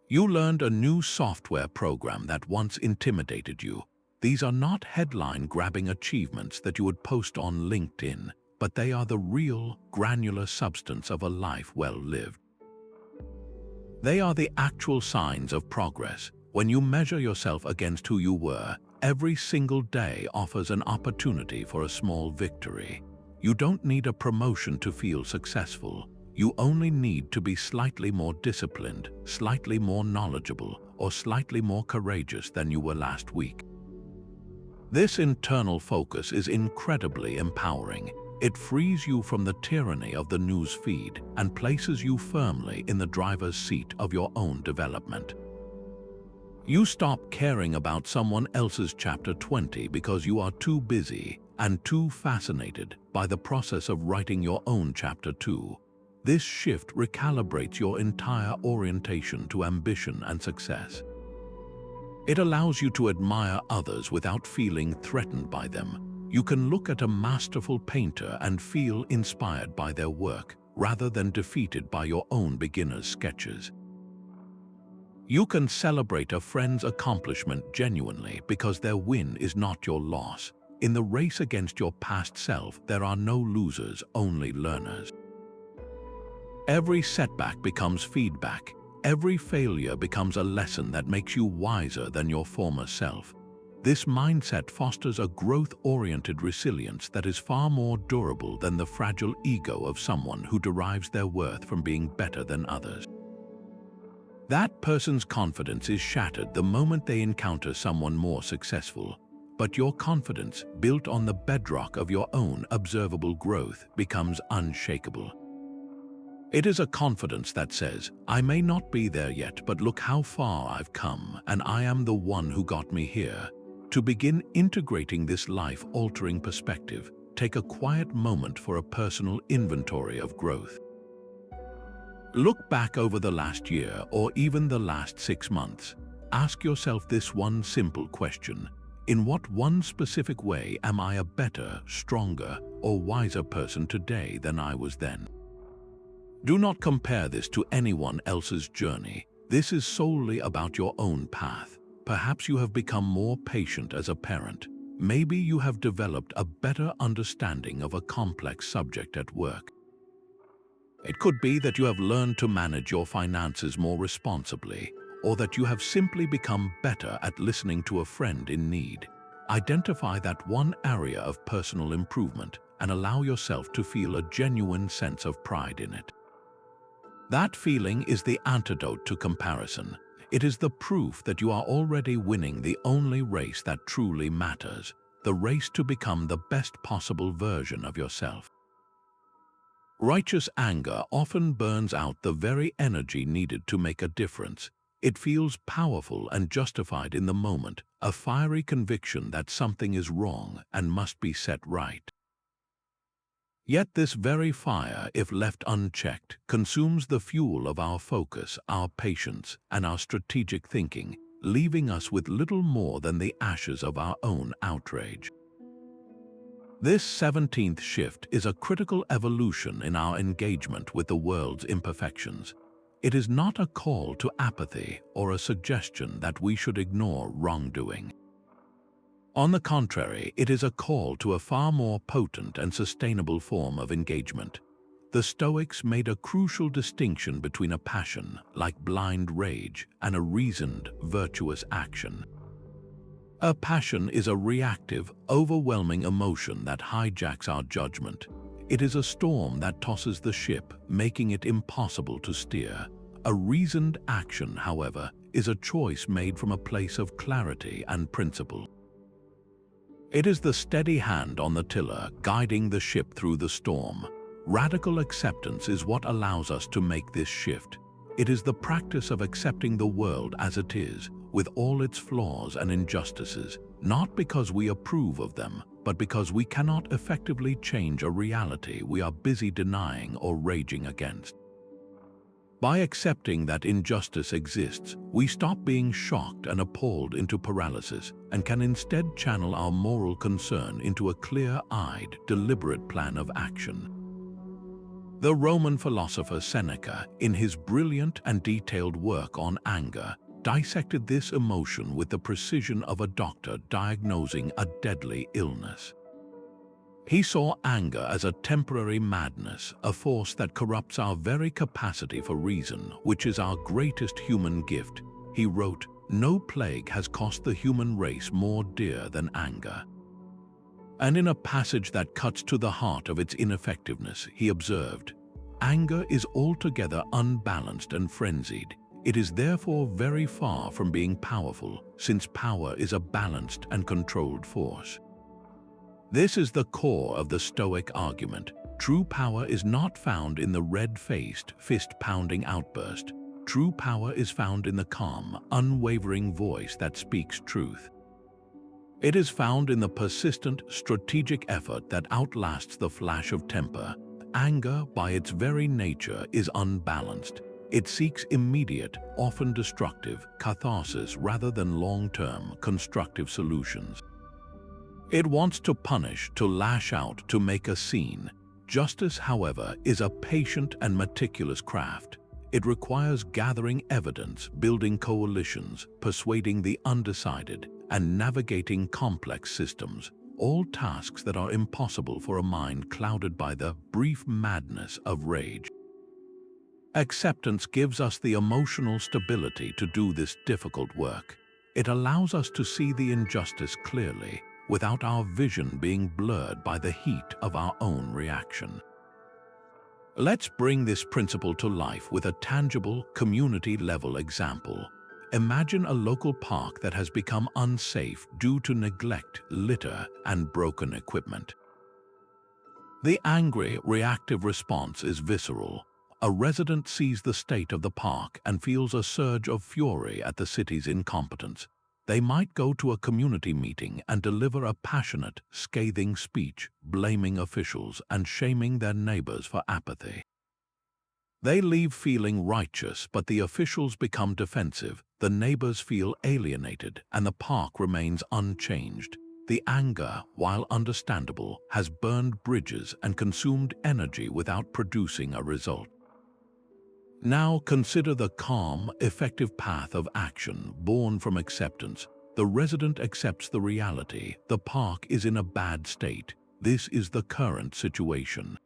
You learned a new software program that once intimidated you. These are not headline-grabbing achievements that you would post on LinkedIn, but they are the real, granular substance of a life well lived. They are the actual signs of progress. When you measure yourself against who you were, every single day offers an opportunity for a small victory. You don't need a promotion to feel successful. You only need to be slightly more disciplined, slightly more knowledgeable, or slightly more courageous than you were last week. This internal focus is incredibly empowering. It frees you from the tyranny of the news feed and places you firmly in the driver's seat of your own development. You stop caring about someone else's chapter 20 because you are too busy and too fascinated by the process of writing your own chapter 2. This shift recalibrates your entire orientation to ambition and success. It allows you to admire others without feeling threatened by them. You can look at a masterful painter and feel inspired by their work, rather than defeated by your own beginner's sketches. You can celebrate a friend's accomplishment genuinely because their win is not your loss. In the race against your past self, there are no losers, only learners. Every setback becomes feedback. Every failure becomes a lesson that makes you wiser than your former self. This mindset fosters a growth-oriented resilience that is far more durable than the fragile ego of someone who derives their worth from being better than others. That person's confidence is shattered the moment they encounter someone more successful. But your confidence, built on the bedrock of your own observable growth, becomes unshakable. It is a confidence that says, I may not be there yet, but look how far I've come, and I am the one who got me here. To begin integrating this life-altering perspective, take a quiet moment for a personal inventory of growth. Look back over the last year or even the last 6 months. Ask yourself this one simple question. In what one specific way am I a better, stronger, or wiser person today than I was then? Do not compare this to anyone else's journey. This is solely about your own path. Perhaps you have become more patient as a parent. Maybe you have developed a better understanding of a complex subject at work. It could be that you have learned to manage your finances more responsibly, or that you have simply become better at listening to a friend in need. Identify that one area of personal improvement and allow yourself to feel a genuine sense of pride in it. That feeling is the antidote to comparison. It is the proof that you are already winning the only race that truly matters, the race to become the best possible version of yourself. Righteous anger often burns out the very energy needed to make a difference. It feels powerful and justified in the moment, a fiery conviction that something is wrong and must be set right. Yet this very fire, if left unchecked, consumes the fuel of our focus, our patience, and our strategic thinking, leaving us with little more than the ashes of our own outrage. This 17th shift is a critical evolution in our engagement with the world's imperfections. It is not a call to apathy or a suggestion that we should ignore wrongdoing. On the contrary, it is a call to a far more potent and sustainable form of engagement. The Stoics made a crucial distinction between a passion, like blind rage, and a reasoned, virtuous action. A passion is a reactive, overwhelming emotion that hijacks our judgment. It is a storm that tosses the ship, making it impossible to steer. A reasoned action, however, is a choice made from a place of clarity and principle. It is the steady hand on the tiller guiding the ship through the storm. Radical acceptance is what allows us to make this shift. It is the practice of accepting the world as it is, with all its flaws and injustices, not because we approve of them, but because we cannot effectively change a reality we are busy denying or raging against. By accepting that injustice exists, we stop being shocked and appalled into paralysis and can instead channel our moral concern into a clear-eyed, deliberate plan of action. The Roman philosopher Seneca, in his brilliant and detailed work on anger, dissected this emotion with the precision of a doctor diagnosing a deadly illness. He saw anger as a temporary madness, a force that corrupts our very capacity for reason, which is our greatest human gift. He wrote, "No plague has cost the human race more dear than anger." And in a passage that cuts to the heart of its ineffectiveness, he observed, "Anger is altogether unbalanced and frenzied. It is therefore very far from being powerful, since power is a balanced and controlled force." This is the core of the Stoic argument. True power is not found in the red-faced, fist-pounding outburst. True power is found in the calm, unwavering voice that speaks truth. It is found in the persistent, strategic effort that outlasts the flash of temper. Anger, by its very nature, is unbalanced. It seeks immediate, often destructive, catharsis rather than long-term, constructive solutions. It wants to punish, to lash out, to make a scene. Justice, however, is a patient and meticulous craft. It requires gathering evidence, building coalitions, persuading the undecided, and navigating complex systems, all tasks that are impossible for a mind clouded by the brief madness of rage. Acceptance gives us the emotional stability to do this difficult work. It allows us to see the injustice clearly, without our vision being blurred by the heat of our own reaction. Let's bring this principle to life with a tangible, community-level example. Imagine a local park that has become unsafe due to neglect, litter, and broken equipment. The angry, reactive response is visceral. A resident sees the state of the park and feels a surge of fury at the city's incompetence. They might go to a community meeting and deliver a passionate, scathing speech, blaming officials and shaming their neighbors for apathy. They leave feeling righteous, but the officials become defensive, the neighbors feel alienated, and the park remains unchanged. The anger, while understandable, has burned bridges and consumed energy without producing a result. Now consider the calm, effective path of action born from acceptance. The resident accepts the reality. The park is in a bad state. This is the current situation.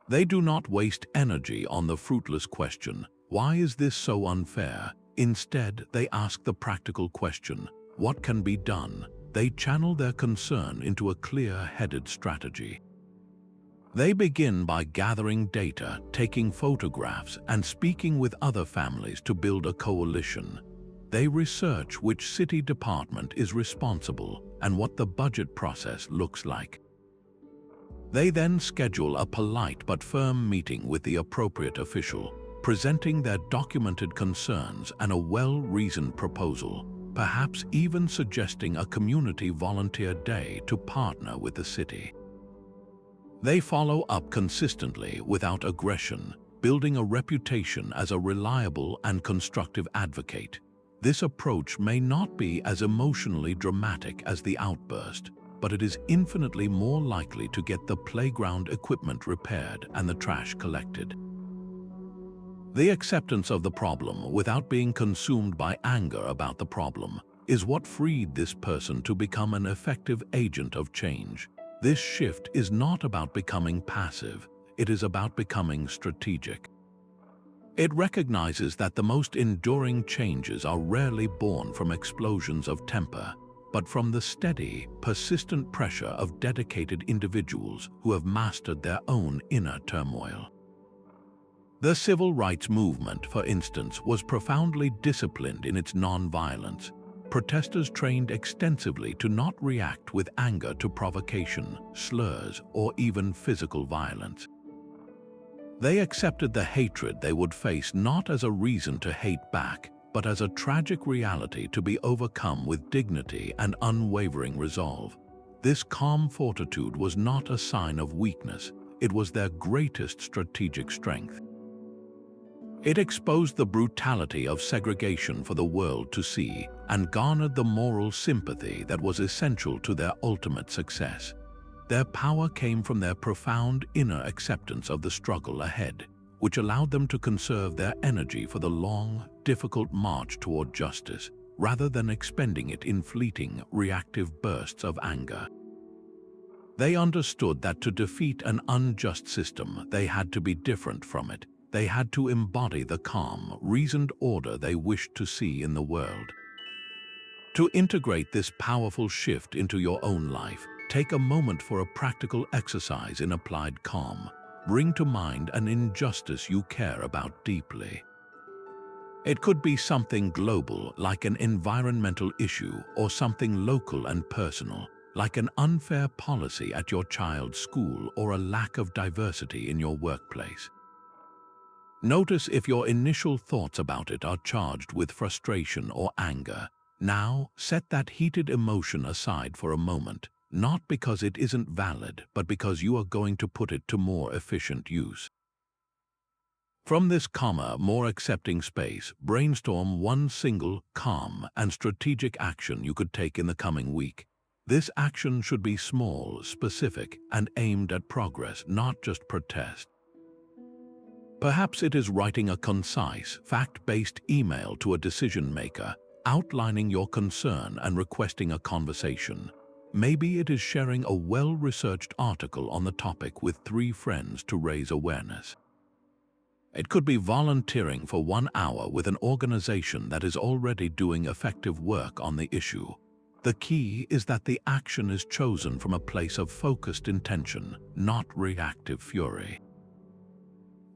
They do not waste energy on the fruitless question, "Why is this so unfair?" Instead, they ask the practical question, "What can be done?" They channel their concern into a clear-headed strategy. They begin by gathering data, taking photographs, and speaking with other families to build a coalition. They research which city department is responsible and what the budget process looks like. They then schedule a polite but firm meeting with the appropriate official, presenting their documented concerns and a well-reasoned proposal, perhaps even suggesting a community volunteer day to partner with the city. They follow up consistently without aggression, building a reputation as a reliable and constructive advocate. This approach may not be as emotionally dramatic as the outburst, but it is infinitely more likely to get the playground equipment repaired and the trash collected. The acceptance of the problem without being consumed by anger about the problem is what freed this person to become an effective agent of change. This shift is not about becoming passive, it is about becoming strategic. It recognizes that the most enduring changes are rarely born from explosions of temper, but from the steady, persistent pressure of dedicated individuals who have mastered their own inner turmoil. The civil rights movement, for instance, was profoundly disciplined in its non-violence. Protesters trained extensively to not react with anger to provocation, slurs, or even physical violence. They accepted the hatred they would face not as a reason to hate back, but as a tragic reality to be overcome with dignity and unwavering resolve. This calm fortitude was not a sign of weakness, it was their greatest strategic strength. It exposed the brutality of segregation for the world to see and garnered the moral sympathy that was essential to their ultimate success. Their power came from their profound inner acceptance of the struggle ahead, which allowed them to conserve their energy for the long, difficult march toward justice, rather than expending it in fleeting, reactive bursts of anger. They understood that to defeat an unjust system, they had to be different from it. They had to embody the calm, reasoned order they wished to see in the world. To integrate this powerful shift into your own life, take a moment for a practical exercise in applied calm. Bring to mind an injustice you care about deeply. It could be something global, like an environmental issue, or something local and personal, like an unfair policy at your child's school or a lack of diversity in your workplace. Notice if your initial thoughts about it are charged with frustration or anger. Now, set that heated emotion aside for a moment, not because it isn't valid, but because you are going to put it to more efficient use. From this calmer, more accepting space, brainstorm one single, calm, and strategic action you could take in the coming week. This action should be small, specific, and aimed at progress, not just protest. Perhaps it is writing a concise, fact-based email to a decision maker, outlining your concern and requesting a conversation. Maybe it is sharing a well-researched article on the topic with 3 friends to raise awareness. It could be volunteering for 1 hour with an organization that is already doing effective work on the issue. The key is that the action is chosen from a place of focused intention, not reactive fury.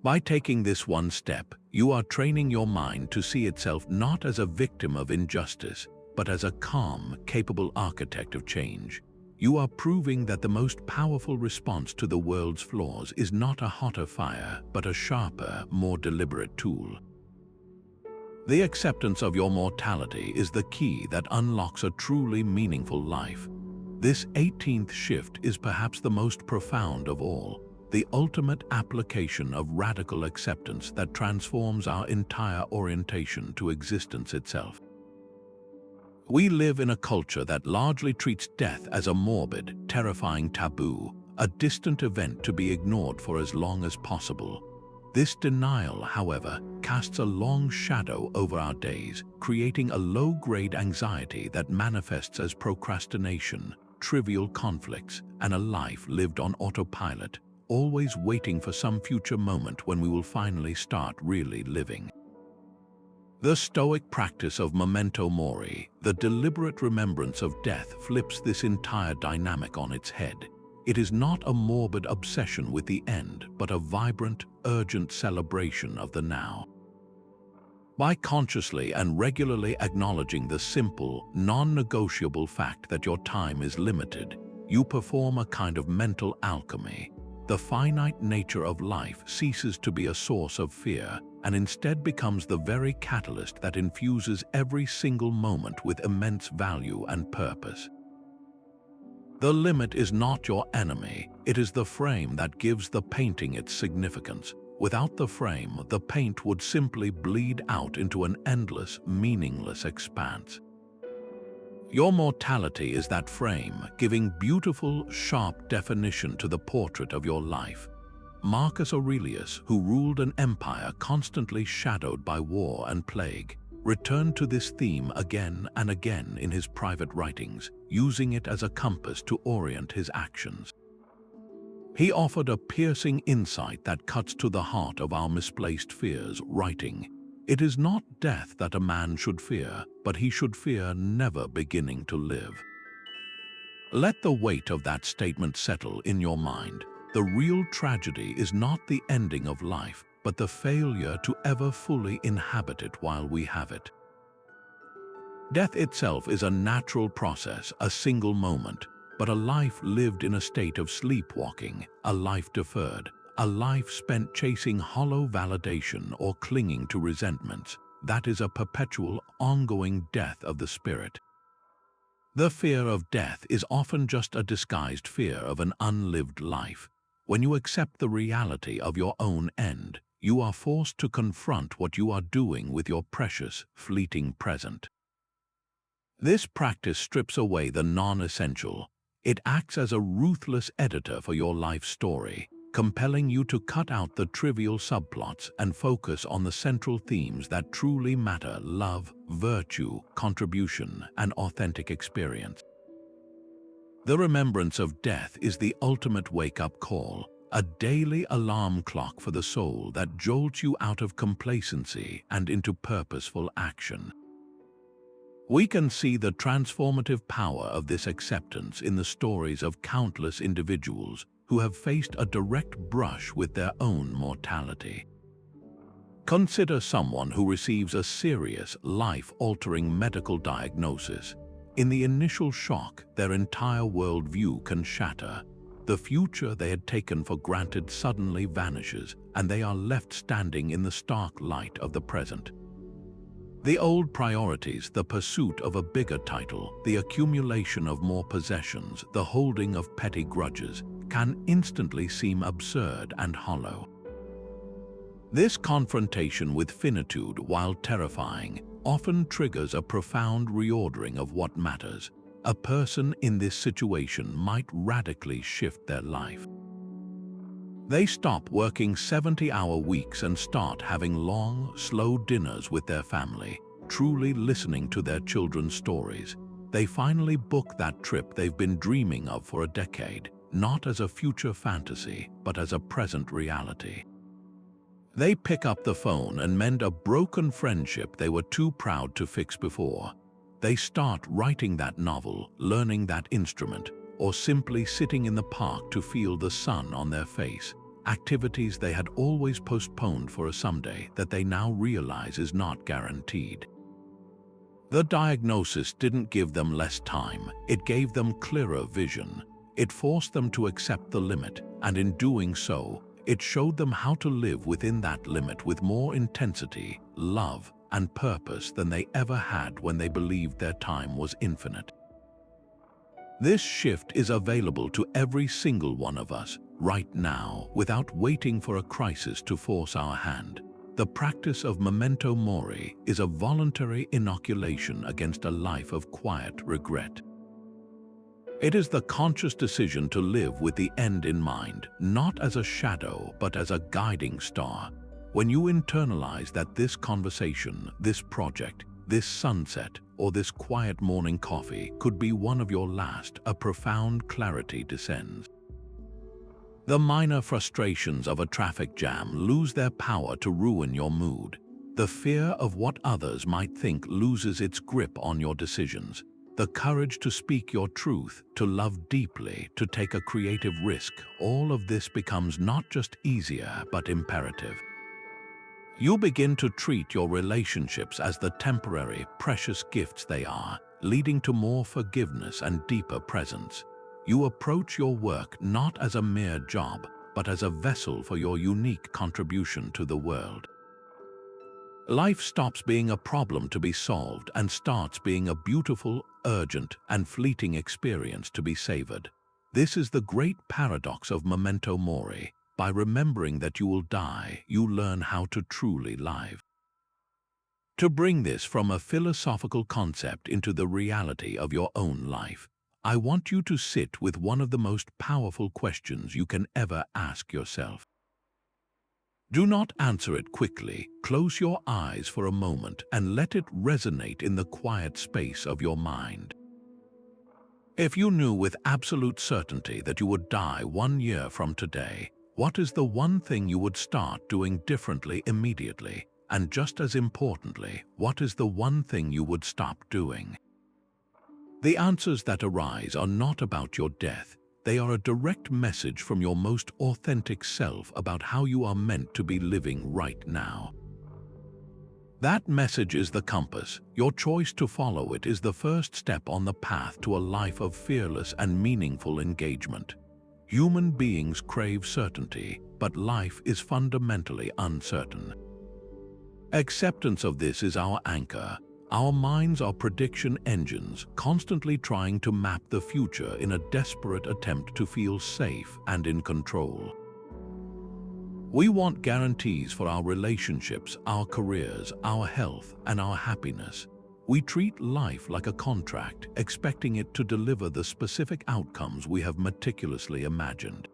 By taking this one step, you are training your mind to see itself not as a victim of injustice, but as a calm, capable architect of change. You are proving that the most powerful response to the world's flaws is not a hotter fire, but a sharper, more deliberate tool. The acceptance of your mortality is the key that unlocks a truly meaningful life. This 18th shift is perhaps the most profound of all, the ultimate application of radical acceptance that transforms our entire orientation to existence itself. We live in a culture that largely treats death as a morbid, terrifying taboo, a distant event to be ignored for as long as possible. This denial, however, casts a long shadow over our days, creating a low-grade anxiety that manifests as procrastination, trivial conflicts, and a life lived on autopilot, always waiting for some future moment when we will finally start really living. The Stoic practice of Memento Mori, the deliberate remembrance of death, flips this entire dynamic on its head. It is not a morbid obsession with the end, but a vibrant, urgent celebration of the now. By consciously and regularly acknowledging the simple, non-negotiable fact that your time is limited, you perform a kind of mental alchemy. The finite nature of life ceases to be a source of fear and instead becomes the very catalyst that infuses every single moment with immense value and purpose. The limit is not your enemy, it is the frame that gives the painting its significance. Without the frame, the paint would simply bleed out into an endless, meaningless expanse. Your mortality is that frame, giving beautiful, sharp definition to the portrait of your life. Marcus Aurelius, who ruled an empire constantly shadowed by war and plague, returned to this theme again and again in his private writings, using it as a compass to orient his actions. He offered a piercing insight that cuts to the heart of our misplaced fears, writing, "It is not death that a man should fear, but he should fear never beginning to live." Let the weight of that statement settle in your mind. The real tragedy is not the ending of life, but the failure to ever fully inhabit it while we have it. Death itself is a natural process, a single moment, but a life lived in a state of sleepwalking, a life deferred, a life spent chasing hollow validation or clinging to resentments, that is a perpetual, ongoing death of the spirit. The fear of death is often just a disguised fear of an unlived life. When you accept the reality of your own end, you are forced to confront what you are doing with your precious, fleeting present. This practice strips away the non-essential. It acts as a ruthless editor for your life story, compelling you to cut out the trivial subplots and focus on the central themes that truly matter: love, virtue, contribution, and authentic experience. The remembrance of death is the ultimate wake-up call, a daily alarm clock for the soul that jolts you out of complacency and into purposeful action. We can see the transformative power of this acceptance in the stories of countless individuals who have faced a direct brush with their own mortality. Consider someone who receives a serious, life-altering medical diagnosis. In the initial shock, their entire worldview can shatter. The future they had taken for granted suddenly vanishes, and they are left standing in the stark light of the present. The old priorities, the pursuit of a bigger title, the accumulation of more possessions, the holding of petty grudges, can instantly seem absurd and hollow. This confrontation with finitude, while terrifying, often triggers a profound reordering of what matters. A person in this situation might radically shift their life. They stop working 70-hour weeks and start having long, slow dinners with their family, truly listening to their children's stories. They finally book that trip they've been dreaming of for a decade, not as a future fantasy, but as a present reality. They pick up the phone and mend a broken friendship they were too proud to fix before. They start writing that novel, learning that instrument, or simply sitting in the park to feel the sun on their face. Activities they had always postponed for a someday that they now realize is not guaranteed. The diagnosis didn't give them less time, it gave them clearer vision. It forced them to accept the limit, and in doing so, it showed them how to live within that limit with more intensity, love, and purpose than they ever had when they believed their time was infinite. This shift is available to every single one of us, right now, without waiting for a crisis to force our hand. The practice of Memento Mori is a voluntary inoculation against a life of quiet regret. It is the conscious decision to live with the end in mind, not as a shadow, but as a guiding star. When you internalize that this conversation, this project, this sunset, or this quiet morning coffee could be one of your last, a profound clarity descends. The minor frustrations of a traffic jam lose their power to ruin your mood. The fear of what others might think loses its grip on your decisions. The courage to speak your truth, to love deeply, to take a creative risk, all of this becomes not just easier, but imperative. You begin to treat your relationships as the temporary, precious gifts they are, leading to more forgiveness and deeper presence. You approach your work not as a mere job, but as a vessel for your unique contribution to the world. Life stops being a problem to be solved and starts being a beautiful, urgent, and fleeting experience to be savored. This is the great paradox of Memento Mori. By remembering that you will die, you learn how to truly live. To bring this from a philosophical concept into the reality of your own life, I want you to sit with one of the most powerful questions you can ever ask yourself. Do not answer it quickly. Close your eyes for a moment and let it resonate in the quiet space of your mind. If you knew with absolute certainty that you would die 1 year from today, what is the one thing you would start doing differently immediately? And just as importantly, what is the one thing you would stop doing? The answers that arise are not about your death. They are a direct message from your most authentic self about how you are meant to be living right now. That message is the compass. Your choice to follow it is the first step on the path to a life of fearless and meaningful engagement. Human beings crave certainty, but life is fundamentally uncertain. Acceptance of this is our anchor. Our minds are prediction engines, constantly trying to map the future in a desperate attempt to feel safe and in control. We want guarantees for our relationships, our careers, our health, and our happiness. We treat life like a contract, expecting it to deliver the specific outcomes we have meticulously imagined.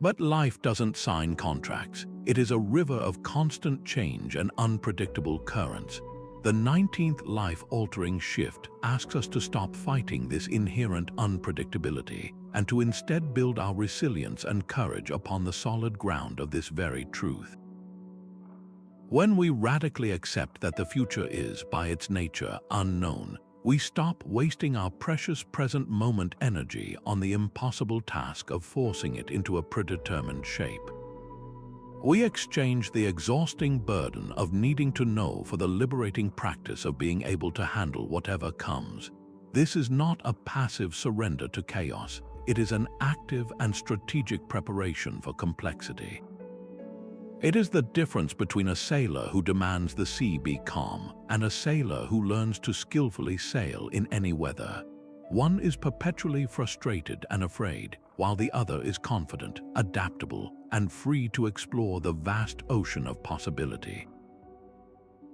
But life doesn't sign contracts. It is a river of constant change and unpredictable currents. The 19th life-altering shift asks us to stop fighting this inherent unpredictability and to instead build our resilience and courage upon the solid ground of this very truth. When we radically accept that the future is, by its nature, unknown, we stop wasting our precious present moment energy on the impossible task of forcing it into a predetermined shape. We exchange the exhausting burden of needing to know for the liberating practice of being able to handle whatever comes. This is not a passive surrender to chaos. It is an active and strategic preparation for complexity. It is the difference between a sailor who demands the sea be calm and a sailor who learns to skillfully sail in any weather. One is perpetually frustrated and afraid, while the other is confident, adaptable, and free to explore the vast ocean of possibility.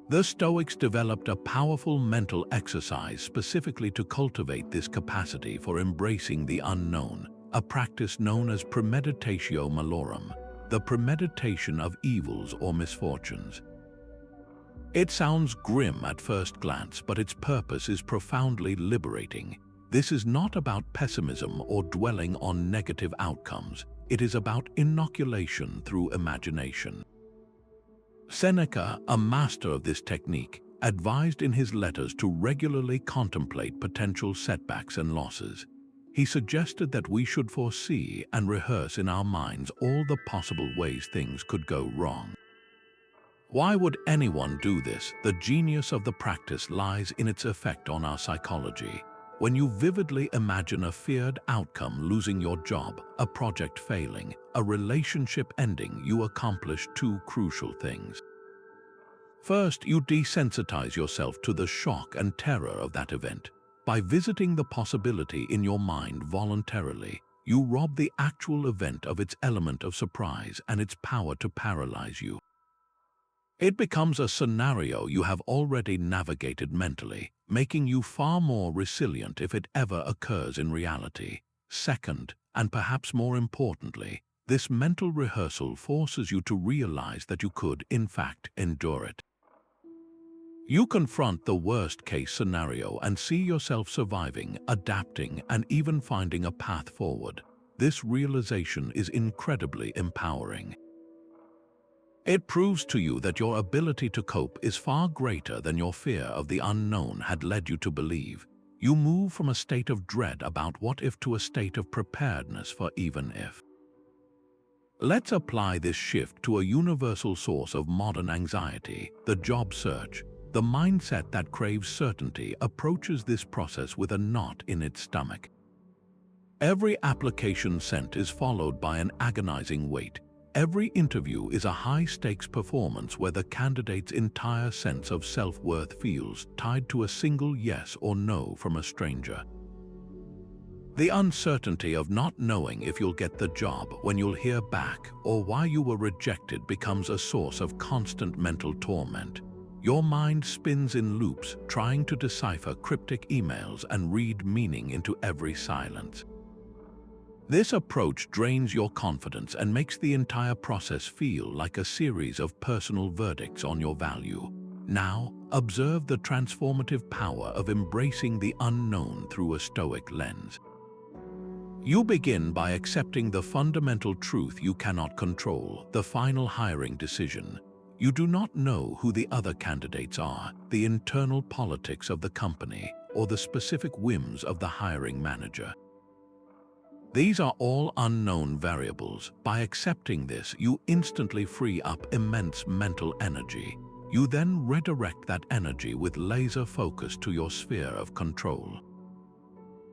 The Stoics developed a powerful mental exercise specifically to cultivate this capacity for embracing the unknown, a practice known as premeditatio malorum, the premeditation of evils or misfortunes. It sounds grim at first glance, but its purpose is profoundly liberating. This is not about pessimism or dwelling on negative outcomes. It is about inoculation through imagination. Seneca, a master of this technique, advised in his letters to regularly contemplate potential setbacks and losses. He suggested that we should foresee and rehearse in our minds all the possible ways things could go wrong. Why would anyone do this? The genius of the practice lies in its effect on our psychology. When you vividly imagine a feared outcome, losing your job, a project failing, a relationship ending, you accomplish two crucial things. First, you desensitize yourself to the shock and terror of that event. By visiting the possibility in your mind voluntarily, you rob the actual event of its element of surprise and its power to paralyze you. It becomes a scenario you have already navigated mentally, making you far more resilient if it ever occurs in reality. Second, and perhaps more importantly, this mental rehearsal forces you to realize that you could, in fact, endure it. You confront the worst-case scenario and see yourself surviving, adapting, and even finding a path forward. This realization is incredibly empowering. It proves to you that your ability to cope is far greater than your fear of the unknown had led you to believe. You move from a state of dread about what if to a state of preparedness for even if. Let's apply this shift to a universal source of modern anxiety, the job search. The mindset that craves certainty approaches this process with a knot in its stomach. Every application sent is followed by an agonizing wait. Every interview is a high-stakes performance where the candidate's entire sense of self-worth feels tied to a single yes or no from a stranger. The uncertainty of not knowing if you'll get the job, when you'll hear back, or why you were rejected becomes a source of constant mental torment. Your mind spins in loops, trying to decipher cryptic emails and read meaning into every silence. This approach drains your confidence and makes the entire process feel like a series of personal verdicts on your value. Now, observe the transformative power of embracing the unknown through a Stoic lens. You begin by accepting the fundamental truth you cannot control, the final hiring decision. You do not know who the other candidates are, the internal politics of the company, or the specific whims of the hiring manager. These are all unknown variables. By accepting this, you instantly free up immense mental energy. You then redirect that energy with laser focus to your sphere of control.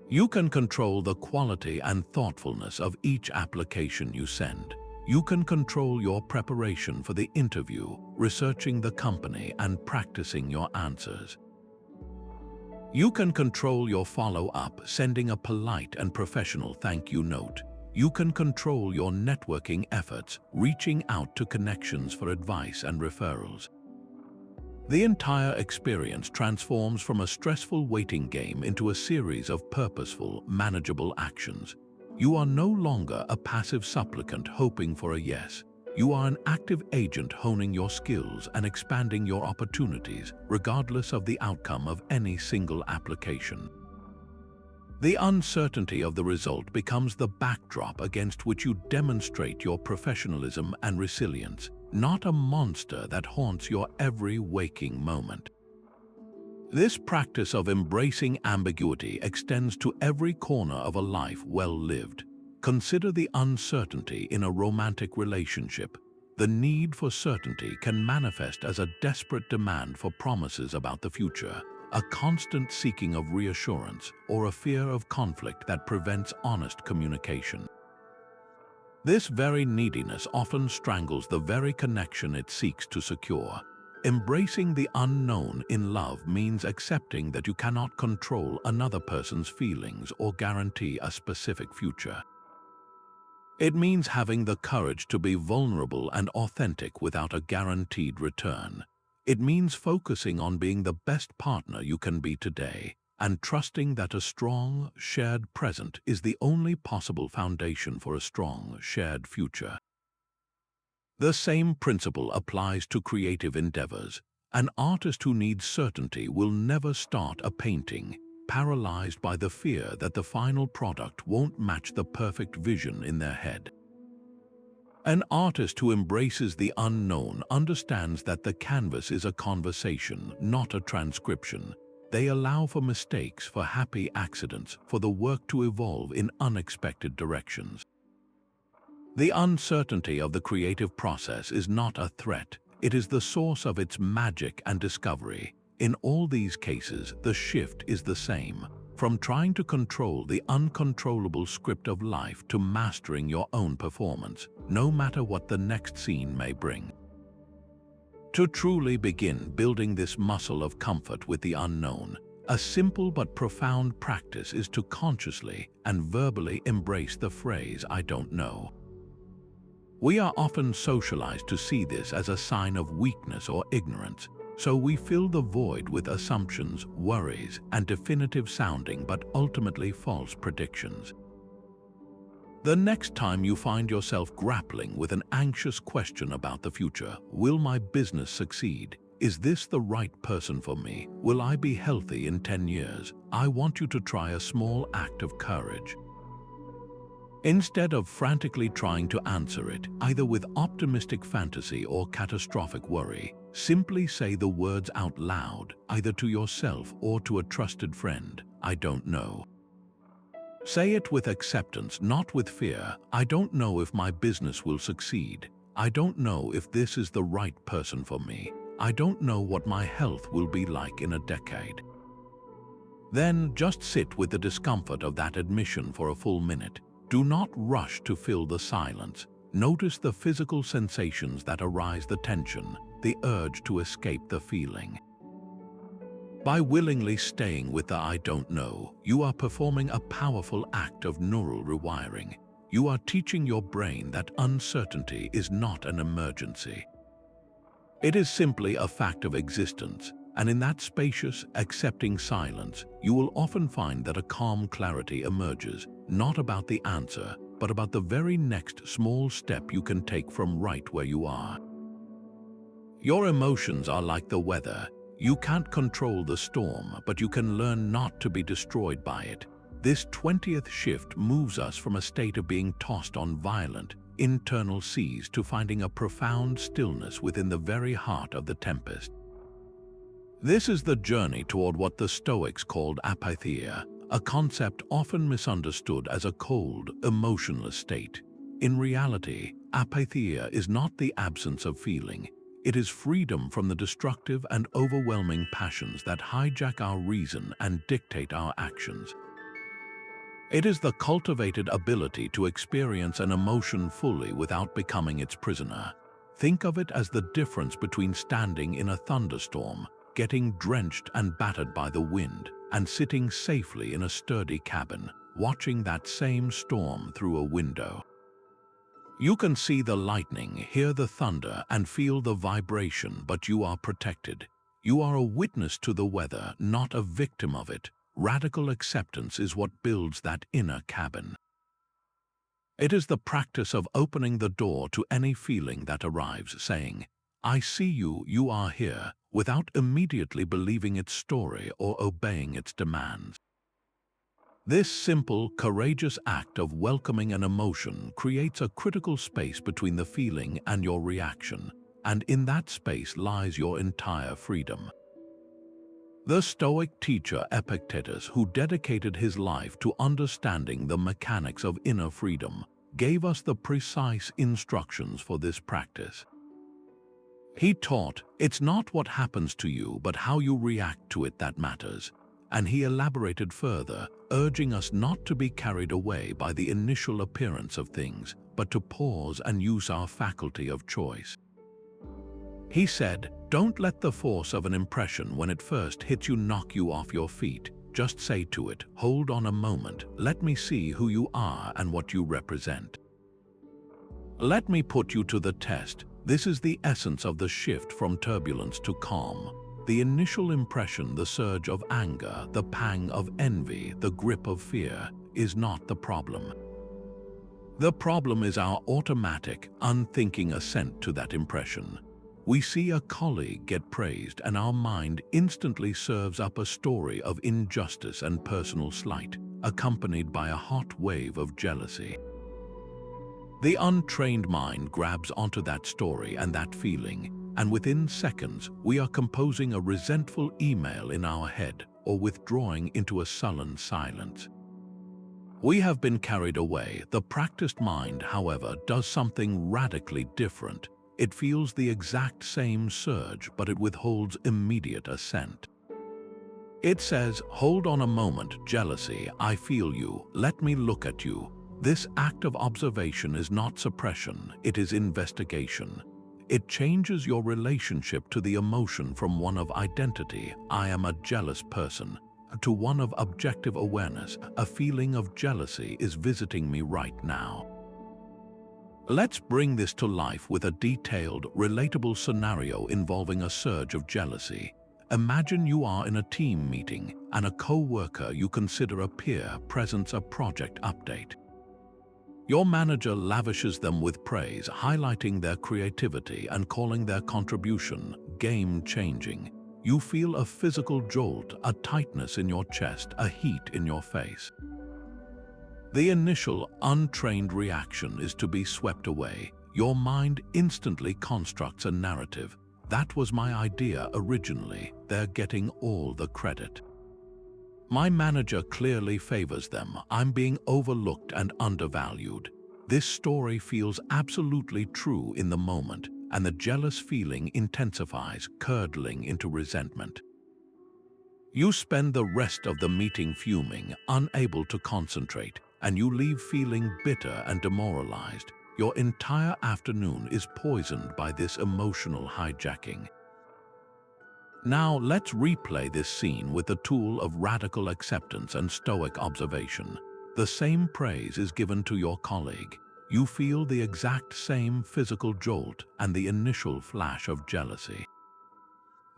You can control the quality and thoughtfulness of each application you send. You can control your preparation for the interview, researching the company and practicing your answers. You can control your follow-up, sending a polite and professional thank you note. You can control your networking efforts, reaching out to connections for advice and referrals. The entire experience transforms from a stressful waiting game into a series of purposeful, manageable actions. You are no longer a passive supplicant hoping for a yes. You are an active agent honing your skills and expanding your opportunities, regardless of the outcome of any single application. The uncertainty of the result becomes the backdrop against which you demonstrate your professionalism and resilience, not a monster that haunts your every waking moment. This practice of embracing ambiguity extends to every corner of a life well lived. Consider the uncertainty in a romantic relationship. The need for certainty can manifest as a desperate demand for promises about the future, a constant seeking of reassurance, or a fear of conflict that prevents honest communication. This very neediness often strangles the very connection it seeks to secure. Embracing the unknown in love means accepting that you cannot control another person's feelings or guarantee a specific future. It means having the courage to be vulnerable and authentic without a guaranteed return. It means focusing on being the best partner you can be today, and trusting that a strong, shared present is the only possible foundation for a strong, shared future. The same principle applies to creative endeavors. An artist who needs certainty will never start a painting, paralyzed by the fear that the final product won't match the perfect vision in their head. An artist who embraces the unknown understands that the canvas is a conversation, not a transcription. They allow for mistakes, for happy accidents, for the work to evolve in unexpected directions. The uncertainty of the creative process is not a threat, it is the source of its magic and discovery. In all these cases, the shift is the same, from trying to control the uncontrollable script of life to mastering your own performance, no matter what the next scene may bring. To truly begin building this muscle of comfort with the unknown, a simple but profound practice is to consciously and verbally embrace the phrase, "I don't know." We are often socialized to see this as a sign of weakness or ignorance, so we fill the void with assumptions, worries, and definitive-sounding but ultimately false predictions. The next time you find yourself grappling with an anxious question about the future, will my business succeed? Is this the right person for me? Will I be healthy in 10 years? I want you to try a small act of courage. Instead of frantically trying to answer it, either with optimistic fantasy or catastrophic worry, simply say the words out loud, either to yourself or to a trusted friend, "I don't know." Say it with acceptance, not with fear. I don't know if my business will succeed. I don't know if this is the right person for me. I don't know what my health will be like in a decade. Then just sit with the discomfort of that admission for a full minute. Do not rush to fill the silence. Notice the physical sensations that arise, the tension, the urge to escape the feeling. By willingly staying with the "I don't know," you are performing a powerful act of neural rewiring. You are teaching your brain that uncertainty is not an emergency. It is simply a fact of existence, and in that spacious, accepting silence, you will often find that a calm clarity emerges, not about the answer, but about the very next small step you can take from right where you are. Your emotions are like the weather. You can't control the storm, but you can learn not to be destroyed by it. This 20th shift moves us from a state of being tossed on violent, internal seas to finding a profound stillness within the very heart of the tempest. This is the journey toward what the Stoics called apatheia, a concept often misunderstood as a cold, emotionless state. In reality, apatheia is not the absence of feeling. It is freedom from the destructive and overwhelming passions that hijack our reason and dictate our actions. It is the cultivated ability to experience an emotion fully without becoming its prisoner. Think of it as the difference between standing in a thunderstorm, getting drenched and battered by the wind, and sitting safely in a sturdy cabin, watching that same storm through a window. You can see the lightning, hear the thunder, and feel the vibration, but you are protected. You are a witness to the weather, not a victim of it. Radical acceptance is what builds that inner cabin. It is the practice of opening the door to any feeling that arrives, saying, "I see you, you are here," without immediately believing its story or obeying its demands. This simple, courageous act of welcoming an emotion creates a critical space between the feeling and your reaction, and in that space lies your entire freedom. The Stoic teacher Epictetus, who dedicated his life to understanding the mechanics of inner freedom, gave us the precise instructions for this practice. He taught, "It's not what happens to you, but how you react to it that matters." And he elaborated further, urging us not to be carried away by the initial appearance of things, but to pause and use our faculty of choice. He said, "Don't let the force of an impression when it first hits you knock you off your feet. Just say to it, 'Hold on a moment, let me see who you are and what you represent. Let me put you to the test.'" This is the essence of the shift from turbulence to calm. The initial impression, the surge of anger, the pang of envy, the grip of fear, is not the problem. The problem is our automatic, unthinking assent to that impression. We see a colleague get praised and our mind instantly serves up a story of injustice and personal slight, accompanied by a hot wave of jealousy. The untrained mind grabs onto that story and that feeling, and within seconds, we are composing a resentful email in our head or withdrawing into a sullen silence. We have been carried away. The practiced mind, however, does something radically different. It feels the exact same surge, but it withholds immediate assent. It says, "Hold on a moment, jealousy, I feel you, let me look at you." This act of observation is not suppression, it is investigation. It changes your relationship to the emotion from one of identity, "I am a jealous person," to one of objective awareness, "A feeling of jealousy is visiting me right now." Let's bring this to life with a detailed, relatable scenario involving a surge of jealousy. Imagine you are in a team meeting and a co-worker you consider a peer presents a project update. Your manager lavishes them with praise, highlighting their creativity and calling their contribution game-changing. You feel a physical jolt, a tightness in your chest, a heat in your face. The initial, untrained reaction is to be swept away. Your mind instantly constructs a narrative. "That was my idea originally. They're getting all the credit. My manager clearly favors them. I'm being overlooked and undervalued." This story feels absolutely true in the moment, and the jealous feeling intensifies, curdling into resentment. You spend the rest of the meeting fuming, unable to concentrate, and you leave feeling bitter and demoralized. Your entire afternoon is poisoned by this emotional hijacking. Now let's replay this scene with the tool of radical acceptance and Stoic observation. The same praise is given to your colleague. You feel the exact same physical jolt and the initial flash of jealousy.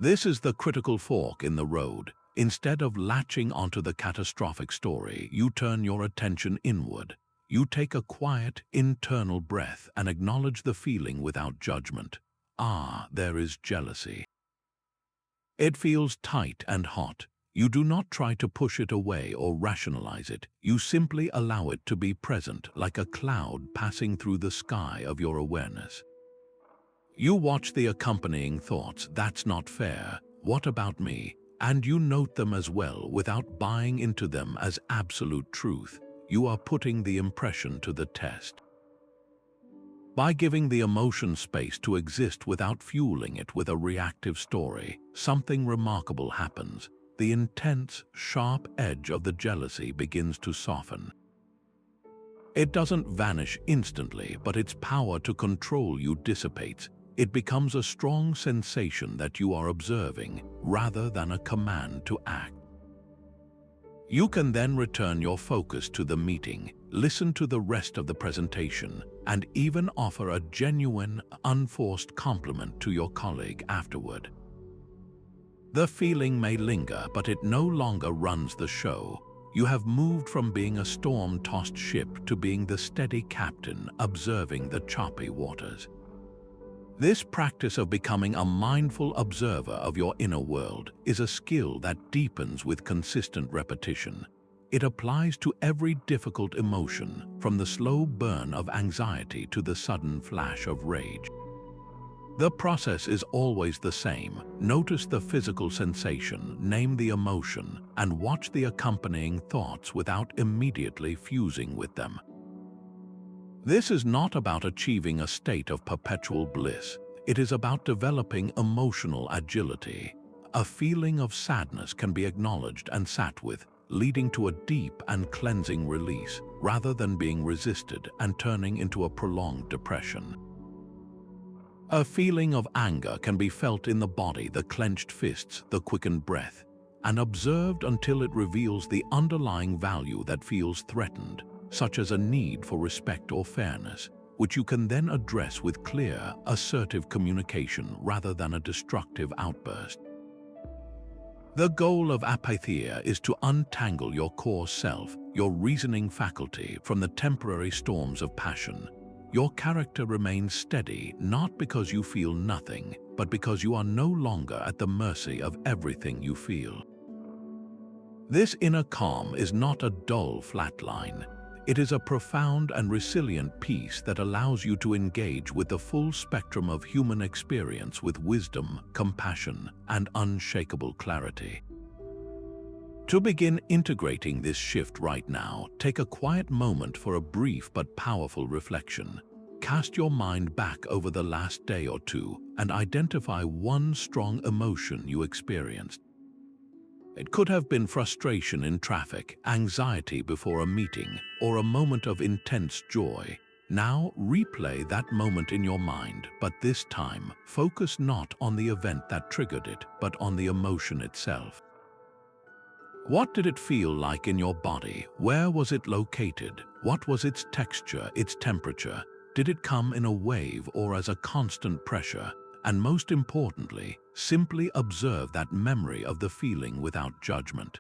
This is the critical fork in the road. Instead of latching onto the catastrophic story, you turn your attention inward. You take a quiet, internal breath and acknowledge the feeling without judgment. Ah, there is jealousy. It feels tight and hot. You do not try to push it away or rationalize it. You simply allow it to be present, like a cloud passing through the sky of your awareness. You watch the accompanying thoughts, "That's not fair," "What about me?" and you note them as well without buying into them as absolute truth. You are putting the impression to the test. By giving the emotion space to exist without fueling it with a reactive story, something remarkable happens. The intense, sharp edge of the jealousy begins to soften. It doesn't vanish instantly, but its power to control you dissipates. It becomes a strong sensation that you are observing, rather than a command to act. You can then return your focus to the meeting, listen to the rest of the presentation, and even offer a genuine, unforced compliment to your colleague afterward. The feeling may linger, but it no longer runs the show. You have moved from being a storm-tossed ship to being the steady captain observing the choppy waters. This practice of becoming a mindful observer of your inner world is a skill that deepens with consistent repetition. It applies to every difficult emotion, from the slow burn of anxiety to the sudden flash of rage. The process is always the same. Notice the physical sensation, name the emotion, and watch the accompanying thoughts without immediately fusing with them. This is not about achieving a state of perpetual bliss. It is about developing emotional agility. A feeling of sadness can be acknowledged and sat with, leading to a deep and cleansing release, rather than being resisted and turning into a prolonged depression. A feeling of anger can be felt in the body, the clenched fists, the quickened breath, and observed until it reveals the underlying value that feels threatened, such as a need for respect or fairness, which you can then address with clear, assertive communication rather than a destructive outburst. The goal of apatheia is to untangle your core self, your reasoning faculty, from the temporary storms of passion. Your character remains steady not because you feel nothing, but because you are no longer at the mercy of everything you feel. This inner calm is not a dull flat line. It is a profound and resilient peace that allows you to engage with the full spectrum of human experience with wisdom, compassion, and unshakable clarity. To begin integrating this shift right now, take a quiet moment for a brief but powerful reflection. Cast your mind back over the last day or two and identify one strong emotion you experienced. It could have been frustration in traffic, anxiety before a meeting, or a moment of intense joy. Now replay that moment in your mind, but this time focus not on the event that triggered it, but on the emotion itself. What did it feel like in your body? Where was it located? What was its texture, its temperature? Did it come in a wave or as a constant pressure? And most importantly, simply observe that memory of the feeling without judgment.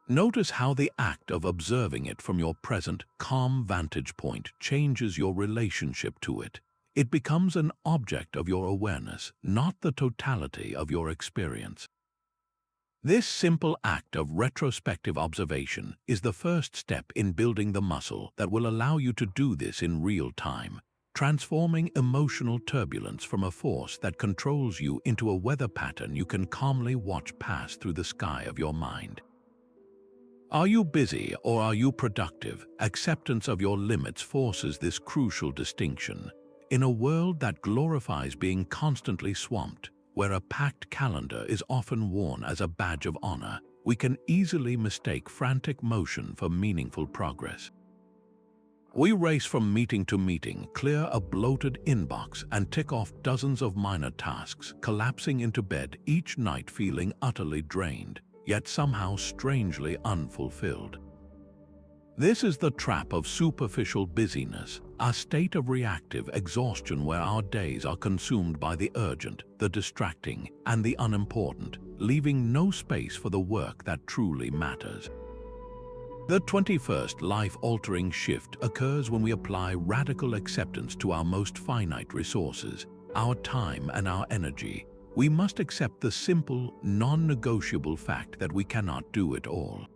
Notice how the act of observing it from your present, calm vantage point changes your relationship to it. It becomes an object of your awareness, not the totality of your experience. This simple act of retrospective observation is the first step in building the muscle that will allow you to do this in real time, transforming emotional turbulence from a force that controls you into a weather pattern you can calmly watch pass through the sky of your mind. Are you busy or are you productive? Acceptance of your limits forces this crucial distinction. In a world that glorifies being constantly swamped, where a packed calendar is often worn as a badge of honor, we can easily mistake frantic motion for meaningful progress. We race from meeting to meeting, clear a bloated inbox, and tick off dozens of minor tasks, collapsing into bed each night feeling utterly drained, yet somehow strangely unfulfilled. This is the trap of superficial busyness, a state of reactive exhaustion where our days are consumed by the urgent, the distracting, and the unimportant, leaving no space for the work that truly matters. The 21st life-altering shift occurs when we apply radical acceptance to our most finite resources, our time and our energy. We must accept the simple, non-negotiable fact that we cannot do it all.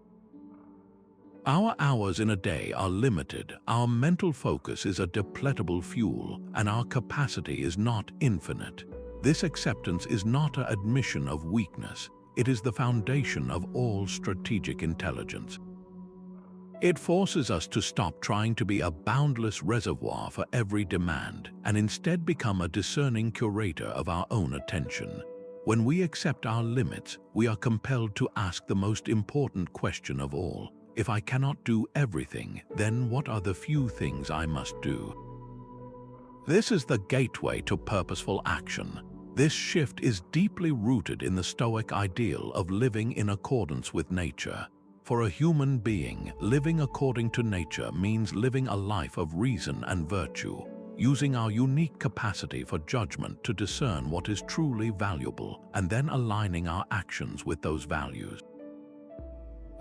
Our hours in a day are limited, our mental focus is a depletable fuel, and our capacity is not infinite. This acceptance is not an admission of weakness, it is the foundation of all strategic intelligence. It forces us to stop trying to be a boundless reservoir for every demand, and instead become a discerning curator of our own attention. When we accept our limits, we are compelled to ask the most important question of all. If I cannot do everything, then what are the few things I must do? This is the gateway to purposeful action. This shift is deeply rooted in the Stoic ideal of living in accordance with nature. For a human being, living according to nature means living a life of reason and virtue, using our unique capacity for judgment to discern what is truly valuable and then aligning our actions with those values.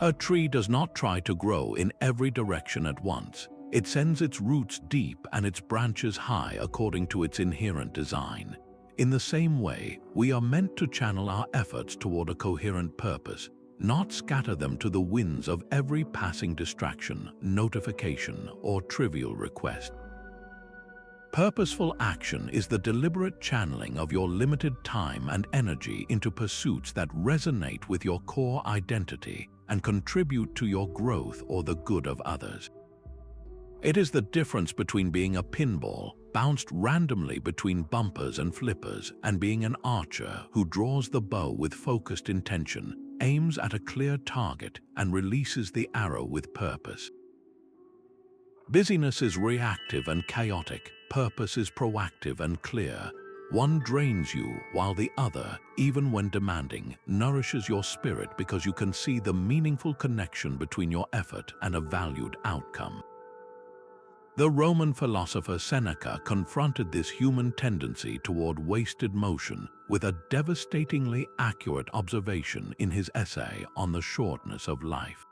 A tree does not try to grow in every direction at once. It sends its roots deep and its branches high according to its inherent design. In the same way, we are meant to channel our efforts toward a coherent purpose, not scatter them to the winds of every passing distraction, notification, or trivial request. Purposeful action is the deliberate channeling of your limited time and energy into pursuits that resonate with your core identity and contribute to your growth or the good of others. It is the difference between being a pinball, bounced randomly between bumpers and flippers, and being an archer who draws the bow with focused intention, aims at a clear target, and releases the arrow with purpose. Busyness is reactive and chaotic. Purpose is proactive and clear. One drains you while the other, even when demanding, nourishes your spirit because you can see the meaningful connection between your effort and a valued outcome. The Roman philosopher Seneca confronted this human tendency toward wasted motion with a devastatingly accurate observation in his essay on the shortness of life.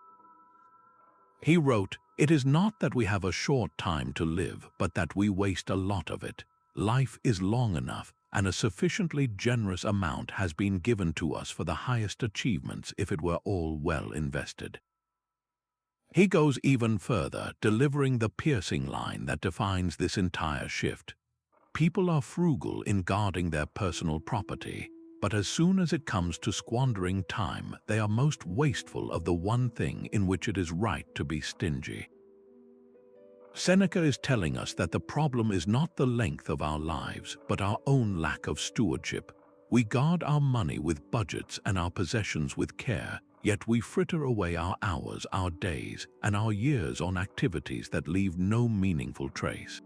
He wrote, "It is not that we have a short time to live, but that we waste a lot of it. Life is long enough, and a sufficiently generous amount has been given to us for the highest achievements if it were all well invested." He goes even further, delivering the piercing line that defines this entire shift. People are frugal in guarding their personal property, but as soon as it comes to squandering time, they are most wasteful of the one thing in which it is right to be stingy. Seneca is telling us that the problem is not the length of our lives, but our own lack of stewardship. We guard our money with budgets and our possessions with care, yet we fritter away our hours, our days, and our years on activities that leave no meaningful trace.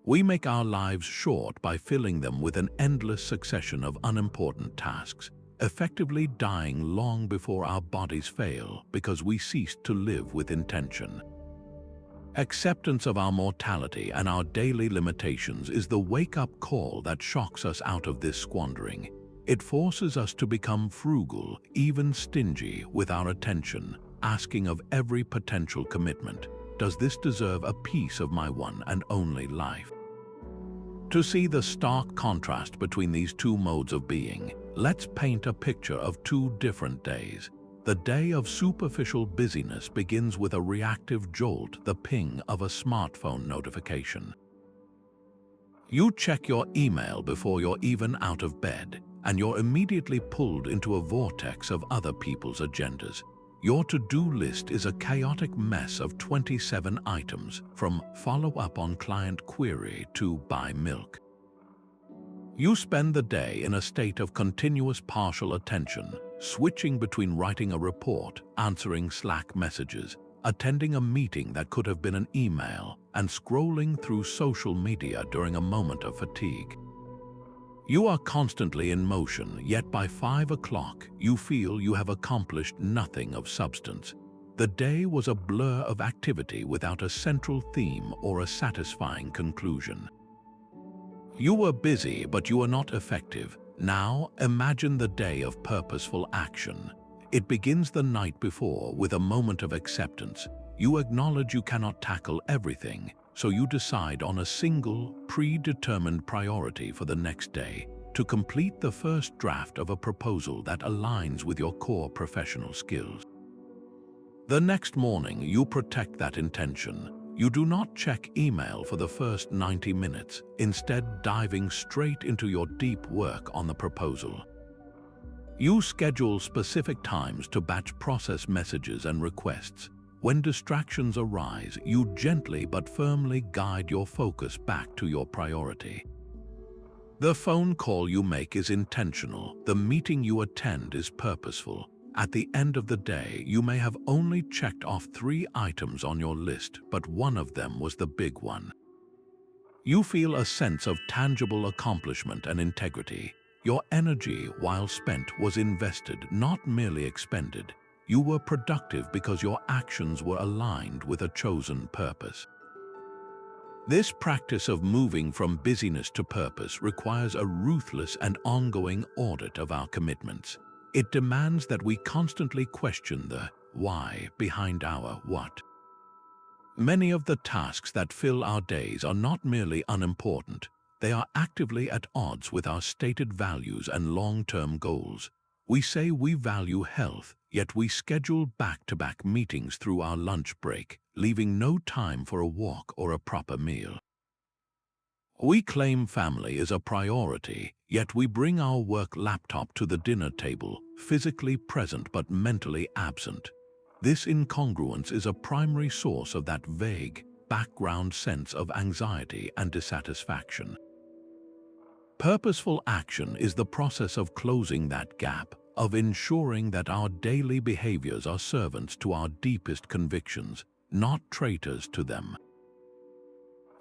We make our lives short by filling them with an endless succession of unimportant tasks, effectively dying long before our bodies fail because we ceased to live with intention. Acceptance of our mortality and our daily limitations is the wake-up call that shocks us out of this squandering. It forces us to become frugal, even stingy, with our attention, asking of every potential commitment, "Does this deserve a piece of my one and only life?" To see the stark contrast between these two modes of being, let's paint a picture of two different days. The day of superficial busyness begins with a reactive jolt, the ping of a smartphone notification. You check your email before you're even out of bed, and you're immediately pulled into a vortex of other people's agendas. Your to-do list is a chaotic mess of 27 items, from follow up on client query to buy milk. You spend the day in a state of continuous partial attention, switching between writing a report, answering Slack messages, attending a meeting that could have been an email, and scrolling through social media during a moment of fatigue. You are constantly in motion, yet by 5 o'clock, you feel you have accomplished nothing of substance. The day was a blur of activity without a central theme or a satisfying conclusion. You were busy, but you were not effective. Now, imagine the day of purposeful action. It begins the night before with a moment of acceptance. You acknowledge you cannot tackle everything, so you decide on a single, predetermined priority for the next day to complete the first draft of a proposal that aligns with your core professional skills. The next morning, you protect that intention. You do not check email for the first 90 minutes, instead diving straight into your deep work on the proposal. You schedule specific times to batch process messages and requests. When distractions arise, you gently but firmly guide your focus back to your priority. The phone call you make is intentional. The meeting you attend is purposeful. At the end of the day, you may have only checked off 3 items on your list, but one of them was the big one. You feel a sense of tangible accomplishment and integrity. Your energy, while spent, was invested, not merely expended. You were productive because your actions were aligned with a chosen purpose. This practice of moving from busyness to purpose requires a ruthless and ongoing audit of our commitments. It demands that we constantly question the why behind our what. Many of the tasks that fill our days are not merely unimportant, they are actively at odds with our stated values and long-term goals. We say we value health, yet we schedule back-to-back meetings through our lunch break, leaving no time for a walk or a proper meal. We claim family is a priority, yet we bring our work laptop to the dinner table, physically present but mentally absent. This incongruence is a primary source of that vague, background sense of anxiety and dissatisfaction. Purposeful action is the process of closing that gap, of ensuring that our daily behaviors are servants to our deepest convictions, not traitors to them.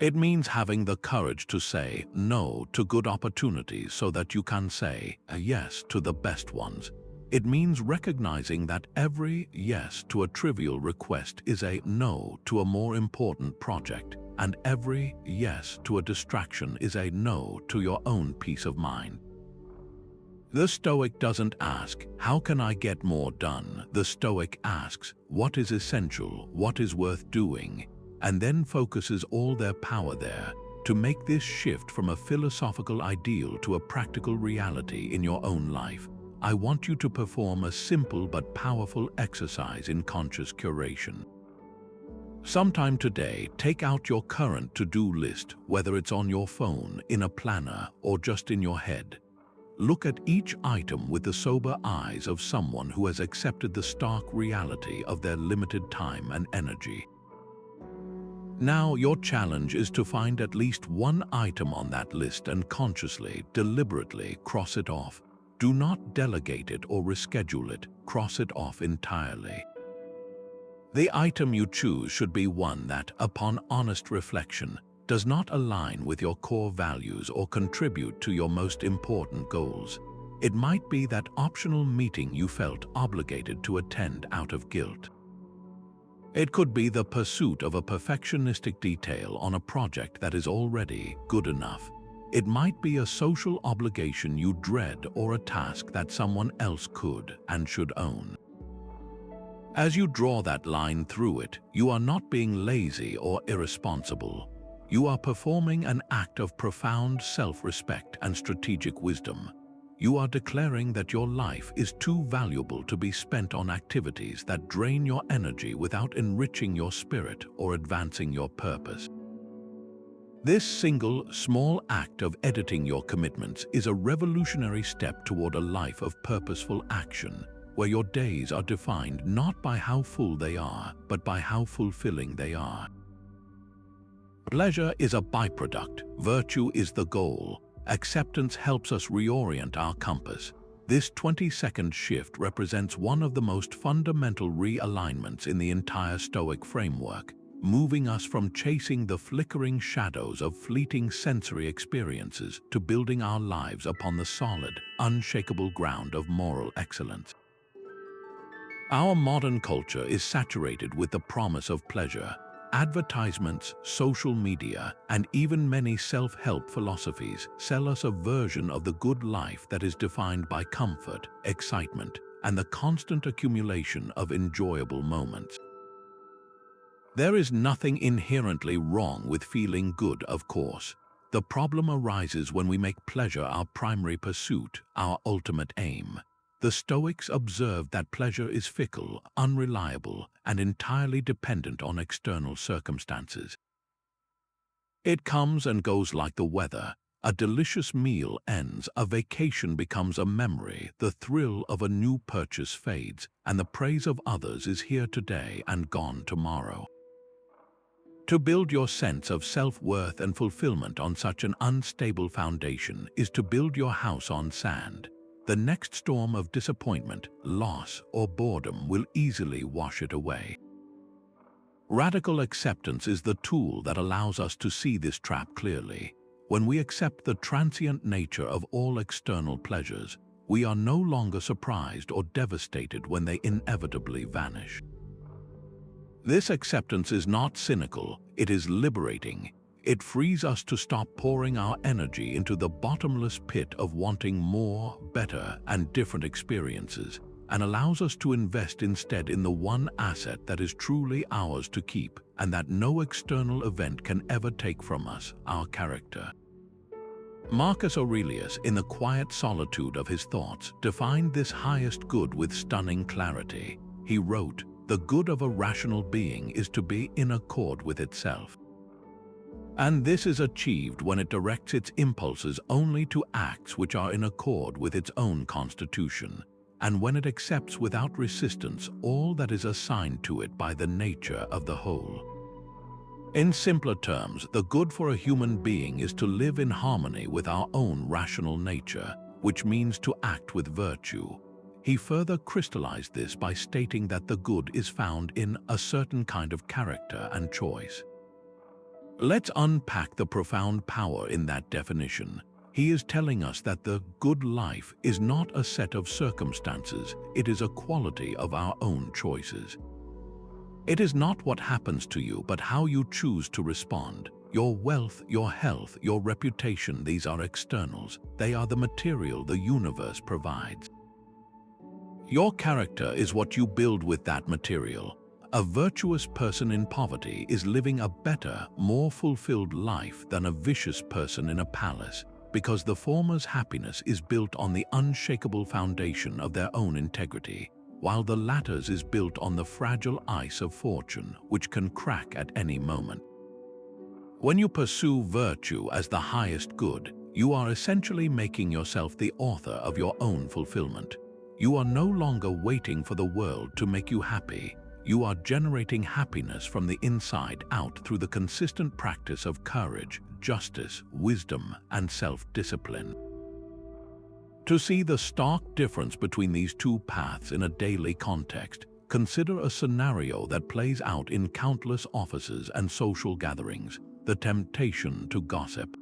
It means having the courage to say no to good opportunities so that you can say yes to the best ones. It means recognizing that every yes to a trivial request is a no to a more important project, and every yes to a distraction is a no to your own peace of mind. The Stoic doesn't ask, "How can I get more done?" The Stoic asks, "What is essential, what is worth doing?" and then focuses all their power there to make this shift from a philosophical ideal to a practical reality in your own life. I want you to perform a simple but powerful exercise in conscious curation. Sometime today, take out your current to-do list, whether it's on your phone, in a planner, or just in your head. Look at each item with the sober eyes of someone who has accepted the stark reality of their limited time and energy. Now, your challenge is to find at least one item on that list and consciously, deliberately cross it off. Do not delegate it or reschedule it, cross it off entirely. The item you choose should be one that, upon honest reflection, does not align with your core values or contribute to your most important goals. It might be that optional meeting you felt obligated to attend out of guilt. It could be the pursuit of a perfectionistic detail on a project that is already good enough. It might be a social obligation you dread or a task that someone else could and should own. As you draw that line through it, you are not being lazy or irresponsible. You are performing an act of profound self-respect and strategic wisdom. You are declaring that your life is too valuable to be spent on activities that drain your energy without enriching your spirit or advancing your purpose. This single, small act of editing your commitments is a revolutionary step toward a life of purposeful action, where your days are defined not by how full they are, but by how fulfilling they are. Pleasure is a byproduct, virtue is the goal. Acceptance helps us reorient our compass. This 20-second shift represents one of the most fundamental realignments in the entire Stoic framework, moving us from chasing the flickering shadows of fleeting sensory experiences to building our lives upon the solid, unshakable ground of moral excellence. Our modern culture is saturated with the promise of pleasure. Advertisements, social media, and even many self-help philosophies sell us a version of the good life that is defined by comfort, excitement, and the constant accumulation of enjoyable moments. There is nothing inherently wrong with feeling good, of course. The problem arises when we make pleasure our primary pursuit, our ultimate aim. The Stoics observed that pleasure is fickle, unreliable, and entirely dependent on external circumstances. It comes and goes like the weather. A delicious meal ends, a vacation becomes a memory, the thrill of a new purchase fades, and the praise of others is here today and gone tomorrow. To build your sense of self-worth and fulfillment on such an unstable foundation is to build your house on sand. The next storm of disappointment, loss, or boredom will easily wash it away. Radical acceptance is the tool that allows us to see this trap clearly. When we accept the transient nature of all external pleasures, we are no longer surprised or devastated when they inevitably vanish. This acceptance is not cynical, it is liberating. It frees us to stop pouring our energy into the bottomless pit of wanting more, better, and different experiences, and allows us to invest instead in the one asset that is truly ours to keep and that no external event can ever take from us, our character. Marcus Aurelius, in the quiet solitude of his thoughts, defined this highest good with stunning clarity. He wrote, "The good of a rational being is to be in accord with itself." And this is achieved when it directs its impulses only to acts which are in accord with its own constitution, and when it accepts without resistance all that is assigned to it by the nature of the whole. In simpler terms, the good for a human being is to live in harmony with our own rational nature, which means to act with virtue. He further crystallized this by stating that the good is found in a certain kind of character and choice. Let's unpack the profound power in that definition. He is telling us that the good life is not a set of circumstances, it is a quality of our own choices. It is not what happens to you, but how you choose to respond. Your wealth, your health, your reputation, these are externals. They are the material the universe provides. Your character is what you build with that material. A virtuous person in poverty is living a better, more fulfilled life than a vicious person in a palace, because the former's happiness is built on the unshakable foundation of their own integrity, while the latter's is built on the fragile ice of fortune, which can crack at any moment. When you pursue virtue as the highest good, you are essentially making yourself the author of your own fulfillment. You are no longer waiting for the world to make you happy. You are generating happiness from the inside out through the consistent practice of courage, justice, wisdom, and self-discipline. To see the stark difference between these two paths in a daily context, consider a scenario that plays out in countless offices and social gatherings: the temptation to gossip.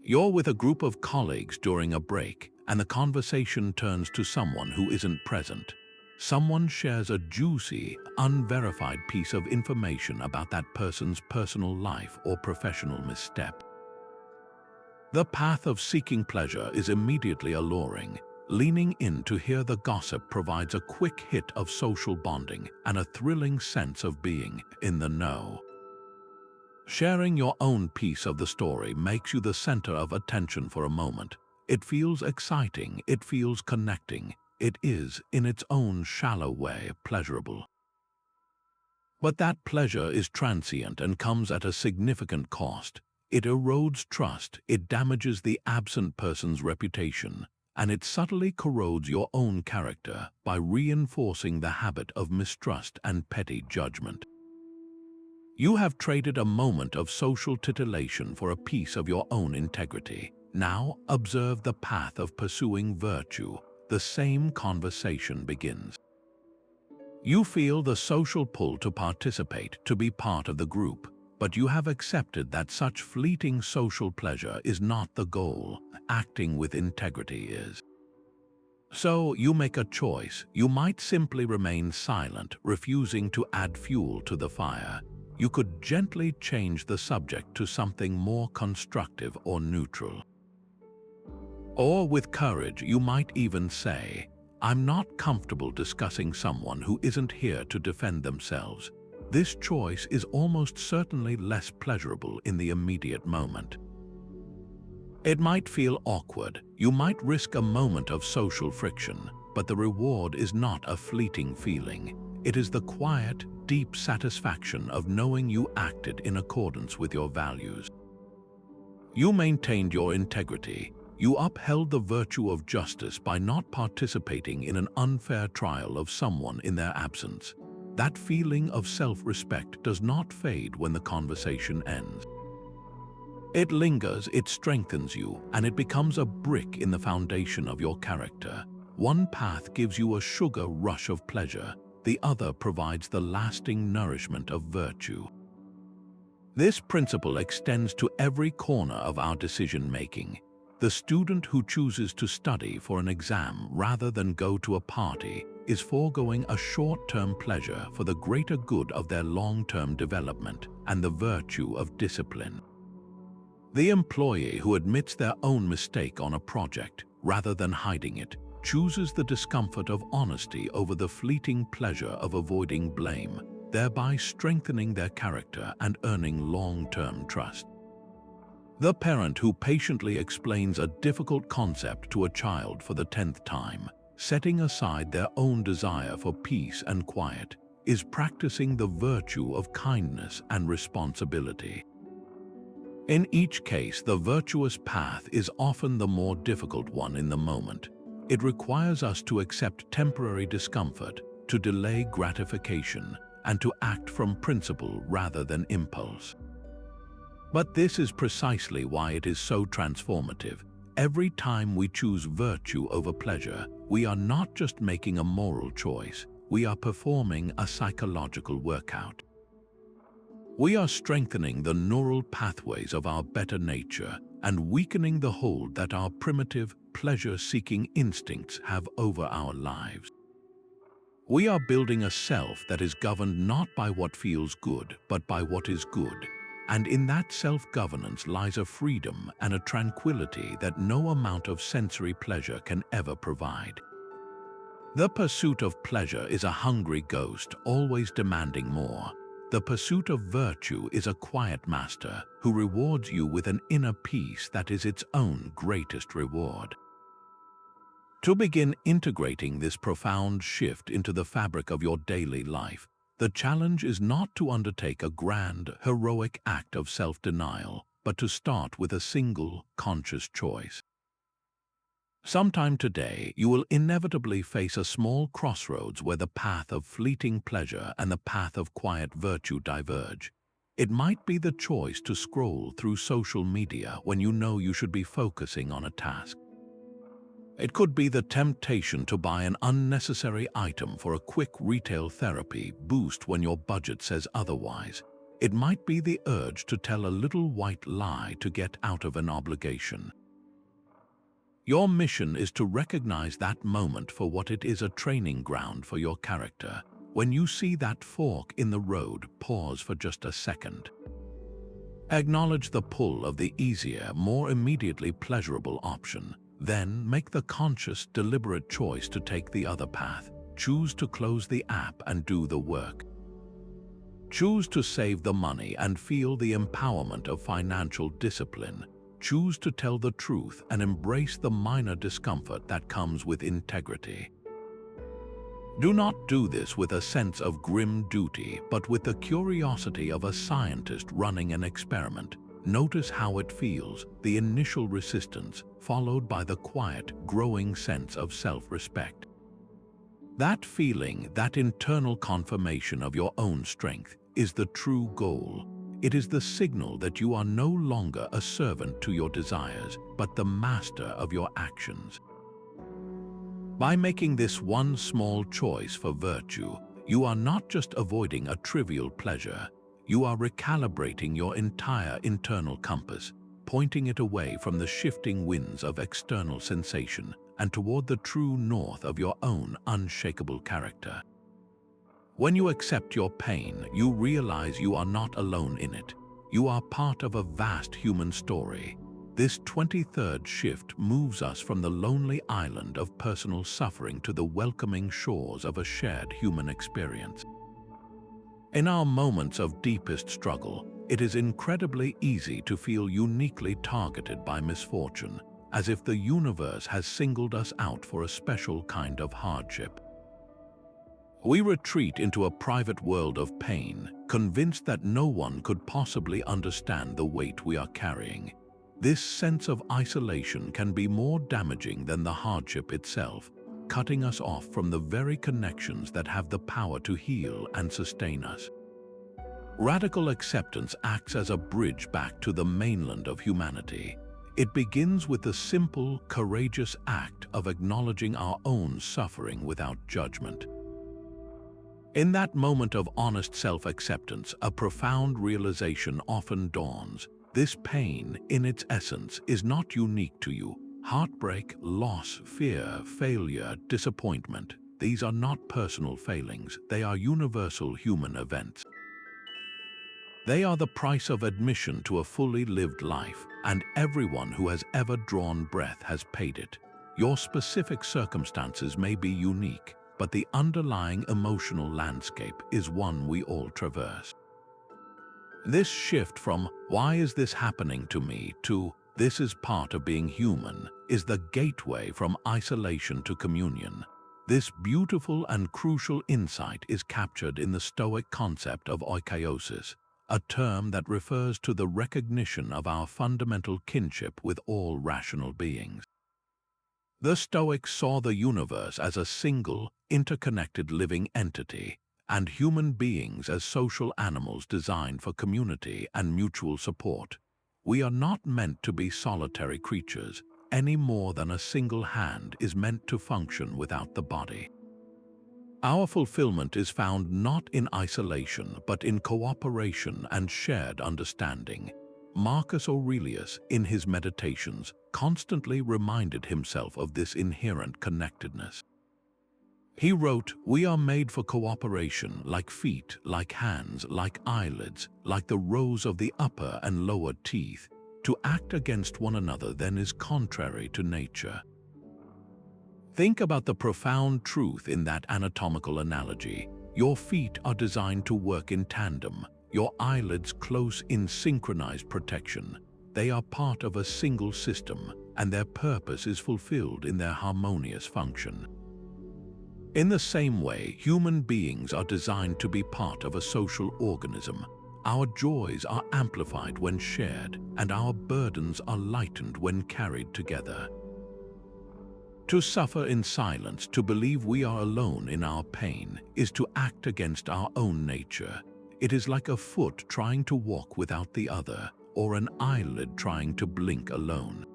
You're with a group of colleagues during a break, and the conversation turns to someone who isn't present. Someone shares a juicy, unverified piece of information about that person's personal life or professional misstep. The path of seeking pleasure is immediately alluring. Leaning in to hear the gossip provides a quick hit of social bonding and a thrilling sense of being in the know. Sharing your own piece of the story makes you the center of attention for a moment. It feels exciting, it feels connecting. It is, in its own shallow way, pleasurable. But that pleasure is transient and comes at a significant cost. It erodes trust, it damages the absent person's reputation, and it subtly corrodes your own character by reinforcing the habit of mistrust and petty judgment. You have traded a moment of social titillation for a piece of your own integrity. Now observe the path of pursuing virtue. The same conversation begins. You feel the social pull to participate, to be part of the group, but you have accepted that such fleeting social pleasure is not the goal. Acting with integrity is. So you make a choice. You might simply remain silent, refusing to add fuel to the fire. You could gently change the subject to something more constructive or neutral. Or with courage, you might even say, "I'm not comfortable discussing someone who isn't here to defend themselves." This choice is almost certainly less pleasurable in the immediate moment. It might feel awkward. You might risk a moment of social friction, but the reward is not a fleeting feeling. It is the quiet, deep satisfaction of knowing you acted in accordance with your values. You maintained your integrity. You upheld the virtue of justice by not participating in an unfair trial of someone in their absence. That feeling of self-respect does not fade when the conversation ends. It lingers, it strengthens you, and it becomes a brick in the foundation of your character. One path gives you a sugar rush of pleasure, the other provides the lasting nourishment of virtue. This principle extends to every corner of our decision-making. The student who chooses to study for an exam rather than go to a party is foregoing a short-term pleasure for the greater good of their long-term development and the virtue of discipline. The employee who admits their own mistake on a project rather than hiding it chooses the discomfort of honesty over the fleeting pleasure of avoiding blame, thereby strengthening their character and earning long-term trust. The parent who patiently explains a difficult concept to a child for the 10th time, setting aside their own desire for peace and quiet, is practicing the virtue of kindness and responsibility. In each case, the virtuous path is often the more difficult one in the moment. It requires us to accept temporary discomfort, to delay gratification, and to act from principle rather than impulse. But this is precisely why it is so transformative. Every time we choose virtue over pleasure, we are not just making a moral choice, we are performing a psychological workout. We are strengthening the neural pathways of our better nature and weakening the hold that our primitive, pleasure-seeking instincts have over our lives. We are building a self that is governed not by what feels good, but by what is good. And in that self-governance lies a freedom and a tranquility that no amount of sensory pleasure can ever provide. The pursuit of pleasure is a hungry ghost, always demanding more. The pursuit of virtue is a quiet master who rewards you with an inner peace that is its own greatest reward. To begin integrating this profound shift into the fabric of your daily life, the challenge is not to undertake a grand, heroic act of self-denial, but to start with a single, conscious choice. Sometime today, you will inevitably face a small crossroads where the path of fleeting pleasure and the path of quiet virtue diverge. It might be the choice to scroll through social media when you know you should be focusing on a task. It could be the temptation to buy an unnecessary item for a quick retail therapy boost when your budget says otherwise. It might be the urge to tell a little white lie to get out of an obligation. Your mission is to recognize that moment for what it is, a training ground for your character. When you see that fork in the road, pause for just a second. Acknowledge the pull of the easier, more immediately pleasurable option. Then make the conscious, deliberate choice to take the other path. Choose to close the app and do the work. Choose to save the money and feel the empowerment of financial discipline. Choose to tell the truth and embrace the minor discomfort that comes with integrity. Do not do this with a sense of grim duty, but with the curiosity of a scientist running an experiment. Notice how it feels, the initial resistance, followed by the quiet, growing sense of self-respect. That feeling, that internal confirmation of your own strength, is the true goal. It is the signal that you are no longer a servant to your desires, but the master of your actions. By making this one small choice for virtue, you are not just avoiding a trivial pleasure, you are recalibrating your entire internal compass, pointing it away from the shifting winds of external sensation and toward the true north of your own unshakable character. When you accept your pain, you realize you are not alone in it. You are part of a vast human story. This 23rd shift moves us from the lonely island of personal suffering to the welcoming shores of a shared human experience. In our moments of deepest struggle, it is incredibly easy to feel uniquely targeted by misfortune, as if the universe has singled us out for a special kind of hardship. We retreat into a private world of pain, convinced that no one could possibly understand the weight we are carrying. This sense of isolation can be more damaging than the hardship itself, cutting us off from the very connections that have the power to heal and sustain us. Radical acceptance acts as a bridge back to the mainland of humanity. It begins with the simple, courageous act of acknowledging our own suffering without judgment. In that moment of honest self-acceptance, a profound realization often dawns. This pain, in its essence, is not unique to you. Heartbreak, loss, fear, failure, disappointment, these are not personal failings, they are universal human events. They are the price of admission to a fully lived life, and everyone who has ever drawn breath has paid it. Your specific circumstances may be unique, but the underlying emotional landscape is one we all traverse. This shift from "why is this happening to me" to "this is part of being human" is the gateway from isolation to communion. This beautiful and crucial insight is captured in the Stoic concept of oikeiosis, a term that refers to the recognition of our fundamental kinship with all rational beings. The Stoics saw the universe as a single, interconnected living entity, and human beings as social animals designed for community and mutual support. We are not meant to be solitary creatures, any more than a single hand is meant to function without the body. Our fulfillment is found not in isolation, but in cooperation and shared understanding. Marcus Aurelius, in his Meditations, constantly reminded himself of this inherent connectedness. He wrote, "We are made for cooperation, like feet, like hands, like eyelids, like the rows of the upper and lower teeth. To act against one another then is contrary to nature." Think about the profound truth in that anatomical analogy. Your feet are designed to work in tandem, your eyelids close in synchronized protection. They are part of a single system, and their purpose is fulfilled in their harmonious function. In the same way, human beings are designed to be part of a social organism. Our joys are amplified when shared, and our burdens are lightened when carried together. To suffer in silence, to believe we are alone in our pain, is to act against our own nature. It is like a foot trying to walk without the other, or an eyelid trying to blink alone.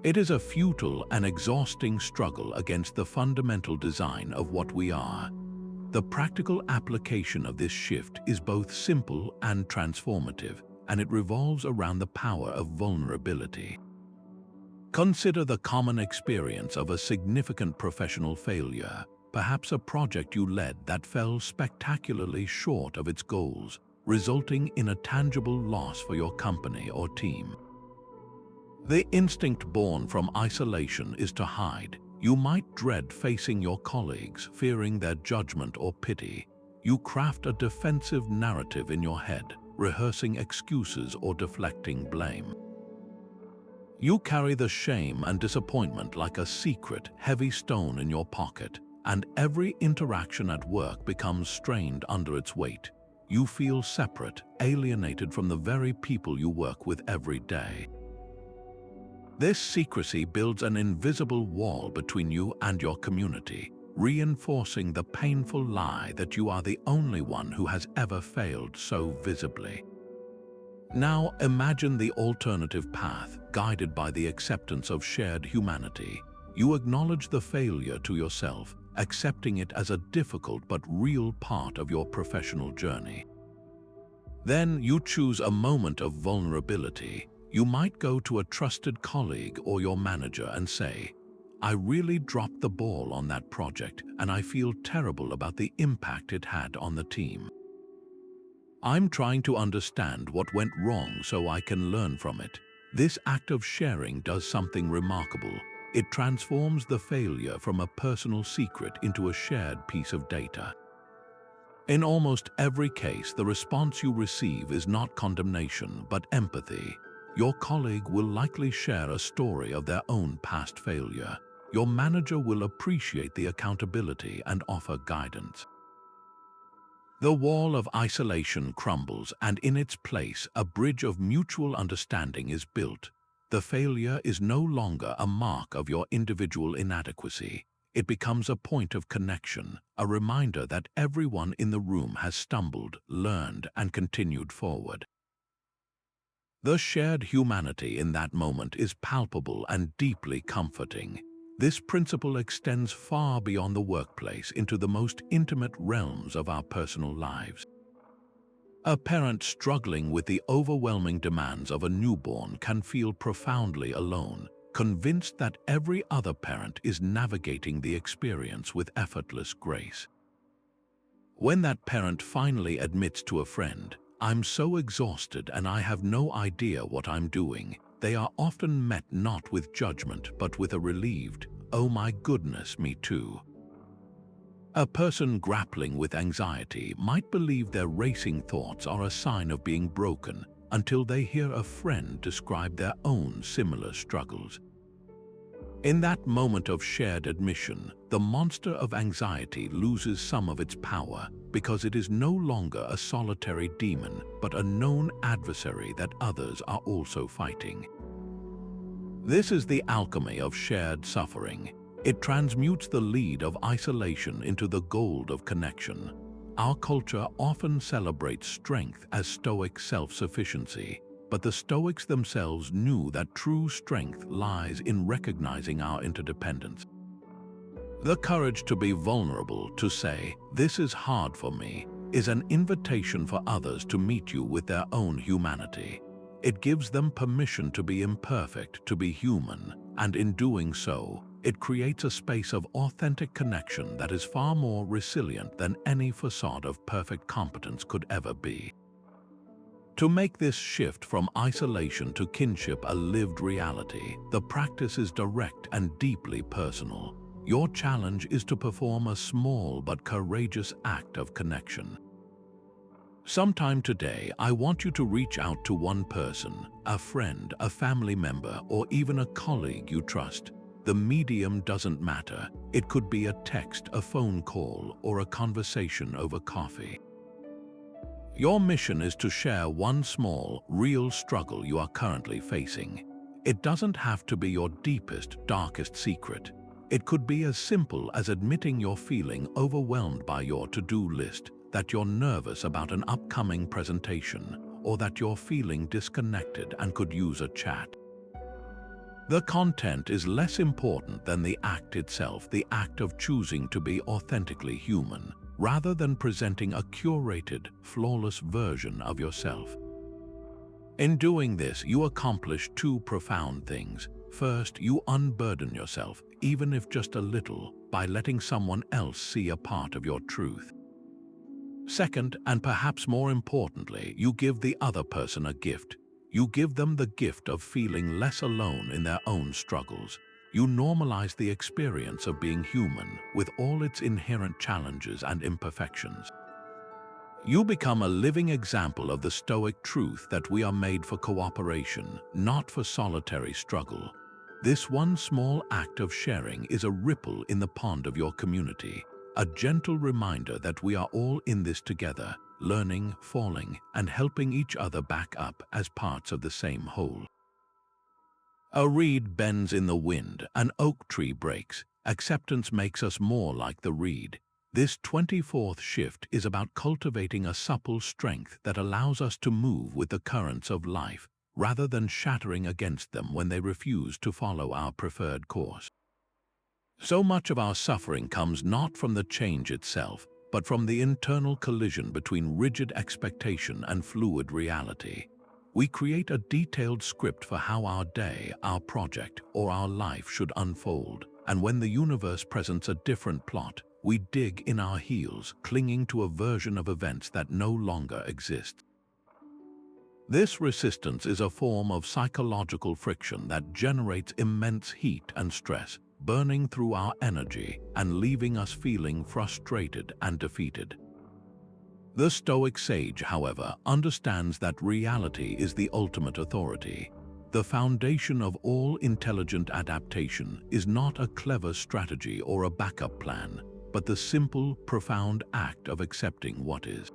It is a futile and exhausting struggle against the fundamental design of what we are. The practical application of this shift is both simple and transformative, and it revolves around the power of vulnerability. Consider the common experience of a significant professional failure, perhaps a project you led that fell spectacularly short of its goals, resulting in a tangible loss for your company or team. The instinct born from isolation is to hide. You might dread facing your colleagues, fearing their judgment or pity. You craft a defensive narrative in your head, rehearsing excuses or deflecting blame. You carry the shame and disappointment like a secret, heavy stone in your pocket, and every interaction at work becomes strained under its weight. You feel separate, alienated from the very people you work with every day. This secrecy builds an invisible wall between you and your community, reinforcing the painful lie that you are the only one who has ever failed so visibly. Now imagine the alternative path, guided by the acceptance of shared humanity. You acknowledge the failure to yourself, accepting it as a difficult but real part of your professional journey. Then you choose a moment of vulnerability. You might go to a trusted colleague or your manager and say, "I really dropped the ball on that project and I feel terrible about the impact it had on the team. I'm trying to understand what went wrong so I can learn from it." This act of sharing does something remarkable. It transforms the failure from a personal secret into a shared piece of data. In almost every case, the response you receive is not condemnation, but empathy. Your colleague will likely share a story of their own past failure. Your manager will appreciate the accountability and offer guidance. The wall of isolation crumbles, and in its place, a bridge of mutual understanding is built. The failure is no longer a mark of your individual inadequacy. It becomes a point of connection, a reminder that everyone in the room has stumbled, learned, and continued forward. The shared humanity in that moment is palpable and deeply comforting. This principle extends far beyond the workplace into the most intimate realms of our personal lives. A parent struggling with the overwhelming demands of a newborn can feel profoundly alone, convinced that every other parent is navigating the experience with effortless grace. When that parent finally admits to a friend, "I'm so exhausted and I have no idea what I'm doing," they are often met not with judgment but with a relieved, "Oh my goodness, me too." A person grappling with anxiety might believe their racing thoughts are a sign of being broken until they hear a friend describe their own similar struggles. In that moment of shared admission, the monster of anxiety loses some of its power because it is no longer a solitary demon but a known adversary that others are also fighting. This is the alchemy of shared suffering. It transmutes the lead of isolation into the gold of connection. Our culture often celebrates strength as Stoic self-sufficiency, but the Stoics themselves knew that true strength lies in recognizing our interdependence. The courage to be vulnerable, to say, "This is hard for me," is an invitation for others to meet you with their own humanity. It gives them permission to be imperfect, to be human, and in doing so, it creates a space of authentic connection that is far more resilient than any facade of perfect competence could ever be. To make this shift from isolation to kinship a lived reality, the practice is direct and deeply personal. Your challenge is to perform a small but courageous act of connection. Sometime today, I want you to reach out to one person, a friend, a family member, or even a colleague you trust. The medium doesn't matter. It could be a text, a phone call, or a conversation over coffee. Your mission is to share one small, real struggle you are currently facing. It doesn't have to be your deepest, darkest secret. It could be as simple as admitting you're feeling overwhelmed by your to-do list, that you're nervous about an upcoming presentation, or that you're feeling disconnected and could use a chat. The content is less important than the act itself, the act of choosing to be authentically human, rather than presenting a curated, flawless version of yourself. In doing this, you accomplish two profound things. First, you unburden yourself, even if just a little, by letting someone else see a part of your truth. Second, and perhaps more importantly, you give the other person a gift. You give them the gift of feeling less alone in their own struggles. You normalize the experience of being human with all its inherent challenges and imperfections. You become a living example of the Stoic truth that we are made for cooperation, not for solitary struggle. This one small act of sharing is a ripple in the pond of your community, a gentle reminder that we are all in this together, learning, falling, and helping each other back up as parts of the same whole. A reed bends in the wind, an oak tree breaks. Acceptance makes us more like the reed. This 24th shift is about cultivating a supple strength that allows us to move with the currents of life, rather than shattering against them when they refuse to follow our preferred course. So much of our suffering comes not from the change itself, but from the internal collision between rigid expectation and fluid reality. We create a detailed script for how our day, our project, or our life should unfold, and when the universe presents a different plot, we dig in our heels, clinging to a version of events that no longer exists. This resistance is a form of psychological friction that generates immense heat and stress, burning through our energy and leaving us feeling frustrated and defeated. The Stoic sage, however, understands that reality is the ultimate authority. The foundation of all intelligent adaptation is not a clever strategy or a backup plan, but the simple, profound act of accepting what is.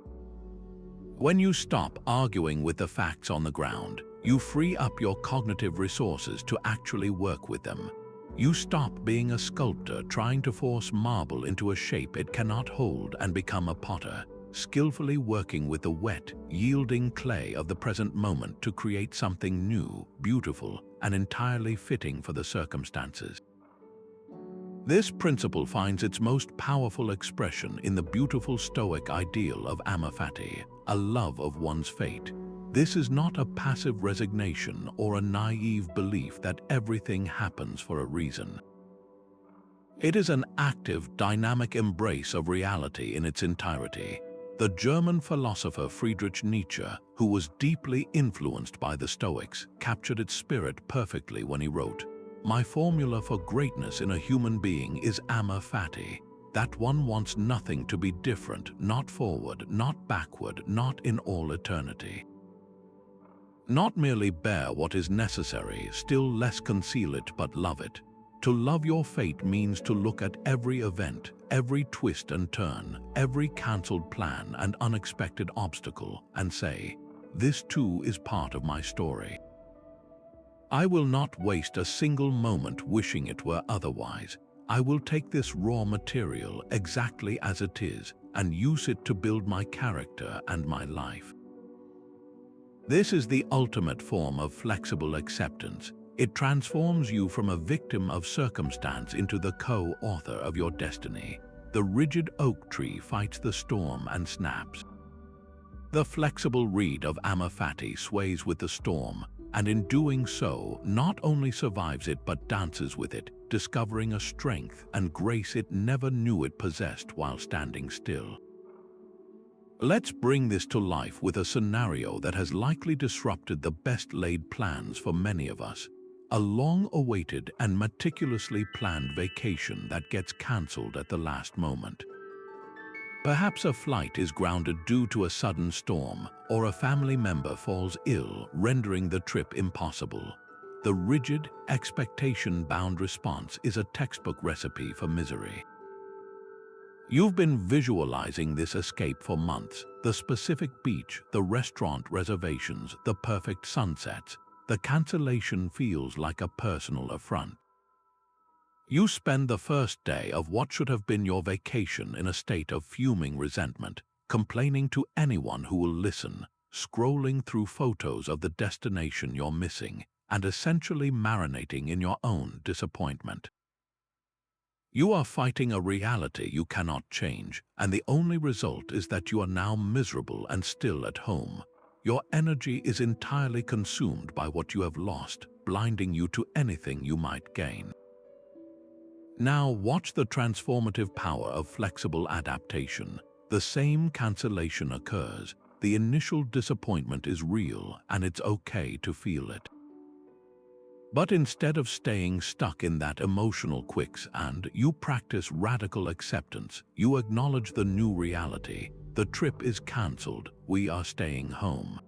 When you stop arguing with the facts on the ground, you free up your cognitive resources to actually work with them. You stop being a sculptor trying to force marble into a shape it cannot hold and become a potter, skillfully working with the wet, yielding clay of the present moment to create something new, beautiful, and entirely fitting for the circumstances. This principle finds its most powerful expression in the beautiful Stoic ideal of amor fati, a love of one's fate. This is not a passive resignation or a naive belief that everything happens for a reason. It is an active, dynamic embrace of reality in its entirety. The German philosopher Friedrich Nietzsche, who was deeply influenced by the Stoics, captured its spirit perfectly when he wrote, "My formula for greatness in a human being is amor fati, that one wants nothing to be different, not forward, not backward, not in all eternity. Not merely bear what is necessary, still less conceal it but love it. To love your fate means to look at every event, every twist and turn, every cancelled plan and unexpected obstacle, and say, this too is part of my story. I will not waste a single moment wishing it were otherwise. I will take this raw material exactly as it is and use it to build my character and my life." This is the ultimate form of flexible acceptance. It transforms you from a victim of circumstance into the co-author of your destiny. The rigid oak tree fights the storm and snaps. The flexible reed of amor fati sways with the storm, and in doing so, not only survives it but dances with it, discovering a strength and grace it never knew it possessed while standing still. Let's bring this to life with a scenario that has likely disrupted the best-laid plans for many of us. A long-awaited and meticulously planned vacation that gets cancelled at the last moment. Perhaps a flight is grounded due to a sudden storm, or a family member falls ill, rendering the trip impossible. The rigid, expectation-bound response is a textbook recipe for misery. You've been visualizing this escape for months, the specific beach, the restaurant reservations, the perfect sunsets. The cancellation feels like a personal affront. You spend the first day of what should have been your vacation in a state of fuming resentment, complaining to anyone who will listen, scrolling through photos of the destination you're missing, and essentially marinating in your own disappointment. You are fighting a reality you cannot change, and the only result is that you are now miserable and still at home. Your energy is entirely consumed by what you have lost, blinding you to anything you might gain. Now watch the transformative power of flexible adaptation. The same cancellation occurs. The initial disappointment is real, and it's okay to feel it. But instead of staying stuck in that emotional quicksand, you practice radical acceptance. You acknowledge the new reality. The trip is cancelled. We are staying home.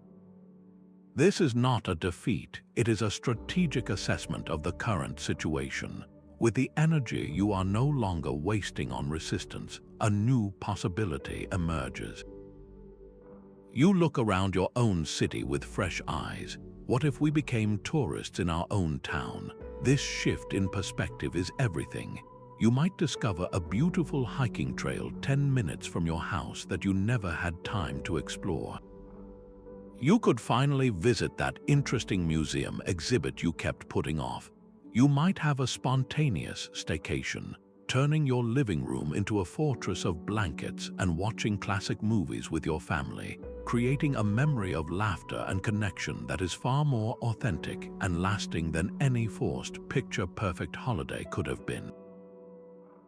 This is not a defeat. It is a strategic assessment of the current situation. With the energy you are no longer wasting on resistance, a new possibility emerges. You look around your own city with fresh eyes. What if we became tourists in our own town? This shift in perspective is everything. You might discover a beautiful hiking trail 10 minutes from your house that you never had time to explore. You could finally visit that interesting museum exhibit you kept putting off. You might have a spontaneous staycation, turning your living room into a fortress of blankets and watching classic movies with your family, creating a memory of laughter and connection that is far more authentic and lasting than any forced, picture-perfect holiday could have been.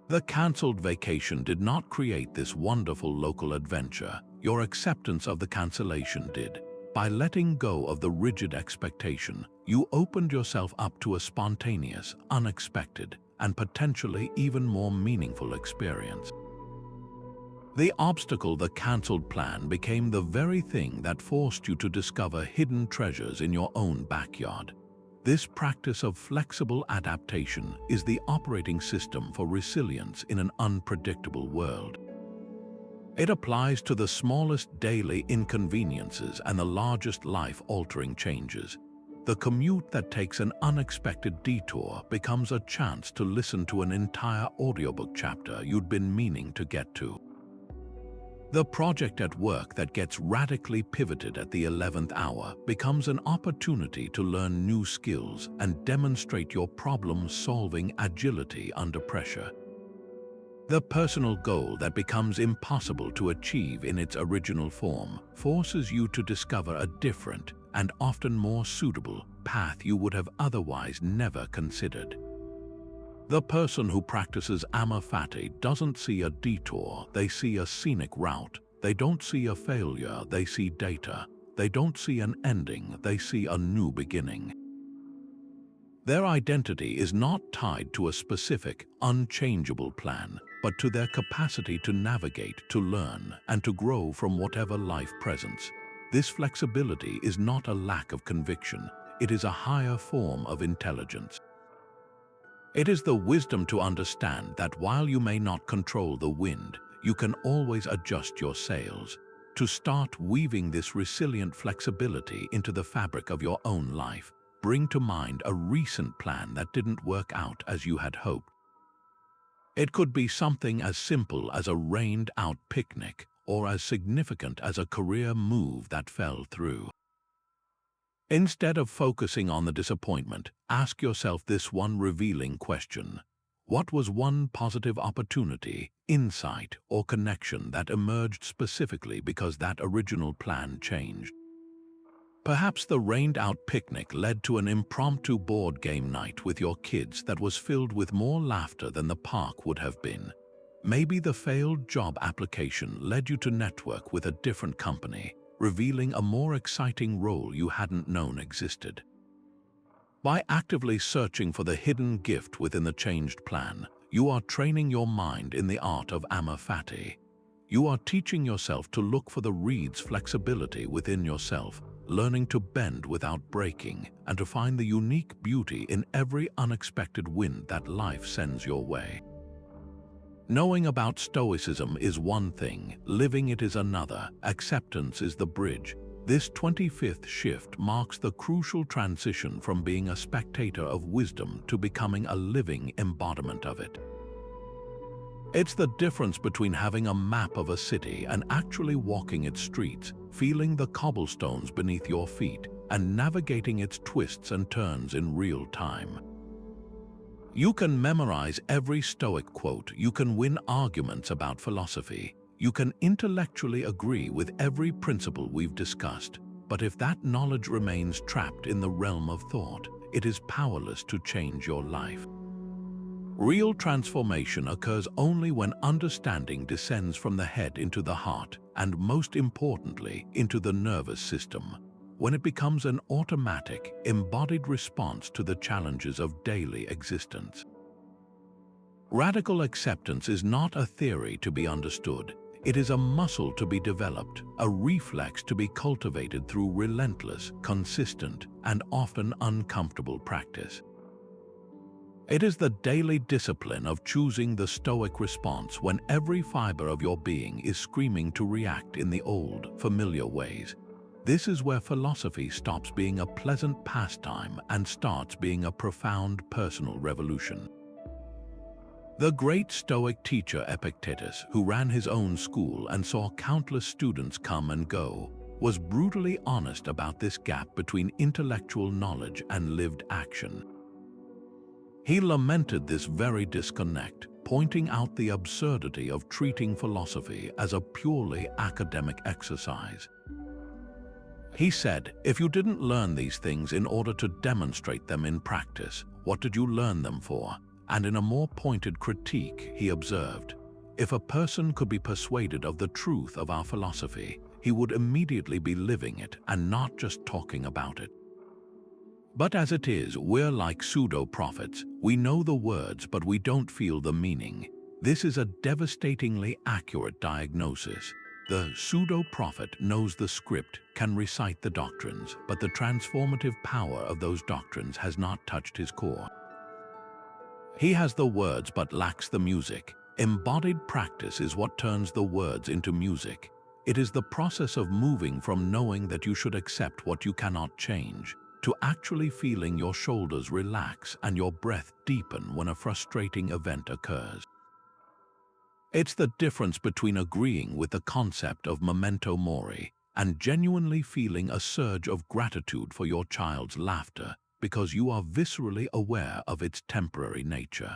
The cancelled vacation did not create this wonderful local adventure. Your acceptance of the cancellation did. By letting go of the rigid expectation, you opened yourself up to a spontaneous, unexpected, and potentially even more meaningful experience. The obstacle, the cancelled plan, became the very thing that forced you to discover hidden treasures in your own backyard. This practice of flexible adaptation is the operating system for resilience in an unpredictable world. It applies to the smallest daily inconveniences and the largest life-altering changes. The commute that takes an unexpected detour becomes a chance to listen to an entire audiobook chapter you'd been meaning to get to. The project at work that gets radically pivoted at the 11th hour becomes an opportunity to learn new skills and demonstrate your problem-solving agility under pressure. The personal goal that becomes impossible to achieve in its original form forces you to discover a different and often more suitable path you would have otherwise never considered. The person who practices amor fati doesn't see a detour, they see a scenic route. They don't see a failure, they see data. They don't see an ending, they see a new beginning. Their identity is not tied to a specific, unchangeable plan, but to their capacity to navigate, to learn, and to grow from whatever life presents. This flexibility is not a lack of conviction, it is a higher form of intelligence. It is the wisdom to understand that while you may not control the wind, you can always adjust your sails. To start weaving this resilient flexibility into the fabric of your own life, bring to mind a recent plan that didn't work out as you had hoped. It could be something as simple as a rained-out picnic or as significant as a career move that fell through. Instead of focusing on the disappointment, ask yourself this one revealing question. What was one positive opportunity, insight, or connection that emerged specifically because that original plan changed? Perhaps the rained-out picnic led to an impromptu board game night with your kids that was filled with more laughter than the park would have been. Maybe the failed job application led you to network with a different company, revealing a more exciting role you hadn't known existed. By actively searching for the hidden gift within the changed plan, you are training your mind in the art of amor fati. You are teaching yourself to look for the reed's flexibility within yourself, learning to bend without breaking, and to find the unique beauty in every unexpected wind that life sends your way. Knowing about Stoicism is one thing, living it is another, acceptance is the bridge. This 25th shift marks the crucial transition from being a spectator of wisdom to becoming a living embodiment of it. It's the difference between having a map of a city and actually walking its streets, feeling the cobblestones beneath your feet, and navigating its twists and turns in real time. You can memorize every Stoic quote, you can win arguments about philosophy, you can intellectually agree with every principle we've discussed, but if that knowledge remains trapped in the realm of thought, it is powerless to change your life. Real transformation occurs only when understanding descends from the head into the heart, and most importantly, into the nervous system, when it becomes an automatic, embodied response to the challenges of daily existence. Radical acceptance is not a theory to be understood. It is a muscle to be developed, a reflex to be cultivated through relentless, consistent, and often uncomfortable practice. It is the daily discipline of choosing the Stoic response when every fiber of your being is screaming to react in the old, familiar ways. This is where philosophy stops being a pleasant pastime and starts being a profound personal revolution. The great Stoic teacher Epictetus, who ran his own school and saw countless students come and go, was brutally honest about this gap between intellectual knowledge and lived action. He lamented this very disconnect, pointing out the absurdity of treating philosophy as a purely academic exercise. He said, if you didn't learn these things in order to demonstrate them in practice, what did you learn them for? And in a more pointed critique, he observed, if a person could be persuaded of the truth of our philosophy, he would immediately be living it and not just talking about it. But as it is, we're like pseudo-prophets. We know the words, but we don't feel the meaning. This is a devastatingly accurate diagnosis. The pseudo-prophet knows the script, can recite the doctrines, but the transformative power of those doctrines has not touched his core. He has the words but lacks the music. Embodied practice is what turns the words into music. It is the process of moving from knowing that you should accept what you cannot change, to actually feeling your shoulders relax and your breath deepen when a frustrating event occurs. It's the difference between agreeing with the concept of Memento Mori and genuinely feeling a surge of gratitude for your child's laughter because you are viscerally aware of its temporary nature.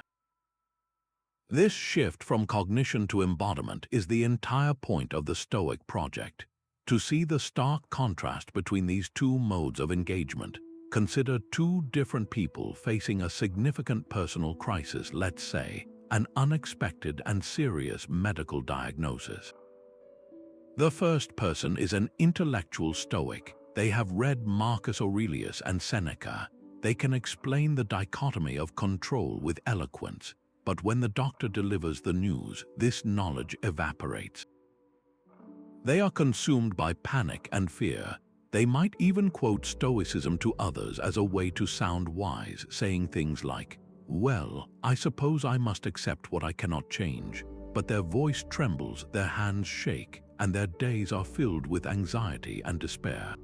This shift from cognition to embodiment is the entire point of the Stoic project. To see the stark contrast between these two modes of engagement, consider two different people facing a significant personal crisis, let's say, an unexpected and serious medical diagnosis. The first person is an intellectual Stoic. They have read Marcus Aurelius and Seneca. They can explain the dichotomy of control with eloquence, but when the doctor delivers the news, this knowledge evaporates. They are consumed by panic and fear. They might even quote Stoicism to others as a way to sound wise, saying things like, "Well, I suppose I must accept what I cannot change." But their voice trembles, their hands shake, and their days are filled with anxiety and despair.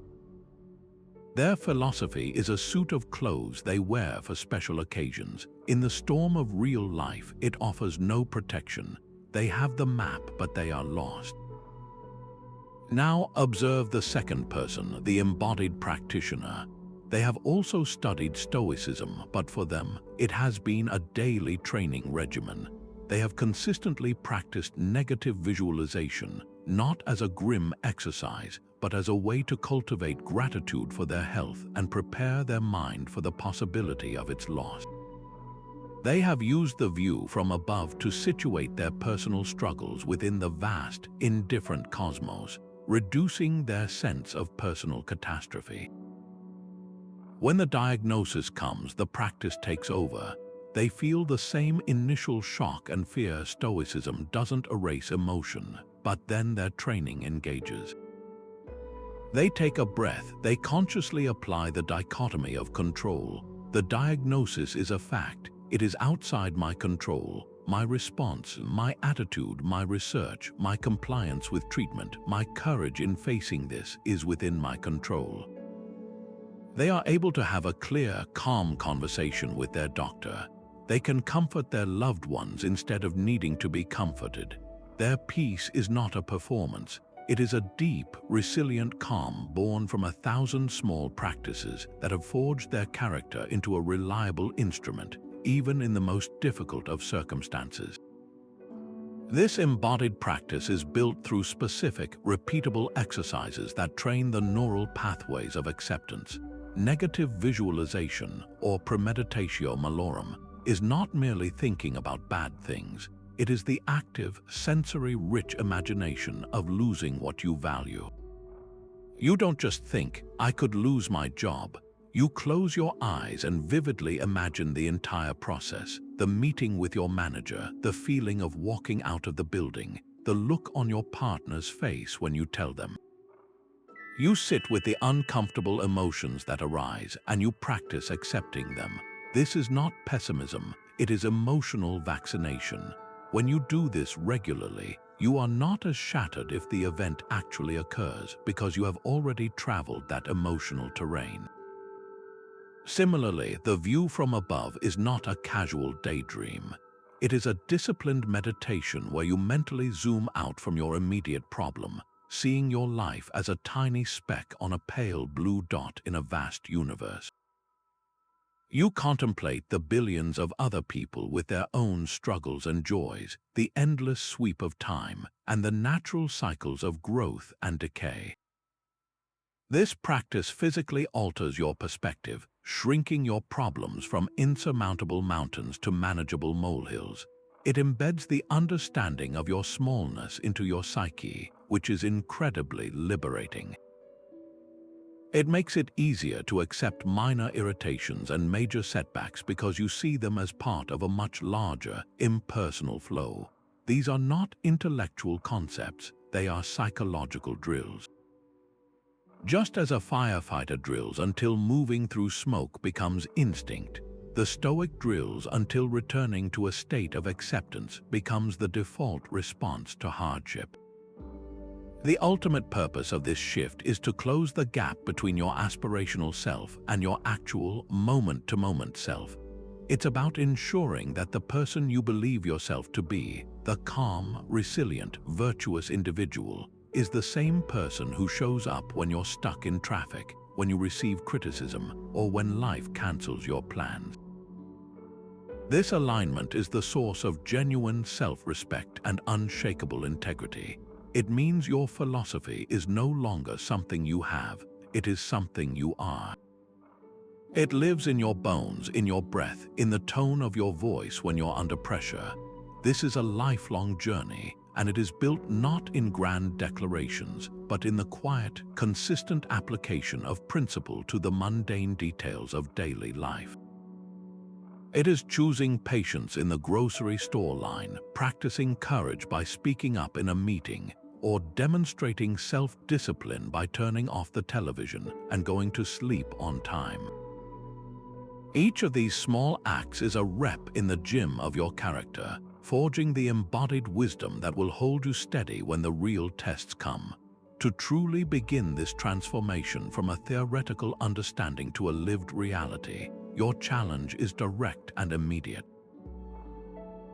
Their philosophy is a suit of clothes they wear for special occasions. In the storm of real life, it offers no protection. They have the map, but they are lost. Now observe the second person, the embodied practitioner. They have also studied Stoicism, but for them, it has been a daily training regimen. They have consistently practiced negative visualization, not as a grim exercise, but as a way to cultivate gratitude for their health and prepare their mind for the possibility of its loss. They have used the view from above to situate their personal struggles within the vast, indifferent cosmos, reducing their sense of personal catastrophe. When the diagnosis comes, the practice takes over. They feel the same initial shock and fear. Stoicism doesn't erase emotion, but then their training engages. They take a breath. They consciously apply the dichotomy of control. The diagnosis is a fact. It is outside my control. My response, my attitude, my research, my compliance with treatment, my courage in facing this is within my control. They are able to have a clear, calm conversation with their doctor. They can comfort their loved ones instead of needing to be comforted. Their peace is not a performance. It is a deep, resilient calm born from 1,000 small practices that have forged their character into a reliable instrument, even in the most difficult of circumstances. This embodied practice is built through specific, repeatable exercises that train the neural pathways of acceptance. Negative visualization, or premeditatio malorum, is not merely thinking about bad things. It is the active, sensory-rich imagination of losing what you value. You don't just think, "I could lose my job." You close your eyes and vividly imagine the entire process, the meeting with your manager, the feeling of walking out of the building, the look on your partner's face when you tell them. You sit with the uncomfortable emotions that arise and you practice accepting them. This is not pessimism, it is emotional vaccination. When you do this regularly, you are not as shattered if the event actually occurs because you have already traveled that emotional terrain. Similarly, the view from above is not a casual daydream. It is a disciplined meditation where you mentally zoom out from your immediate problem, seeing your life as a tiny speck on a pale blue dot in a vast universe. You contemplate the billions of other people with their own struggles and joys, the endless sweep of time, and the natural cycles of growth and decay. This practice physically alters your perspective, shrinking your problems from insurmountable mountains to manageable molehills. It embeds the understanding of your smallness into your psyche, which is incredibly liberating. It makes it easier to accept minor irritations and major setbacks because you see them as part of a much larger, impersonal flow. These are not intellectual concepts, they are psychological drills. Just as a firefighter drills until moving through smoke becomes instinct, the Stoic drills until returning to a state of acceptance becomes the default response to hardship. The ultimate purpose of this shift is to close the gap between your aspirational self and your actual moment-to-moment self. It's about ensuring that the person you believe yourself to be, the calm, resilient, virtuous individual, is the same person who shows up when you're stuck in traffic, when you receive criticism, or when life cancels your plans. This alignment is the source of genuine self-respect and unshakable integrity. It means your philosophy is no longer something you have, it is something you are. It lives in your bones, in your breath, in the tone of your voice when you're under pressure. This is a lifelong journey, and it is built not in grand declarations, but in the quiet, consistent application of principle to the mundane details of daily life. It is choosing patience in the grocery store line, practicing courage by speaking up in a meeting, or demonstrating self-discipline by turning off the television and going to sleep on time. Each of these small acts is a rep in the gym of your character, forging the embodied wisdom that will hold you steady when the real tests come. To truly begin this transformation from a theoretical understanding to a lived reality, your challenge is direct and immediate.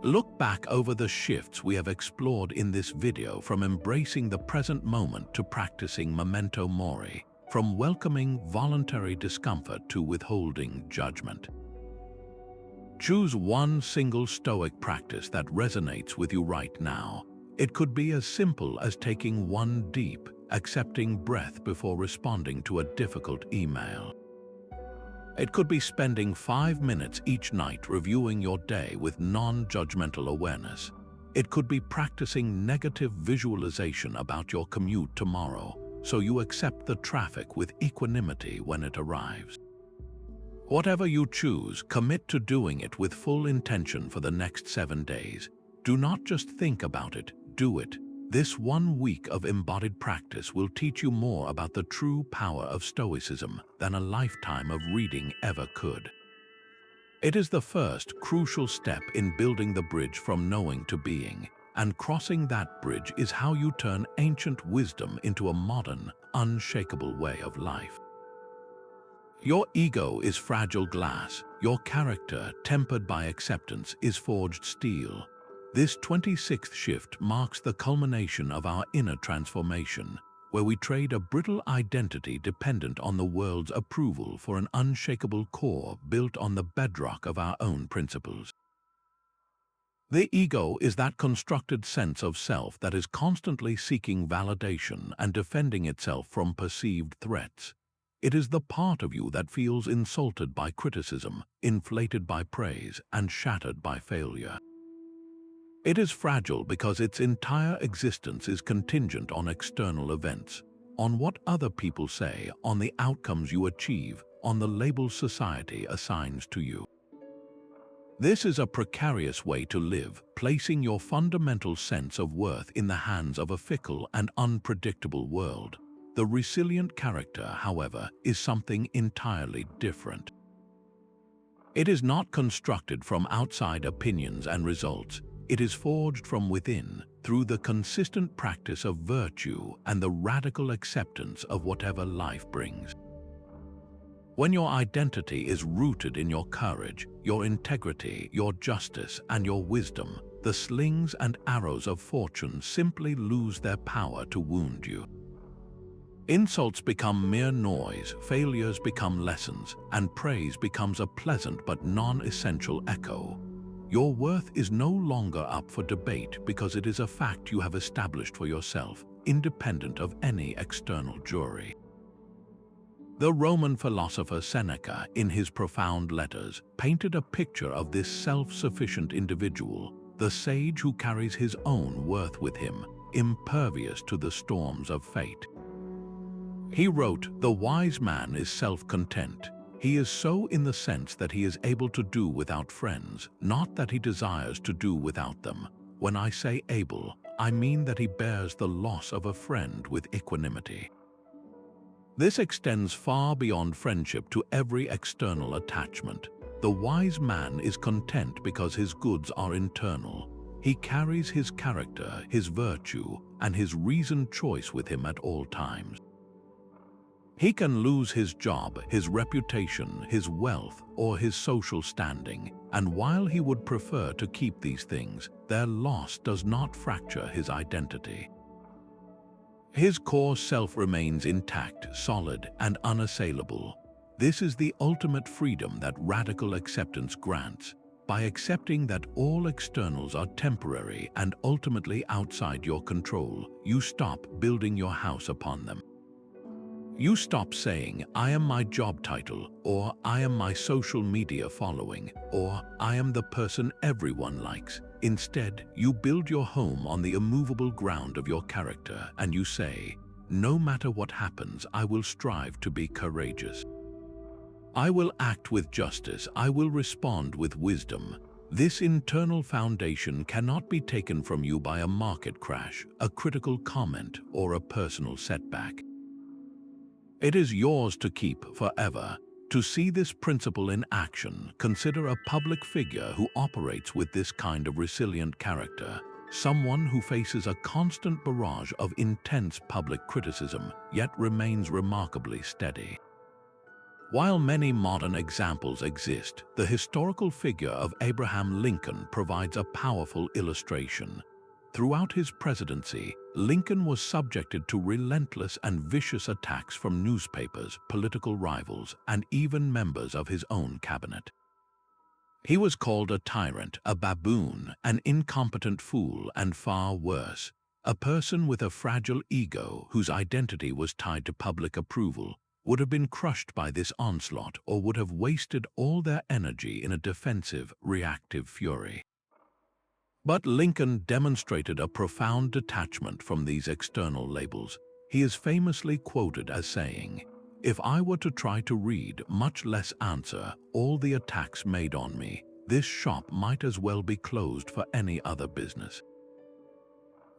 Look back over the shifts we have explored in this video, from embracing the present moment to practicing Memento Mori, from welcoming voluntary discomfort to withholding judgment. Choose one single Stoic practice that resonates with you right now. It could be as simple as taking one deep, accepting breath before responding to a difficult email. It could be spending 5 minutes each night reviewing your day with non-judgmental awareness. It could be practicing negative visualization about your commute tomorrow, so you accept the traffic with equanimity when it arrives. Whatever you choose, commit to doing it with full intention for the next 7 days. Do not just think about it, do it. This 1 week of embodied practice will teach you more about the true power of Stoicism than a lifetime of reading ever could. It is the first crucial step in building the bridge from knowing to being, and crossing that bridge is how you turn ancient wisdom into a modern, unshakable way of life. Your ego is fragile glass. Your character, tempered by acceptance, is forged steel. This 26th shift marks the culmination of our inner transformation, where we trade a brittle identity dependent on the world's approval for an unshakable core built on the bedrock of our own principles. The ego is that constructed sense of self that is constantly seeking validation and defending itself from perceived threats. It is the part of you that feels insulted by criticism, inflated by praise, and shattered by failure. It is fragile because its entire existence is contingent on external events, on what other people say, on the outcomes you achieve, on the labels society assigns to you. This is a precarious way to live, placing your fundamental sense of worth in the hands of a fickle and unpredictable world. The resilient character, however, is something entirely different. It is not constructed from outside opinions and results. It is forged from within, through the consistent practice of virtue and the radical acceptance of whatever life brings. When your identity is rooted in your courage, your integrity, your justice, and your wisdom, the slings and arrows of fortune simply lose their power to wound you. Insults become mere noise, failures become lessons, and praise becomes a pleasant but non-essential echo. Your worth is no longer up for debate because it is a fact you have established for yourself, independent of any external jury. The Roman philosopher Seneca, in his profound letters, painted a picture of this self-sufficient individual, the sage who carries his own worth with him, impervious to the storms of fate. He wrote, "The wise man is self-content. He is so in the sense that he is able to do without friends, not that he desires to do without them. When I say able, I mean that he bears the loss of a friend with equanimity." This extends far beyond friendship to every external attachment. The wise man is content because his goods are internal. He carries his character, his virtue, and his reasoned choice with him at all times. He can lose his job, his reputation, his wealth, or his social standing, and while he would prefer to keep these things, their loss does not fracture his identity. His core self remains intact, solid, and unassailable. This is the ultimate freedom that radical acceptance grants. By accepting that all externals are temporary and ultimately outside your control, you stop building your house upon them. You stop saying, "I am my job title," or "I am my social media following," or "I am the person everyone likes." Instead, you build your home on the immovable ground of your character, and you say, "No matter what happens, I will strive to be courageous. I will act with justice. I will respond with wisdom." This internal foundation cannot be taken from you by a market crash, a critical comment, or a personal setback. It is yours to keep forever. To see this principle in action, consider a public figure who operates with this kind of resilient character, someone who faces a constant barrage of intense public criticism, yet remains remarkably steady. While many modern examples exist, the historical figure of Abraham Lincoln provides a powerful illustration. Throughout his presidency, Lincoln was subjected to relentless and vicious attacks from newspapers, political rivals, and even members of his own cabinet. He was called a tyrant, a baboon, an incompetent fool, and far worse, a person with a fragile ego whose identity was tied to public approval would have been crushed by this onslaught or would have wasted all their energy in a defensive, reactive fury. But Lincoln demonstrated a profound detachment from these external labels. He is famously quoted as saying, "If I were to try to read, much less answer, all the attacks made on me, this shop might as well be closed for any other business.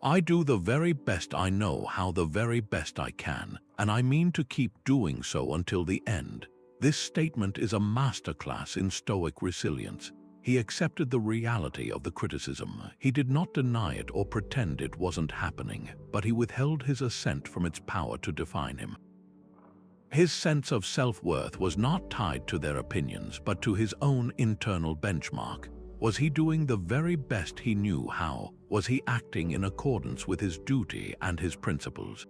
I do the very best I know how the very best I can, and I mean to keep doing so until the end." This statement is a masterclass in Stoic resilience. He accepted the reality of the criticism. He did not deny it or pretend it wasn't happening, but he withheld his assent from its power to define him. His sense of self-worth was not tied to their opinions, but to his own internal benchmark. Was he doing the very best he knew how? Was he acting in accordance with his duty and his principles?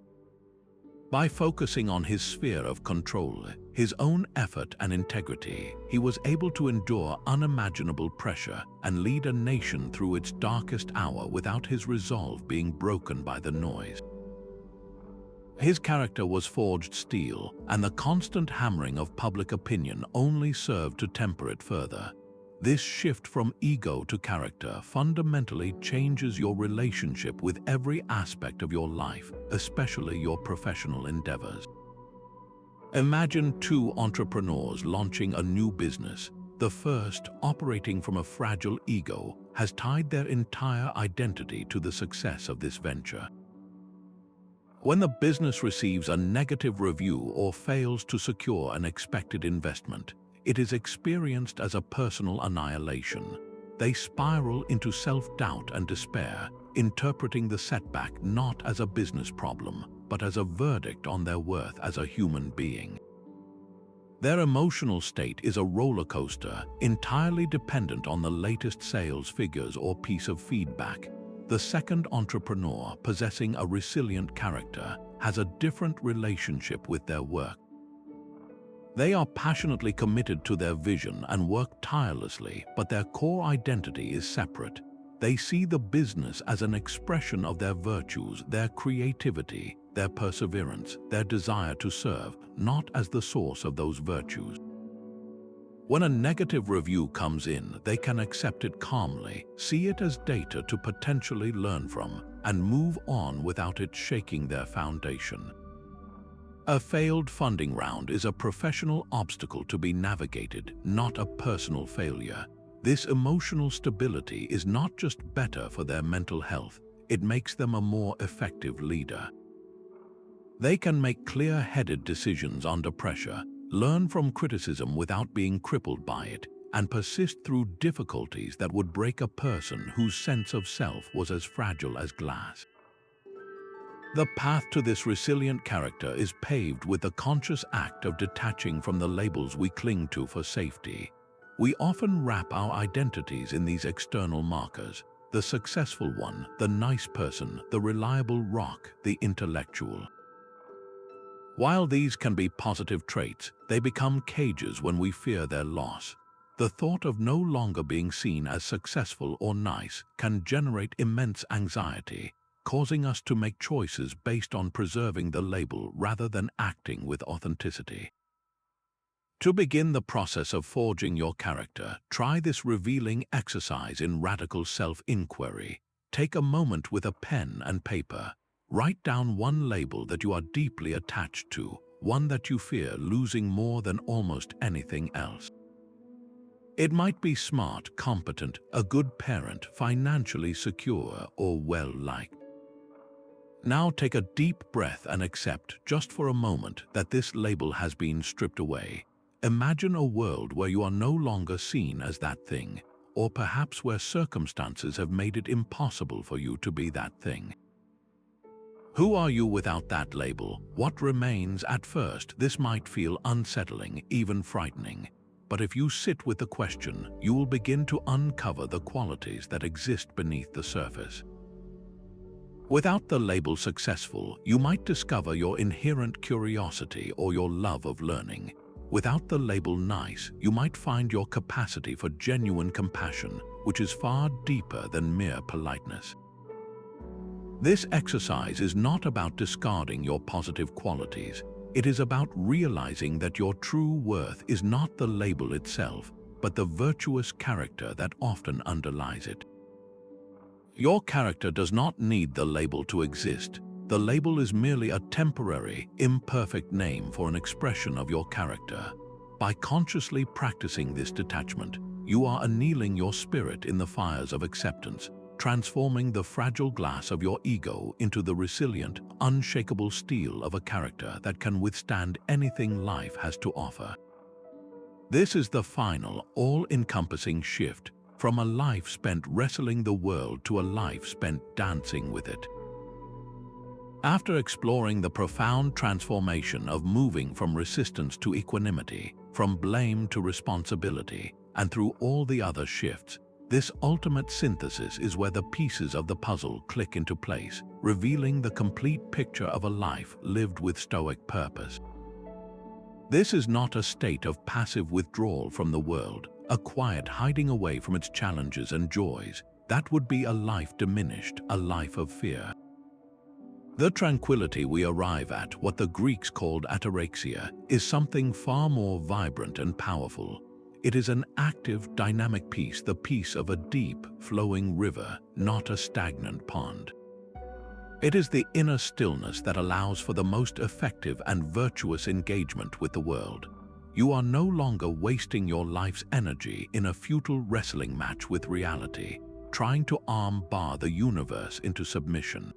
By focusing on his sphere of control, his own effort and integrity, he was able to endure unimaginable pressure and lead a nation through its darkest hour without his resolve being broken by the noise. His character was forged steel, and the constant hammering of public opinion only served to temper it further. This shift from ego to character fundamentally changes your relationship with every aspect of your life, especially your professional endeavors. Imagine two entrepreneurs launching a new business. The first, operating from a fragile ego, has tied their entire identity to the success of this venture. When the business receives a negative review or fails to secure an expected investment, it is experienced as a personal annihilation. They spiral into self-doubt and despair, interpreting the setback not as a business problem, but as a verdict on their worth as a human being. Their emotional state is a roller coaster, entirely dependent on the latest sales figures or piece of feedback. The second entrepreneur, possessing a resilient character, has a different relationship with their work. They are passionately committed to their vision and work tirelessly, but their core identity is separate. They see the business as an expression of their virtues, their creativity, their perseverance, their desire to serve, not as the source of those virtues. When a negative review comes in, they can accept it calmly, see it as data to potentially learn from, and move on without it shaking their foundation. A failed funding round is a professional obstacle to be navigated, not a personal failure. This emotional stability is not just better for their mental health, it makes them a more effective leader. They can make clear-headed decisions under pressure, learn from criticism without being crippled by it, and persist through difficulties that would break a person whose sense of self was as fragile as glass. The path to this resilient character is paved with the conscious act of detaching from the labels we cling to for safety. We often wrap our identities in these external markers: the successful one, the nice person, the reliable rock, the intellectual. While these can be positive traits, they become cages when we fear their loss. The thought of no longer being seen as successful or nice can generate immense anxiety, causing us to make choices based on preserving the label rather than acting with authenticity. To begin the process of forging your character, try this revealing exercise in radical self-inquiry. Take a moment with a pen and paper. Write down one label that you are deeply attached to, one that you fear losing more than almost anything else. It might be smart, competent, a good parent, financially secure, or well-liked. Now take a deep breath and accept, just for a moment, that this label has been stripped away. Imagine a world where you are no longer seen as that thing, or perhaps where circumstances have made it impossible for you to be that thing. Who are you without that label? What remains? At first, this might feel unsettling, even frightening. But if you sit with the question, you will begin to uncover the qualities that exist beneath the surface. Without the label successful, you might discover your inherent curiosity or your love of learning. Without the label nice, you might find your capacity for genuine compassion, which is far deeper than mere politeness. This exercise is not about discarding your positive qualities. It is about realizing that your true worth is not the label itself, but the virtuous character that often underlies it. Your character does not need the label to exist. The label is merely a temporary, imperfect name for an expression of your character. By consciously practicing this detachment, you are annealing your spirit in the fires of acceptance, transforming the fragile glass of your ego into the resilient, unshakable steel of a character that can withstand anything life has to offer. This is the final, all-encompassing shift from a life spent wrestling the world to a life spent dancing with it. After exploring the profound transformation of moving from resistance to equanimity, from blame to responsibility, and through all the other shifts, this ultimate synthesis is where the pieces of the puzzle click into place, revealing the complete picture of a life lived with Stoic purpose. This is not a state of passive withdrawal from the world, a quiet hiding away from its challenges and joys. That would be a life diminished, a life of fear. The tranquility we arrive at, what the Greeks called ataraxia, is something far more vibrant and powerful. It is an active, dynamic peace, the peace of a deep, flowing river, not a stagnant pond. It is the inner stillness that allows for the most effective and virtuous engagement with the world. You are no longer wasting your life's energy in a futile wrestling match with reality, trying to arm-bar the universe into submission.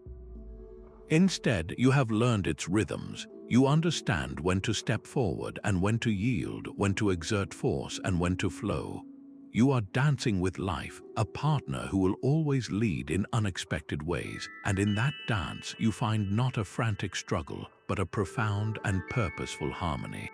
Instead, you have learned its rhythms. You understand when to step forward and when to yield, when to exert force and when to flow. You are dancing with life, a partner who will always lead in unexpected ways, and in that dance you find not a frantic struggle, but a profound and purposeful harmony.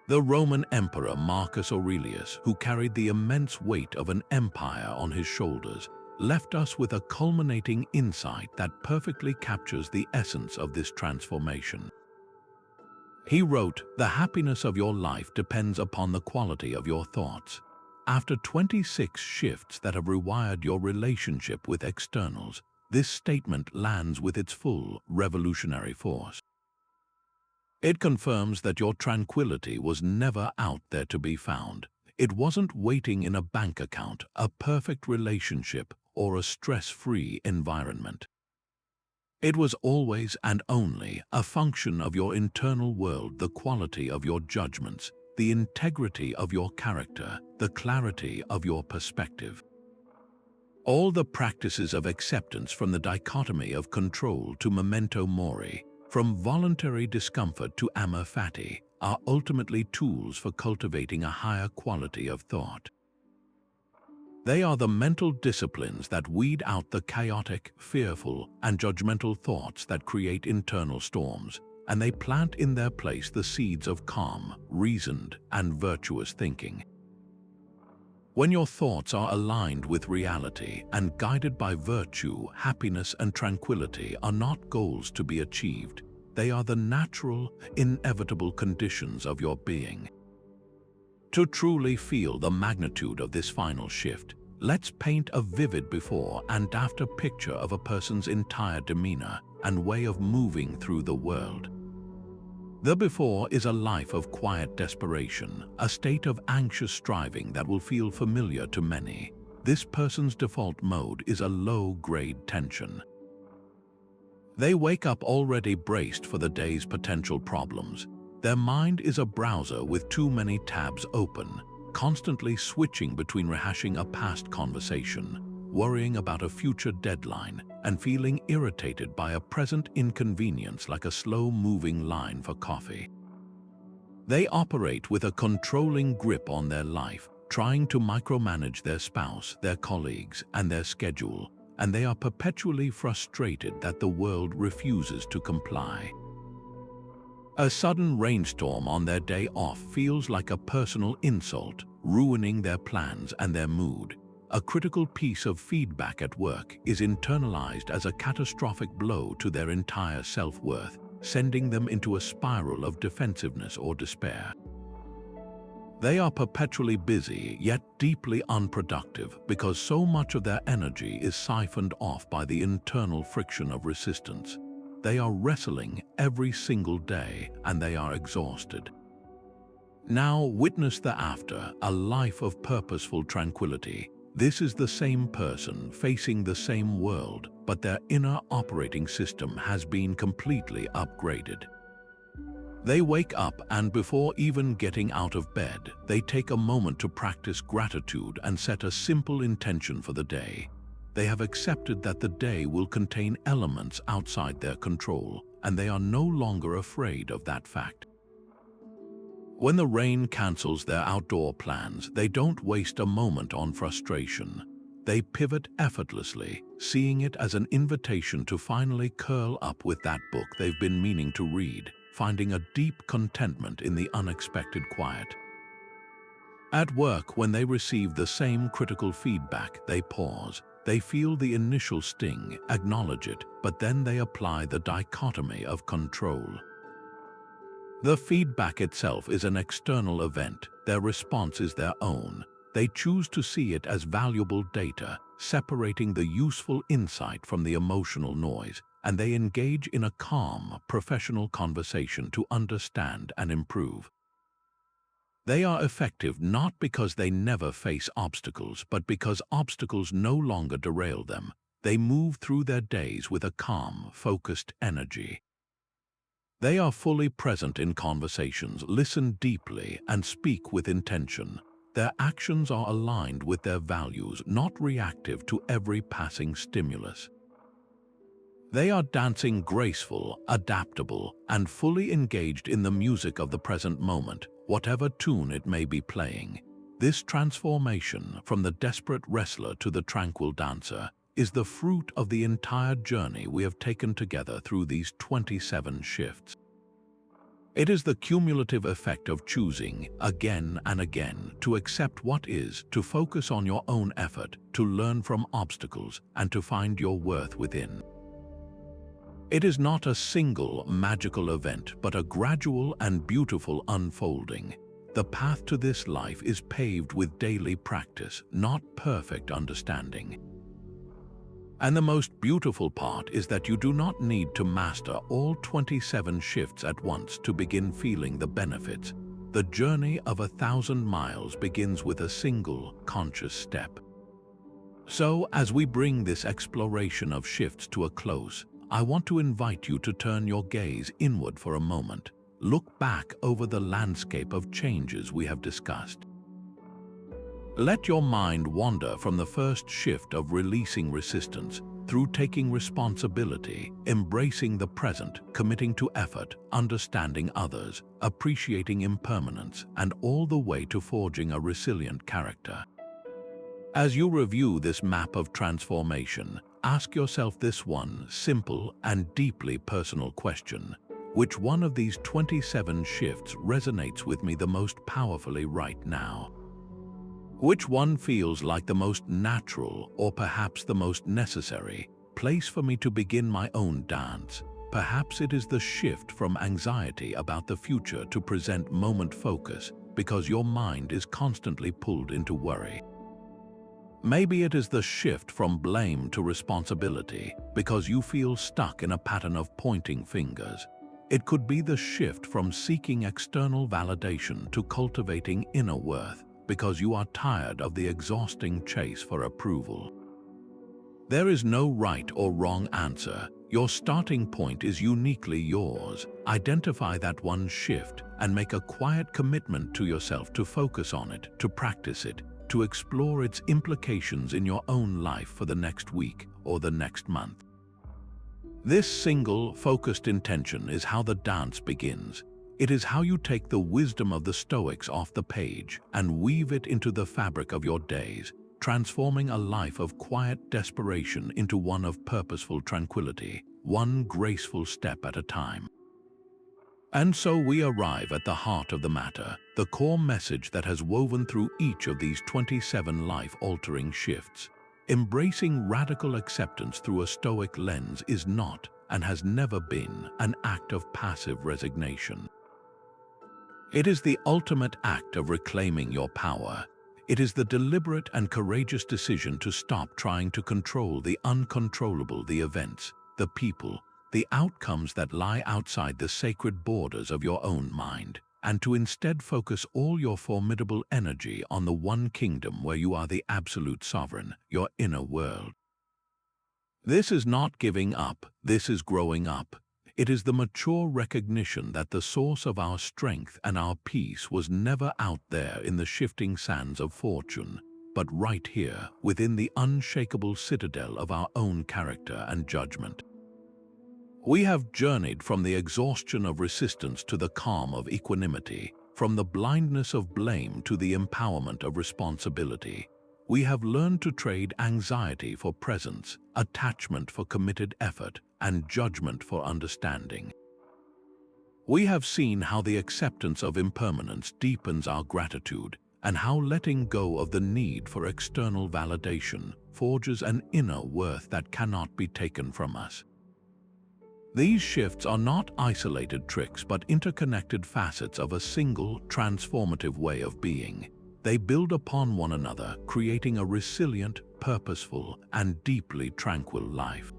The Roman Emperor Marcus Aurelius, who carried the immense weight of an empire on his shoulders, left us with a culminating insight that perfectly captures the essence of this transformation. He wrote, "The happiness of your life depends upon the quality of your thoughts." After 26 shifts that have rewired your relationship with externals, this statement lands with its full, revolutionary force. It confirms that your tranquility was never out there to be found. It wasn't waiting in a bank account, a perfect relationship, or a stress-free environment. It was always and only a function of your internal world, the quality of your judgments, the integrity of your character, the clarity of your perspective. All the practices of acceptance, from the dichotomy of control to Memento Mori, from voluntary discomfort to amor fati, are ultimately tools for cultivating a higher quality of thought. They are the mental disciplines that weed out the chaotic, fearful, and judgmental thoughts that create internal storms, and they plant in their place the seeds of calm, reasoned, and virtuous thinking. When your thoughts are aligned with reality and guided by virtue, happiness and tranquility are not goals to be achieved. They are the natural, inevitable conditions of your being. To truly feel the magnitude of this final shift, let's paint a vivid before and after picture of a person's entire demeanor and way of moving through the world. The before is a life of quiet desperation, a state of anxious striving that will feel familiar to many. This person's default mode is a low-grade tension. They wake up already braced for the day's potential problems. Their mind is a browser with too many tabs open, constantly switching between rehashing a past conversation, worrying about a future deadline, and feeling irritated by a present inconvenience like a slow-moving line for coffee. They operate with a controlling grip on their life, trying to micromanage their spouse, their colleagues, and their schedule, and they are perpetually frustrated that the world refuses to comply. A sudden rainstorm on their day off feels like a personal insult, ruining their plans and their mood. A critical piece of feedback at work is internalized as a catastrophic blow to their entire self-worth, sending them into a spiral of defensiveness or despair. They are perpetually busy, yet deeply unproductive, because so much of their energy is siphoned off by the internal friction of resistance. They are wrestling every single day, and they are exhausted. Now witness the after, a life of purposeful tranquility. This is the same person facing the same world, but their inner operating system has been completely upgraded. They wake up and before even getting out of bed, they take a moment to practice gratitude and set a simple intention for the day. They have accepted that the day will contain elements outside their control, and they are no longer afraid of that fact. When the rain cancels their outdoor plans, they don't waste a moment on frustration. They pivot effortlessly, seeing it as an invitation to finally curl up with that book they've been meaning to read, finding a deep contentment in the unexpected quiet. At work, when they receive the same critical feedback, they pause. They feel the initial sting, acknowledge it, but then they apply the dichotomy of control. The feedback itself is an external event. Their response is their own. They choose to see it as valuable data, separating the useful insight from the emotional noise, and they engage in a calm, professional conversation to understand and improve. They are effective not because they never face obstacles, but because obstacles no longer derail them. They move through their days with a calm, focused energy. They are fully present in conversations, listen deeply, and speak with intention. Their actions are aligned with their values, not reactive to every passing stimulus. They are dancing graceful, adaptable, and fully engaged in the music of the present moment, whatever tune it may be playing. This transformation from the desperate wrestler to the tranquil dancer is the fruit of the entire journey we have taken together through these 27 shifts. It is the cumulative effect of choosing, again and again, to accept what is, to focus on your own effort, to learn from obstacles, and to find your worth within. It is not a single magical event, but a gradual and beautiful unfolding. The path to this life is paved with daily practice, not perfect understanding. And the most beautiful part is that you do not need to master all 27 shifts at once to begin feeling the benefits. The journey of 1,000 miles begins with a single, conscious step. So, as we bring this exploration of shifts to a close, I want to invite you to turn your gaze inward for a moment. Look back over the landscape of changes we have discussed. Let your mind wander from the first shift of releasing resistance through taking responsibility, embracing the present, committing to effort, understanding others, appreciating impermanence, and all the way to forging a resilient character. As you review this map of transformation, ask yourself this one simple and deeply personal question. Which one of these 27 shifts resonates with me the most powerfully right now? Which one feels like the most natural, or perhaps the most necessary, place for me to begin my own dance? Perhaps it is the shift from anxiety about the future to present moment focus, because your mind is constantly pulled into worry. Maybe it is the shift from blame to responsibility because you feel stuck in a pattern of pointing fingers. It could be the shift from seeking external validation to cultivating inner worth because you are tired of the exhausting chase for approval. There is no right or wrong answer. Your starting point is uniquely yours. Identify that one shift and make a quiet commitment to yourself to focus on it, to practice it, to explore its implications in your own life for the next week or the next month. This single, focused intention is how the dance begins. It is how you take the wisdom of the Stoics off the page and weave it into the fabric of your days, transforming a life of quiet desperation into one of purposeful tranquility, one graceful step at a time. And so we arrive at the heart of the matter, the core message that has woven through each of these 27 life-altering shifts. Embracing radical acceptance through a Stoic lens is not, and has never been, an act of passive resignation. It is the ultimate act of reclaiming your power. It is the deliberate and courageous decision to stop trying to control the uncontrollable, the events, the people, the outcomes that lie outside the sacred borders of your own mind, and to instead focus all your formidable energy on the one kingdom where you are the absolute sovereign, your inner world. This is not giving up, this is growing up. It is the mature recognition that the source of our strength and our peace was never out there in the shifting sands of fortune, but right here, within the unshakable citadel of our own character and judgment. We have journeyed from the exhaustion of resistance to the calm of equanimity, from the blindness of blame to the empowerment of responsibility. We have learned to trade anxiety for presence, attachment for committed effort, and judgment for understanding. We have seen how the acceptance of impermanence deepens our gratitude, and how letting go of the need for external validation forges an inner worth that cannot be taken from us. These shifts are not isolated tricks but interconnected facets of a single, transformative way of being. They build upon one another, creating a resilient, purposeful, and deeply tranquil life.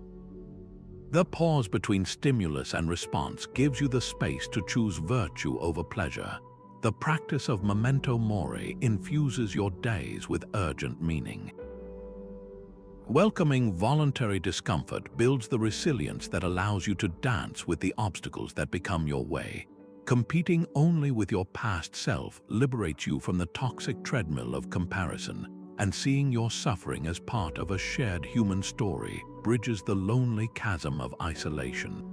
The pause between stimulus and response gives you the space to choose virtue over pleasure. The practice of Memento Mori infuses your days with urgent meaning. Welcoming voluntary discomfort builds the resilience that allows you to dance with the obstacles that become your way. Competing only with your past self liberates you from the toxic treadmill of comparison, and seeing your suffering as part of a shared human story bridges the lonely chasm of isolation.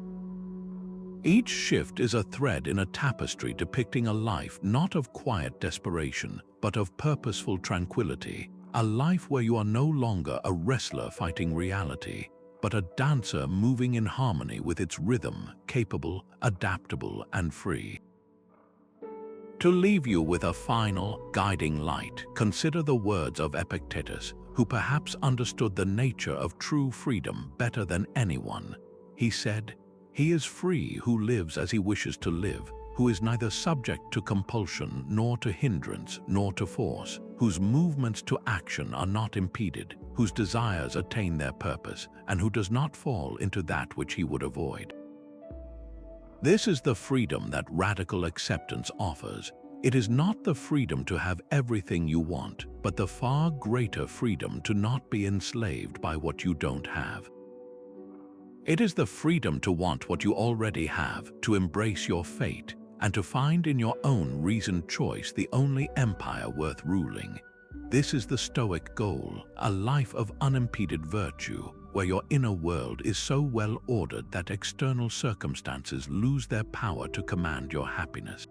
Each shift is a thread in a tapestry depicting a life not of quiet desperation, but of purposeful tranquility. A life where you are no longer a wrestler fighting reality, but a dancer moving in harmony with its rhythm, capable, adaptable, and free. To leave you with a final, guiding light, consider the words of Epictetus, who perhaps understood the nature of true freedom better than anyone. He said, "He is free who lives as he wishes to live, who is neither subject to compulsion, nor to hindrance, nor to force, whose movements to action are not impeded, whose desires attain their purpose, and who does not fall into that which he would avoid." This is the freedom that radical acceptance offers. It is not the freedom to have everything you want, but the far greater freedom to not be enslaved by what you don't have. It is the freedom to want what you already have, to embrace your fate, and to find in your own reasoned choice the only empire worth ruling. This is the Stoic goal, a life of unimpeded virtue, where your inner world is so well ordered that external circumstances lose their power to command your happiness.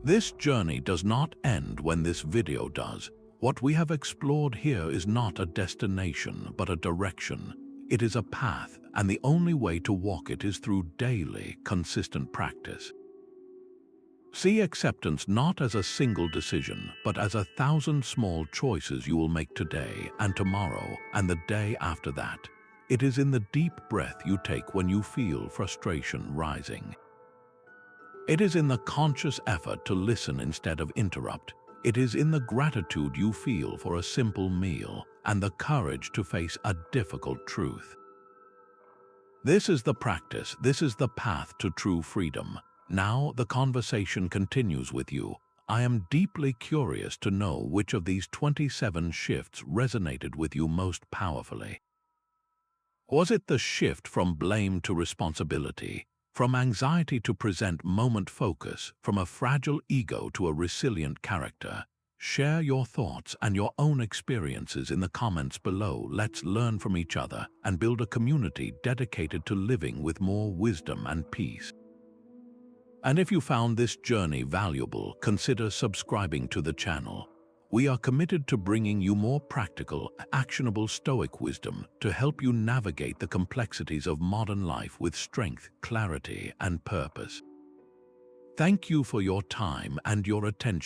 This journey does not end when this video does. What we have explored here is not a destination, but a direction. It is a path, and the only way to walk it is through daily, consistent practice. See acceptance not as a single decision, but as 1,000 small choices you will make today and tomorrow and the day after that. It is in the deep breath you take when you feel frustration rising. It is in the conscious effort to listen instead of interrupt. It is in the gratitude you feel for a simple meal and the courage to face a difficult truth. This is the practice, this is the path to true freedom. Now the conversation continues with you. I am deeply curious to know which of these 27 shifts resonated with you most powerfully. Was it the shift from blame to responsibility, from anxiety to present moment focus, from a fragile ego to a resilient character? Share your thoughts and your own experiences in the comments below. Let's learn from each other and build a community dedicated to living with more wisdom and peace. And if you found this journey valuable, consider subscribing to the channel. We are committed to bringing you more practical, actionable Stoic wisdom to help you navigate the complexities of modern life with strength, clarity, and purpose. Thank you for your time and your attention.